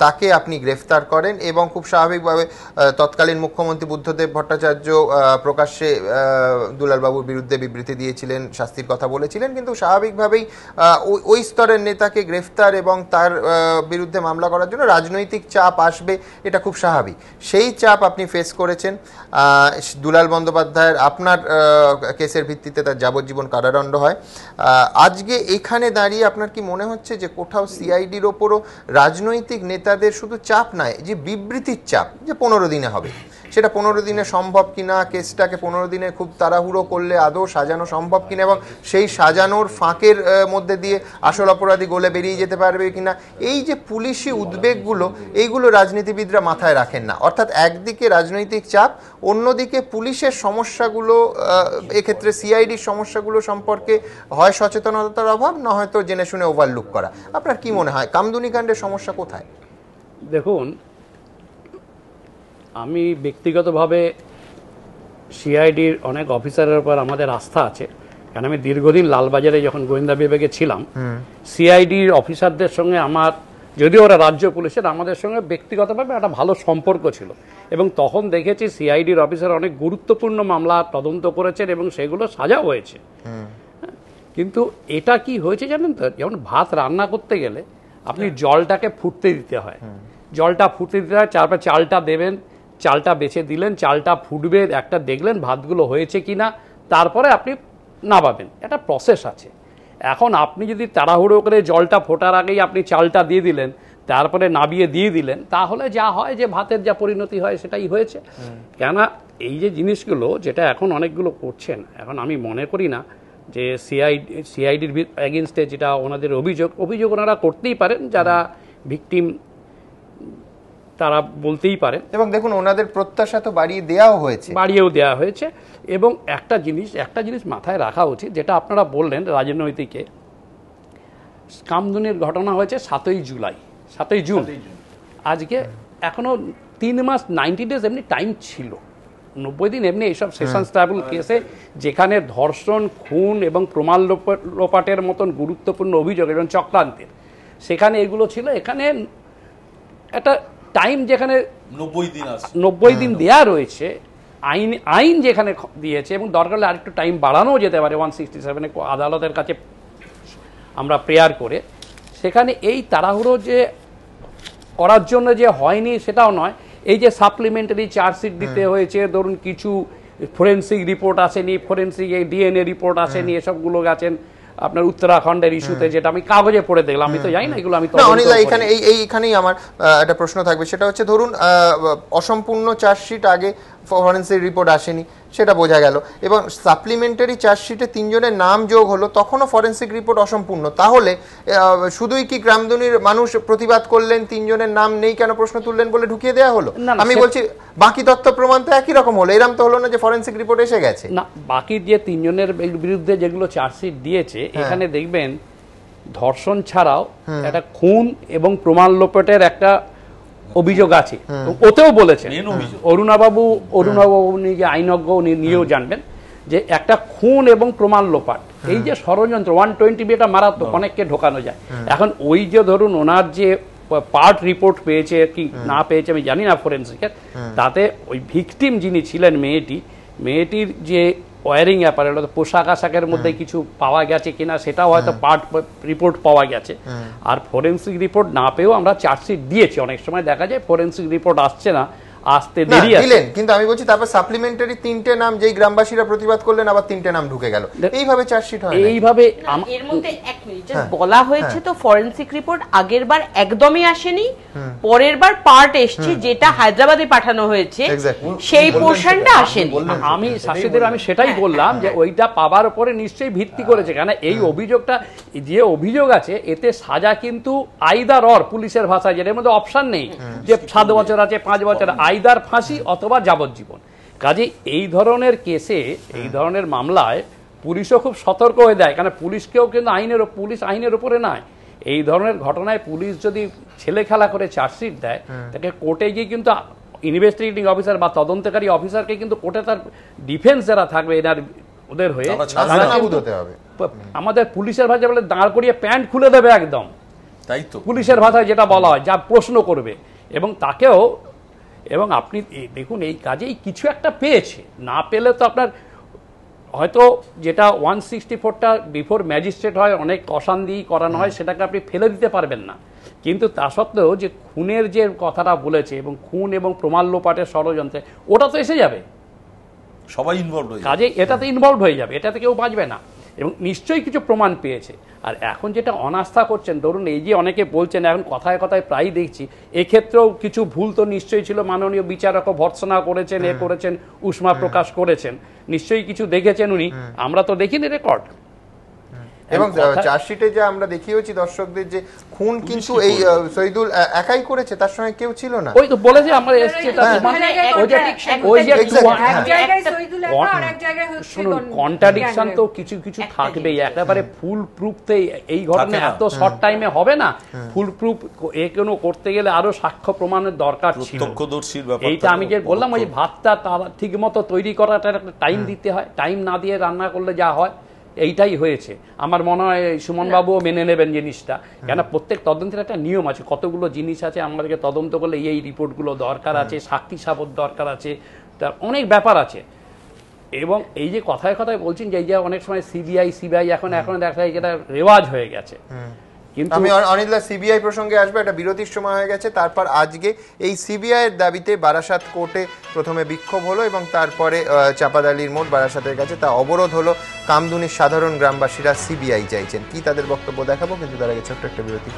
তাকে আপনি গ্রেফতার করেন এবং খুব স্বাভাবিকভাবে তৎকালীন মুখ্যমন্ত্রী বুদ্ধদেব ভট্টাচার্য প্রকাশ্যে দুলালবাবুর বিরুদ্ধে বিবৃতি দিয়েছিলেন, শাস্তির কথা বলেছিলেন, কিন্তু স্বাভাবিকভাবেই ওই স্তরের নেতাকে গ্রেফতার এবং তার বিরুদ্ধে মামলা করার জন্য রাজনৈতিক চাপ আসবে, এটা খুব স্বাভাবিক। সেই চাপ আপনি ফেস করেছেন। দুলাল বন্দ্যোপাধ্যায়ের আপনার কেসের ভিত্তিতে তার যাবজ্জীবন কারাদণ্ড হয়। আজকে এখানে দাঁড়িয়ে আপনার কি মনে হচ্ছে যে কোথাও সিআইডির ওপরও রাজনৈতিক নেতাদের শুধু চাপ নয়, যে বিবৃতির চাপ, যে 15 দিনে হবে, সেটা 15 দিনে সম্ভব কিনা, কেসটাকে 15 দিনে খুব তাড়াহুড়ো করলে আদৌ সাজানো সম্ভব কিনা এবং সেই সাজানোর ফাঁকের মধ্যে দিয়ে আসল অপরাধী গলে বেরিয়ে যেতে পারবে কিনা, এই যে পুলিশি উদ্বেগগুলো, এইগুলো রাজনীতিবিদরা মাথায় রাখেন না। অর্থাৎ একদিকে রাজনৈতিক চাপ, অন্যদিকে পুলিশের সমস্যাগুলো, এক্ষেত্রে সিআইডির সমস্যাগুলো সম্পর্কে হয় সচেতনতার অভাব, না হয়তো জেনে শুনে ওভারলুক করা। আপনার কি মনে হয় কামদুনি কাণ্ডের সমস্যা কোথায়? দেখুন, আমি ব্যক্তিগতভাবে সিআইডির অনেক অফিসারের উপর আমাদের আস্থা আছে, কারণ আমি দীর্ঘদিন লালবাজারে যখন গোয়েন্দা বিভাগে ছিলাম, সিআইডির অফিসারদের সঙ্গে আমার, যদিও ওরা রাজ্য পুলিশের, আমাদের সঙ্গে ব্যক্তিগতভাবে একটা ভালো সম্পর্ক ছিল এবং তখন দেখেছি সিআইডির অফিসার অনেক গুরুত্বপূর্ণ মামলা তদন্ত করেছেন এবং সেগুলো সাজা হয়েছে। কিন্তু এটা কি হয়েছে জানেন তো, যেমন ভাত রান্না করতে গেলে আপনি জলটাকে ফুটতে দিতে হয়, জলটা ফুটতে দিতে হয়, তারপর চালটা দেবেন, চালটা বেছে দিলেন, চালটা ফুটবে, একটা দেখলেন ভাতগুলো হয়েছে কিনা, তারপরে আপনি নামাবেন, একটা প্রসেস আছে। এখন আপনি যদি তাড়াহুড়ো করে জলটা ফোটার আগেই আপনি চালটা দিয়ে দিলেন, তারপরে নাবিয়ে দিয়ে দিলেন, তাহলে যা হয় যে ভাতের যা পরিণতি হয় সেটাই হয়েছে। কেননা এই যে জিনিসগুলো যেটা এখন অনেকগুলো করছেন, এখন আমি মনে করি না যে সিআইডির এগেনস্টে যেটা ওনাদের অভিযোগ ওনারা করতেই পারেন, যারা ভিকটিম তারা বলতেই পারেন। এবং দেখুন, ওনাদের প্রত্যাশা তো বাড়িয়েও দেওয়া হয়েছে। এবং একটা জিনিস মাথায় রাখা উচিত, যেটা আপনারা বললেন রাজনৈতিকে, কামদুনির ঘটনা হয়েছে 7ই জুন। আজকে এখনো 3 মাস 90 ডেজ এমনি টাইম ছিল, 90 দিন এমনি এইসব সেশনস ট্রাইব্যুনাল কেসে যেখানে ধর্ষণ, খুন এবং প্রমাণ লোপাটের মতন গুরুত্বপূর্ণ অভিযোগ এবং চক্রান্তের, সেখানে এগুলো ছিল। এখানে একটা টাইম যেখানে 90 দিন দেয়া রয়েছে, আইন যেখানে দিয়েছে, এবং দরকার হলে আরেকটু টাইম বাড়ানো যেতে পারে 167 আদালতের কাছে আমরা প্রেয়ার করে, সেখানে এই তাড়াহুড়ো যে করার জন্য যে হয়নি সেটাও নয়, এই যে সাপ্লিমেন্টারি চার্জশিট দিতে হয়েছে, ধরুন কিছু ফরেন্সিক রিপোর্ট আসেনি, ফরেন্সিক ডিএনএ রিপোর্ট আসেনি, এসবগুলো গেছেন আপনার উত্তরাখণ্ডের ইস্যুতে, যেটা আমি কাগজে পড়ে দেখলাম, আমি তো জানি না এগুলো। আমি তো এইখানেই আমার একটা প্রশ্ন থাকবে, সেটা হচ্ছে ধরুন অসম্পূর্ণ চার্জশিট আগে ফরেন্সিক রিপোর্ট আসেনি, সেটা বোঝা গেল, এবং সাপ্লিমেন্টারি চার্জশিটে 3 জনের নাম যোগ হলো, তখনও ফরেন্সিক রিপোর্ট অসম্পূর্ণ। তাহলে শুধুই কি গ্রামদুনির মানুষ প্রতিবাদ করলেন, 3 জনের নাম নেই কেন প্রশ্ন তুললেন বলে ঢুকিয়ে দেওয়া হলো? আমি বলছি বাকি তথ্য প্রমাণ তো একই রকম হলো, এরকম তো হলো না যে ফরেন্সিক রিপোর্ট এসে গেছে। না, বাকি যে 3 জনের বিরুদ্ধে যেগুলো চার্জশিট দিয়েছে, এখানে দেখবেন ধর্ষণ ছাড়াও একটা খুন এবং প্রমাণ লোপাটের একটা অভিযোগ আছে, ওতেও বলেছেন অরুণাবাবু নিজে আইনজ্ঞ, উনি নিয়েও জানবেন যে একটা খুন এবং প্রমাণ লোপাট, এই যে ষড়যন্ত্র 120 এটা মারাত্মক, অনেককে ঢোকানো যায়। এখন ওই যে ধরুন ওনার যে পার্ট রিপোর্ট পেয়েছে কি না পেয়েছে আমি জানি না ফরেন্সিকের, তাতে ওই ভিকটিম যিনি ছিলেন মেয়েটির যে ওয়ারিং অ্যাপারেল, পোশাক আশাকের মধ্যে কিছু পাওয়া গেছে কিনা সেটাও হয়তো পার্ট রিপোর্ট পাওয়া গেছে। আর ফরেন্সিক রিপোর্ট না পেয়েও আমরা চার্জশিট দিয়েছি। অনেক সময় দেখা যায় ফরেন্সিক রিপোর্ট আসছে না, আসতে দেরি আছে, কিন্তু আমি বলছি তারপর সাপ্লিমেন্টারি 3টে নাম যেই গ্রামবাসীরা প্রতিবাদ করলেন আবার 3টে নাম ঢুকে গেল, এইভাবে চার্জশিট হয় এইভাবে। এর মধ্যে এক মিনিট বলা হয়েছে তো ফরেন্সিক রিপোর্ট আগের বার একদমই আসেনি, পরের বার পার্ট এসেছে, যেটা হায়দ্রাবাদে পাঠানো হয়েছে সেই পোরশনটা আসেনি। আমি শাসিদের আমি সেটাই বললাম যে ওইটা পাবার উপরে নিশ্চয়ই ভিত্তি করেছে, কারণ এই অভিযোগটা যে অভিযোগ আছে এতে সাজা কিন্তু আইদার অর, পুলিশের ভাষায় যেটার মধ্যে অপশন নেই যে 7 বছর আছে 5 বছর, আইদার ফাঁসি অথবা যাবজ্জীবন। কাজে এই ধরনের কেসে, এই ধরনের মামলায় পুলিশও খুব সতর্ক হয়ে দেয়, কারণ পুলিশকেও কিন্তু পুলিশ আইনের উপরে নয়। এই ধরনের ঘটনায় পুলিশ যদি ছেলে খেলা করে চার্জশিট দেয়, তাকে কোর্টে গিয়ে কিন্তু ইনভেস্টিগেটিং অফিসার বা তদন্তকারী অফিসারকে কিন্তু কোর্টে তার ডিফেন্স যারা থাকবে এনার ওদের হয়ে আমাদের পুলিশের ভাষায় বলে দাঁড় করিয়ে প্যান্ট খুলে দেবে একদম, তাই তো পুলিশের ভাষায় যেটা বলা হয়, যা প্রশ্ন করবে এবং তাকেও। এবং আপনি দেখুন এই কাজেই কিছু একটা পেয়েছে, না পেলে তো আপনার হয়তো যেটা 164টা বিফোর ম্যাজিস্ট্রেট হয়, অনেক অশান্তি করানো হয়, সেটাকে আপনি ফেলে দিতে পারবেন না। কিন্তু তা সত্ত্বেও যে খুনের যে কথাটা বলেছে এবং খুন এবং প্রমাণ লোপাটের ষড়যন্ত্রে, ওটা তো এসে যাবে, সবাই ইনভলভ হয়ে যাবে, কাজে এটাতে ইনভলভ হয়ে যাবে, এটাতে কেউ বাঁচবে না। এবং নিশ্চয়ই কিছু প্রমাণ পেয়েছে। আর এখন যেটা অনাস্থা করছেন, ধরুন এই যে অনেকে বলছেন, এখন কথায় কথায় প্রায়ই দেখছি, এক্ষেত্রেও কিছু ভুল তো নিশ্চয়ই ছিল, মাননীয় বিচারকও ভর্ৎসনা করেছেন, করেছেন, উষ্মা প্রকাশ করেছেন, নিশ্চয়ই কিছু দেখেছেন উনি, আমরা তো দেখিনি রেকর্ড। এবং চার্জশিটে যে আমরা দেখিয়েছি দর্শকদের যে খুন কিন্তু এই শহীদুল একাই করেছে, তার সঙ্গে কেউ ছিল না, ওই তো বলেছে আমরা এসেছি। শুনুন, কন্ট্রাডিকশন তো কিছু কিছু থাকবেই, একেবারে ফুল প্রুফতে এই ঘটনা এত শর্ট টাইমে হবে না। ফুল প্রুফ কোনো করতে গেলে আরো সাক্ষ্য প্রমাণের দরকার ছিল, এইটা আমি যে বললাম, ওই ভাতটা ঠিক মতো তৈরি করাটা একটা টাইম দিতে হয়, টাইম না দিয়ে রান্না করলে যা হয় এইটাই হয়েছে। আমার মনে হয় সুমন বাবুও মেনে নেবেন জিনিসটা, কেন প্রত্যেক তদন্তের একটা নিয়ম আছে, কতগুলো জিনিস আছে, আমাদেরকে তদন্ত করলে এই রিপোর্টগুলো দরকার আছে, সাক্ষী সাবত দরকার আছে, তার অনেক ব্যাপার আছে। এবং এই যে কথায় কথায় বলছেন যে এই যে অনেক সময় সিবিআই এখন দেখা যায় যেটা রেওয়াজ হয়ে গেছে। আমি অনিলদা সিবিআই প্রসঙ্গে আসবো, এটা বিরতির সময় হয়ে গেছে। তারপর আজকে এই সিবিআই এর দাবিতে বারাসাত কোর্টে প্রথমে বিক্ষোভ হলো এবং তারপরে চাপাদালির মোড় বারাসাতের কাছে তা অবরোধ হলো। কামদুনির সাধারণ গ্রামবাসীরা সিবিআই চাইছেন, কি তাদের বক্তব্য দেখাবো, কিন্তু তার আগে ছোট্ট একটা বিরতি।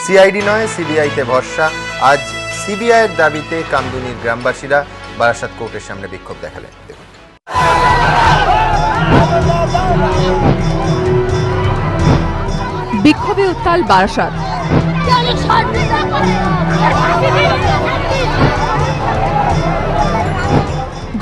সিআইডি নয়, সিবিআইতে ভরসা। আজ সিবিআইয়ের দাবিতে কামদুনির গ্রামবাসীরা বারাসাত কোর্টের সামনে বিক্ষোভ দেখালেন। বিক্ষোভে উত্তাল বারাসাত।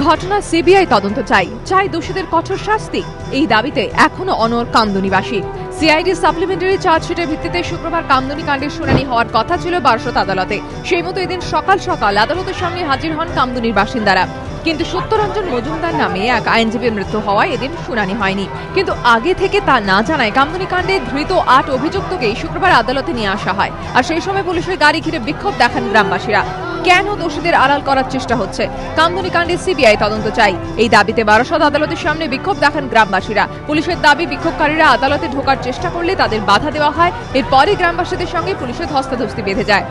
ঘটনা সিবিআই তদন্ত চাই, দোষীদের কঠোর শাস্তি, এই দাবিতে এখনো অনড় কামদুনিবাসী। সিআইডি সাপ্লিমেন্টারি চার্জশিটের ভিত্তিতে শুক্রবার কামদুনি কাণ্ডের শুনানি হওয়ার কথা ছিল বারাসত আদালতে। সেই মতো এদিন সকাল সকাল আদালতের সামনে হাজির হন কামদুনির বাসিন্দারা। কিন্তু সত্যরঞ্জন মজুমদার নামে এক আইনজীবীর মৃত্যু হওয়ায় এদিন শুনানি হয়নি। কিন্তু আগে থেকে তা না জানায় কামদুনি কাণ্ডে ধৃত 8 অভিযুক্তকেই শুক্রবার আদালতে নিয়ে আসা হয়। আর সেই সময় পুলিশের গাড়ি ঘিরে বিক্ষোভ দেখান গ্রামবাসীরা। কেন দোষীদের আড়াল করার চেষ্টা হচ্ছে? কামদুনি কাণ্ডে সিবিআই তদন্ত চাই, এই দাবিতে বারাসত আদালতের সামনে বিক্ষোভ দেখান গ্রামবাসীরা। পুলিশের দাবি, বিক্ষোভকারীরা আদালতে ঢোকার চেষ্টা করলে তাদের বাধা দেওয়া হয়। এরপরই গ্রামবাসীদের সঙ্গে পুলিশের ধস্তাধস্তি বেঁধে যায়।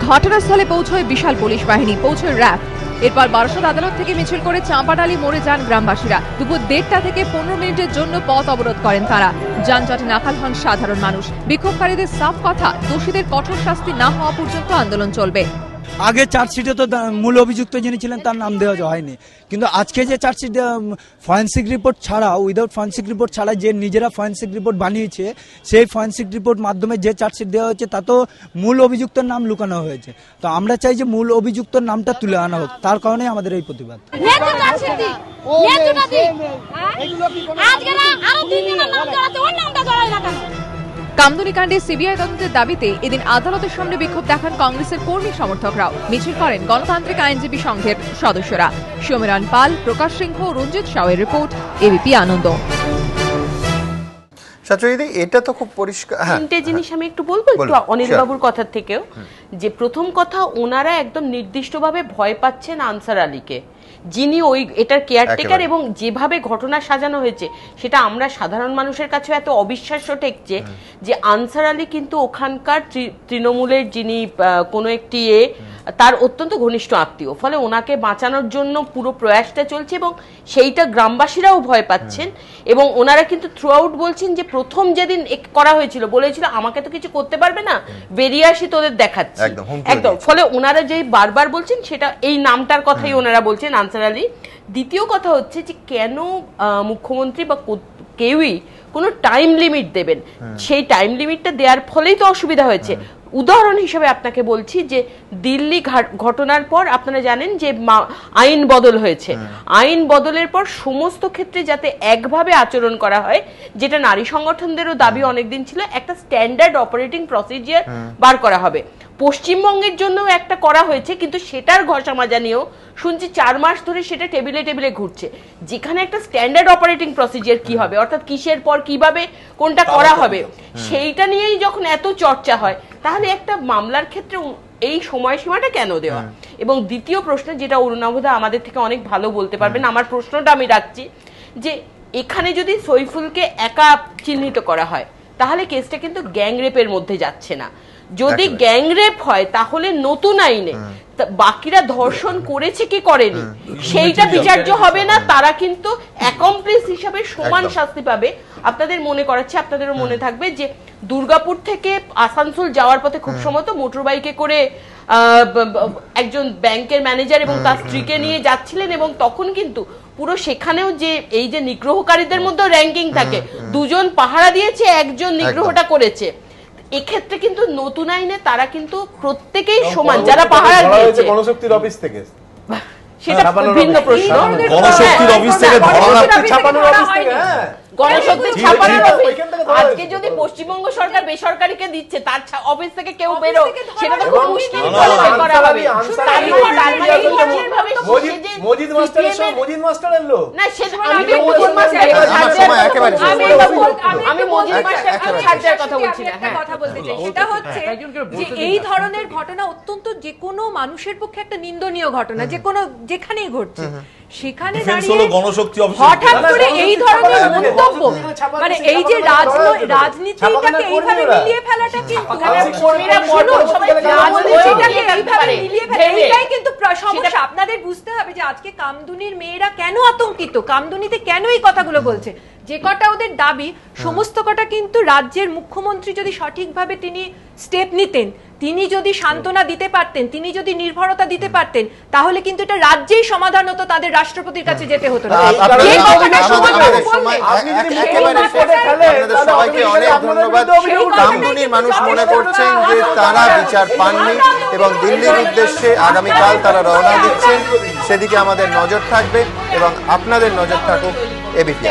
ঘটনাস্থলে পৌঁছয় বিশাল পুলিশ বাহিনী, পৌঁছয় র্যাব। এরপর বারাসত আদালত থেকে মিছিল করে চাঁপাডালি মোড়ে যান গ্রামবাসীরা। দুপুর 1:30 থেকে 15 মিনিটের জন্য পথ অবরোধ করেন তারা। যানজটে নাকাল হন সাধারণ মানুষ। বিক্ষোভকারীদের সাফ কথা, দোষীদের কঠোর শাস্তি না হওয়া পর্যন্ত আন্দোলন চলবে। আগে চার্জশিটে তো মূল অভিযুক্ত যিনি ছিলেন তার নাম দেওয়া হয়নি, কিন্তু আজকে যে চার্জশিট ফরেন্সিক রিপোর্ট ছাড়া, উইদাউট ফরেন্সিক রিপোর্ট ছাড়া যে নিজেরা ফরেন্সিক রিপোর্ট বানিয়েছে, সেই ফরেন্সিক রিপোর্ট মাধ্যমে যে চার্জশিট দেওয়া হয়েছে তা তো মূল অভিযুক্তের নাম লুকানো হয়েছে। তো আমরা চাই যে মূল অভিযুক্তর নামটা তুলে আনা হোক, তার কারণে আমাদের এই প্রতিবাদ। কামদুনি কাণ্ডে সিবিআই তদন্তের দাবিতে এদিন আদালতের সামনে বিক্ষোভ দেখান কংগ্রেসের কর্মী সমর্থকরাও। মিছিল করেন গণতান্ত্রিক আইনজীবী সংঘের সদস্যরা। সমীরণ পাল, প্রকাশ সিংহ, রঞ্জিত সাউয়ের রিপোর্ট, এবিপি আনন্দ। এটা তো খুব পরিষ্কার। তিনটে জিনিস আমি একটু বলবো, একটু অনিল বাবুর কথা থেকেও। যে প্রথম কথা, ওনারা একদম নির্দিষ্টভাবে ভয় পাচ্ছেন আনসার আলীকে, যিনি ওই এটার কেয়ারটেকার, এবং যেভাবে ঘটনা সাজানো হয়েছে সেটা আমরা সাধারণ মানুষের কাছে এত অবিশ্বাস্য ঠেকছে যে আনসার আলী কিন্তু ওখানকার তৃণমূলের যিনি কোনো একটি তার অত্যন্ত ঘনিষ্ঠ আত্মীয়। ফলে ওনাকে বাঁচানোর জন্য পুরো প্রয়াসটা চলছে এবং সেইটা গ্রামবাসীরাও ভয় পাচ্ছেন। এবং ওনারা কিন্তু থ্রু আউট বলছেন যে প্রথম যেদিন করা হয়েছিল বলেছিল আমাকে তো কিছু করতে পারবে না, বেরিয়ে আসি তোদের দেখাচ্ছি একদম। ফলে ওনারা যেই বারবার বলছেন সেটা এই নামটার কথাই ওনারা বলছেন, আনসার আলী। দ্বিতীয় কথা হচ্ছে যে কেন মুখ্যমন্ত্রী বা কেউই কোনো টাইম লিমিট দেবেন, সেই টাইম লিমিটটা দেওয়ার ফলেই তো অসুবিধা হয়েছে। উদাহরণ হিসেবে আপনাকে বলছি যে দিল্লি ঘটনার পর আপনারা জানেন যে আইন বদল হয়েছে। আইন বদলের পর সমস্ত ক্ষেত্রে যাতে একভাবে আচরণ করা হয়, যেটা নারী সংগঠনদেরও দাবি অনেকদিন ছিল, একটা স্ট্যান্ডার্ড অপারেটিং প্রসিজিয়ার বার করা হবে। পশ্চিমবঙ্গের জন্য একটা করা হয়েছে, কিন্তু সেটার ঘষামাজা নিয়েও শুনছি 4 মাস ধরে সেটা টেবিলে টেবিলে ঘুরছে। যেখানে একটা স্ট্যান্ডার্ড অপারেটিং প্রসিজিয়ার কি হবে, অর্থাৎ কিসের পর কিভাবে কোনটা করা হবে, সেইটা নিয়েই যখন এত চর্চা হয়, তাহলে একটা মামলার ক্ষেত্রে এই সময়সীমাটা কেন দেওয়া? এবং দ্বিতীয় প্রশ্ন, যেটা অরুণাভদা আমাদের থেকে অনেক ভালো বলতে পারবেন, আমার প্রশ্নটা আমি রাখছি যে এখানে যদি সৈফুলকে একা চিহ্নিত করা হয় তাহলে কেসটা কিন্তু গ্যাংরেপের মধ্যে যাচ্ছে না। যদি গ্যাংরেপ হয় তাহলে নতুন আইনে বাকিরা ধর্ষণ করেছে কি করেনি সেইটা বিচার্য হবে না, তারা কিন্তু অ্যাকমপ্লিস হিসাবে সমান শাস্তি পাবে। আপনাদের মনে করাচ্ছে, আপনাদেরও মনে থাকবে যে দুর্গাপুর থেকে আসানসোল যাওয়ার পথে খুব সম্ভবত মোটর বাইকে করে একজন ব্যাংকের ম্যানেজার এবং তার স্ত্রীকে নিয়ে যাচ্ছিলেন, এবং তখন কিন্তু পুরো সেখানেও যে এই যে নিগ্রহকারীদের মধ্যে র্যাঙ্কিং থাকে, 2 জন পাহারা দিয়েছে, 1 জন নিগ্রহটা করেছে। এক্ষেত্রে কিন্তু নতুন আইনে তারা কিন্তু প্রত্যেকেই সমান, যারা পাহারা দিয়েছে। গণশক্তির অফিস থেকে সেটা ভিন্ন প্রশ্ন। গণশক্তির অফিস থেকে গণশক্তি ছাপানোর অফিস আজকে যদি পশ্চিমবঙ্গ সরকার বেসরকারিকে দিচ্ছে, তার অফিস থেকে কেউ বেরো, সেটা তো খুব মুশকিল করা হবে। মজিদ মাস্টারের লোক না, সেটা আমি মজিদ মাস্টার ছাড় দেওয়ার কথা বলছি না। কথা বলতে চাই সেটা হচ্ছে যে এই ধরনের ঘটনা অত্যন্ত যে কোনো মানুষের পক্ষে একটা নিন্দনীয় ঘটনা, যে কোনো যেখানেই ঘটছে সেখানে দাঁড়িয়ে হঠাৎ করে এই ধরনের মন্তব্য, মানে এই যে রাজনীতিটাকে এইভাবে মিলিয়ে ফেলাটা কিন্তু এইটাই কিন্তু সমস্যা। আপনাদের বুঝতে হবে যে আজকে কামদুনির মেয়েরা কেন আতঙ্কিত, কামদুনিতে কেন এই কথাগুলো বলছে। যে কটা ওদের দাবি সমস্ত কটা কিন্তু রাজ্যের মুখ্যমন্ত্রী যদি সঠিকভাবে তিনি স্টেপ নিতেন তিনি যদি সান্ত্বনা দিতে পারতেন, তিনি যদি নির্ভরতা দিতে পারতেন, তাহলে কিন্তু এটা রাজ্যেই সমাধান হতো, তাদের রাষ্ট্রপতির কাছে যেতে হতো না। সবাইকে অনেক ধন্যবাদ। কামদুনির মানুষ মনে করছেন যে তারা বিচার পাননি এবং দিল্লির উদ্দেশ্যে আগামীকাল তারা রওনা দিচ্ছেন, সেদিকে আমাদের নজর থাকবে এবং আপনাদের নজর থাকুক এবিপি।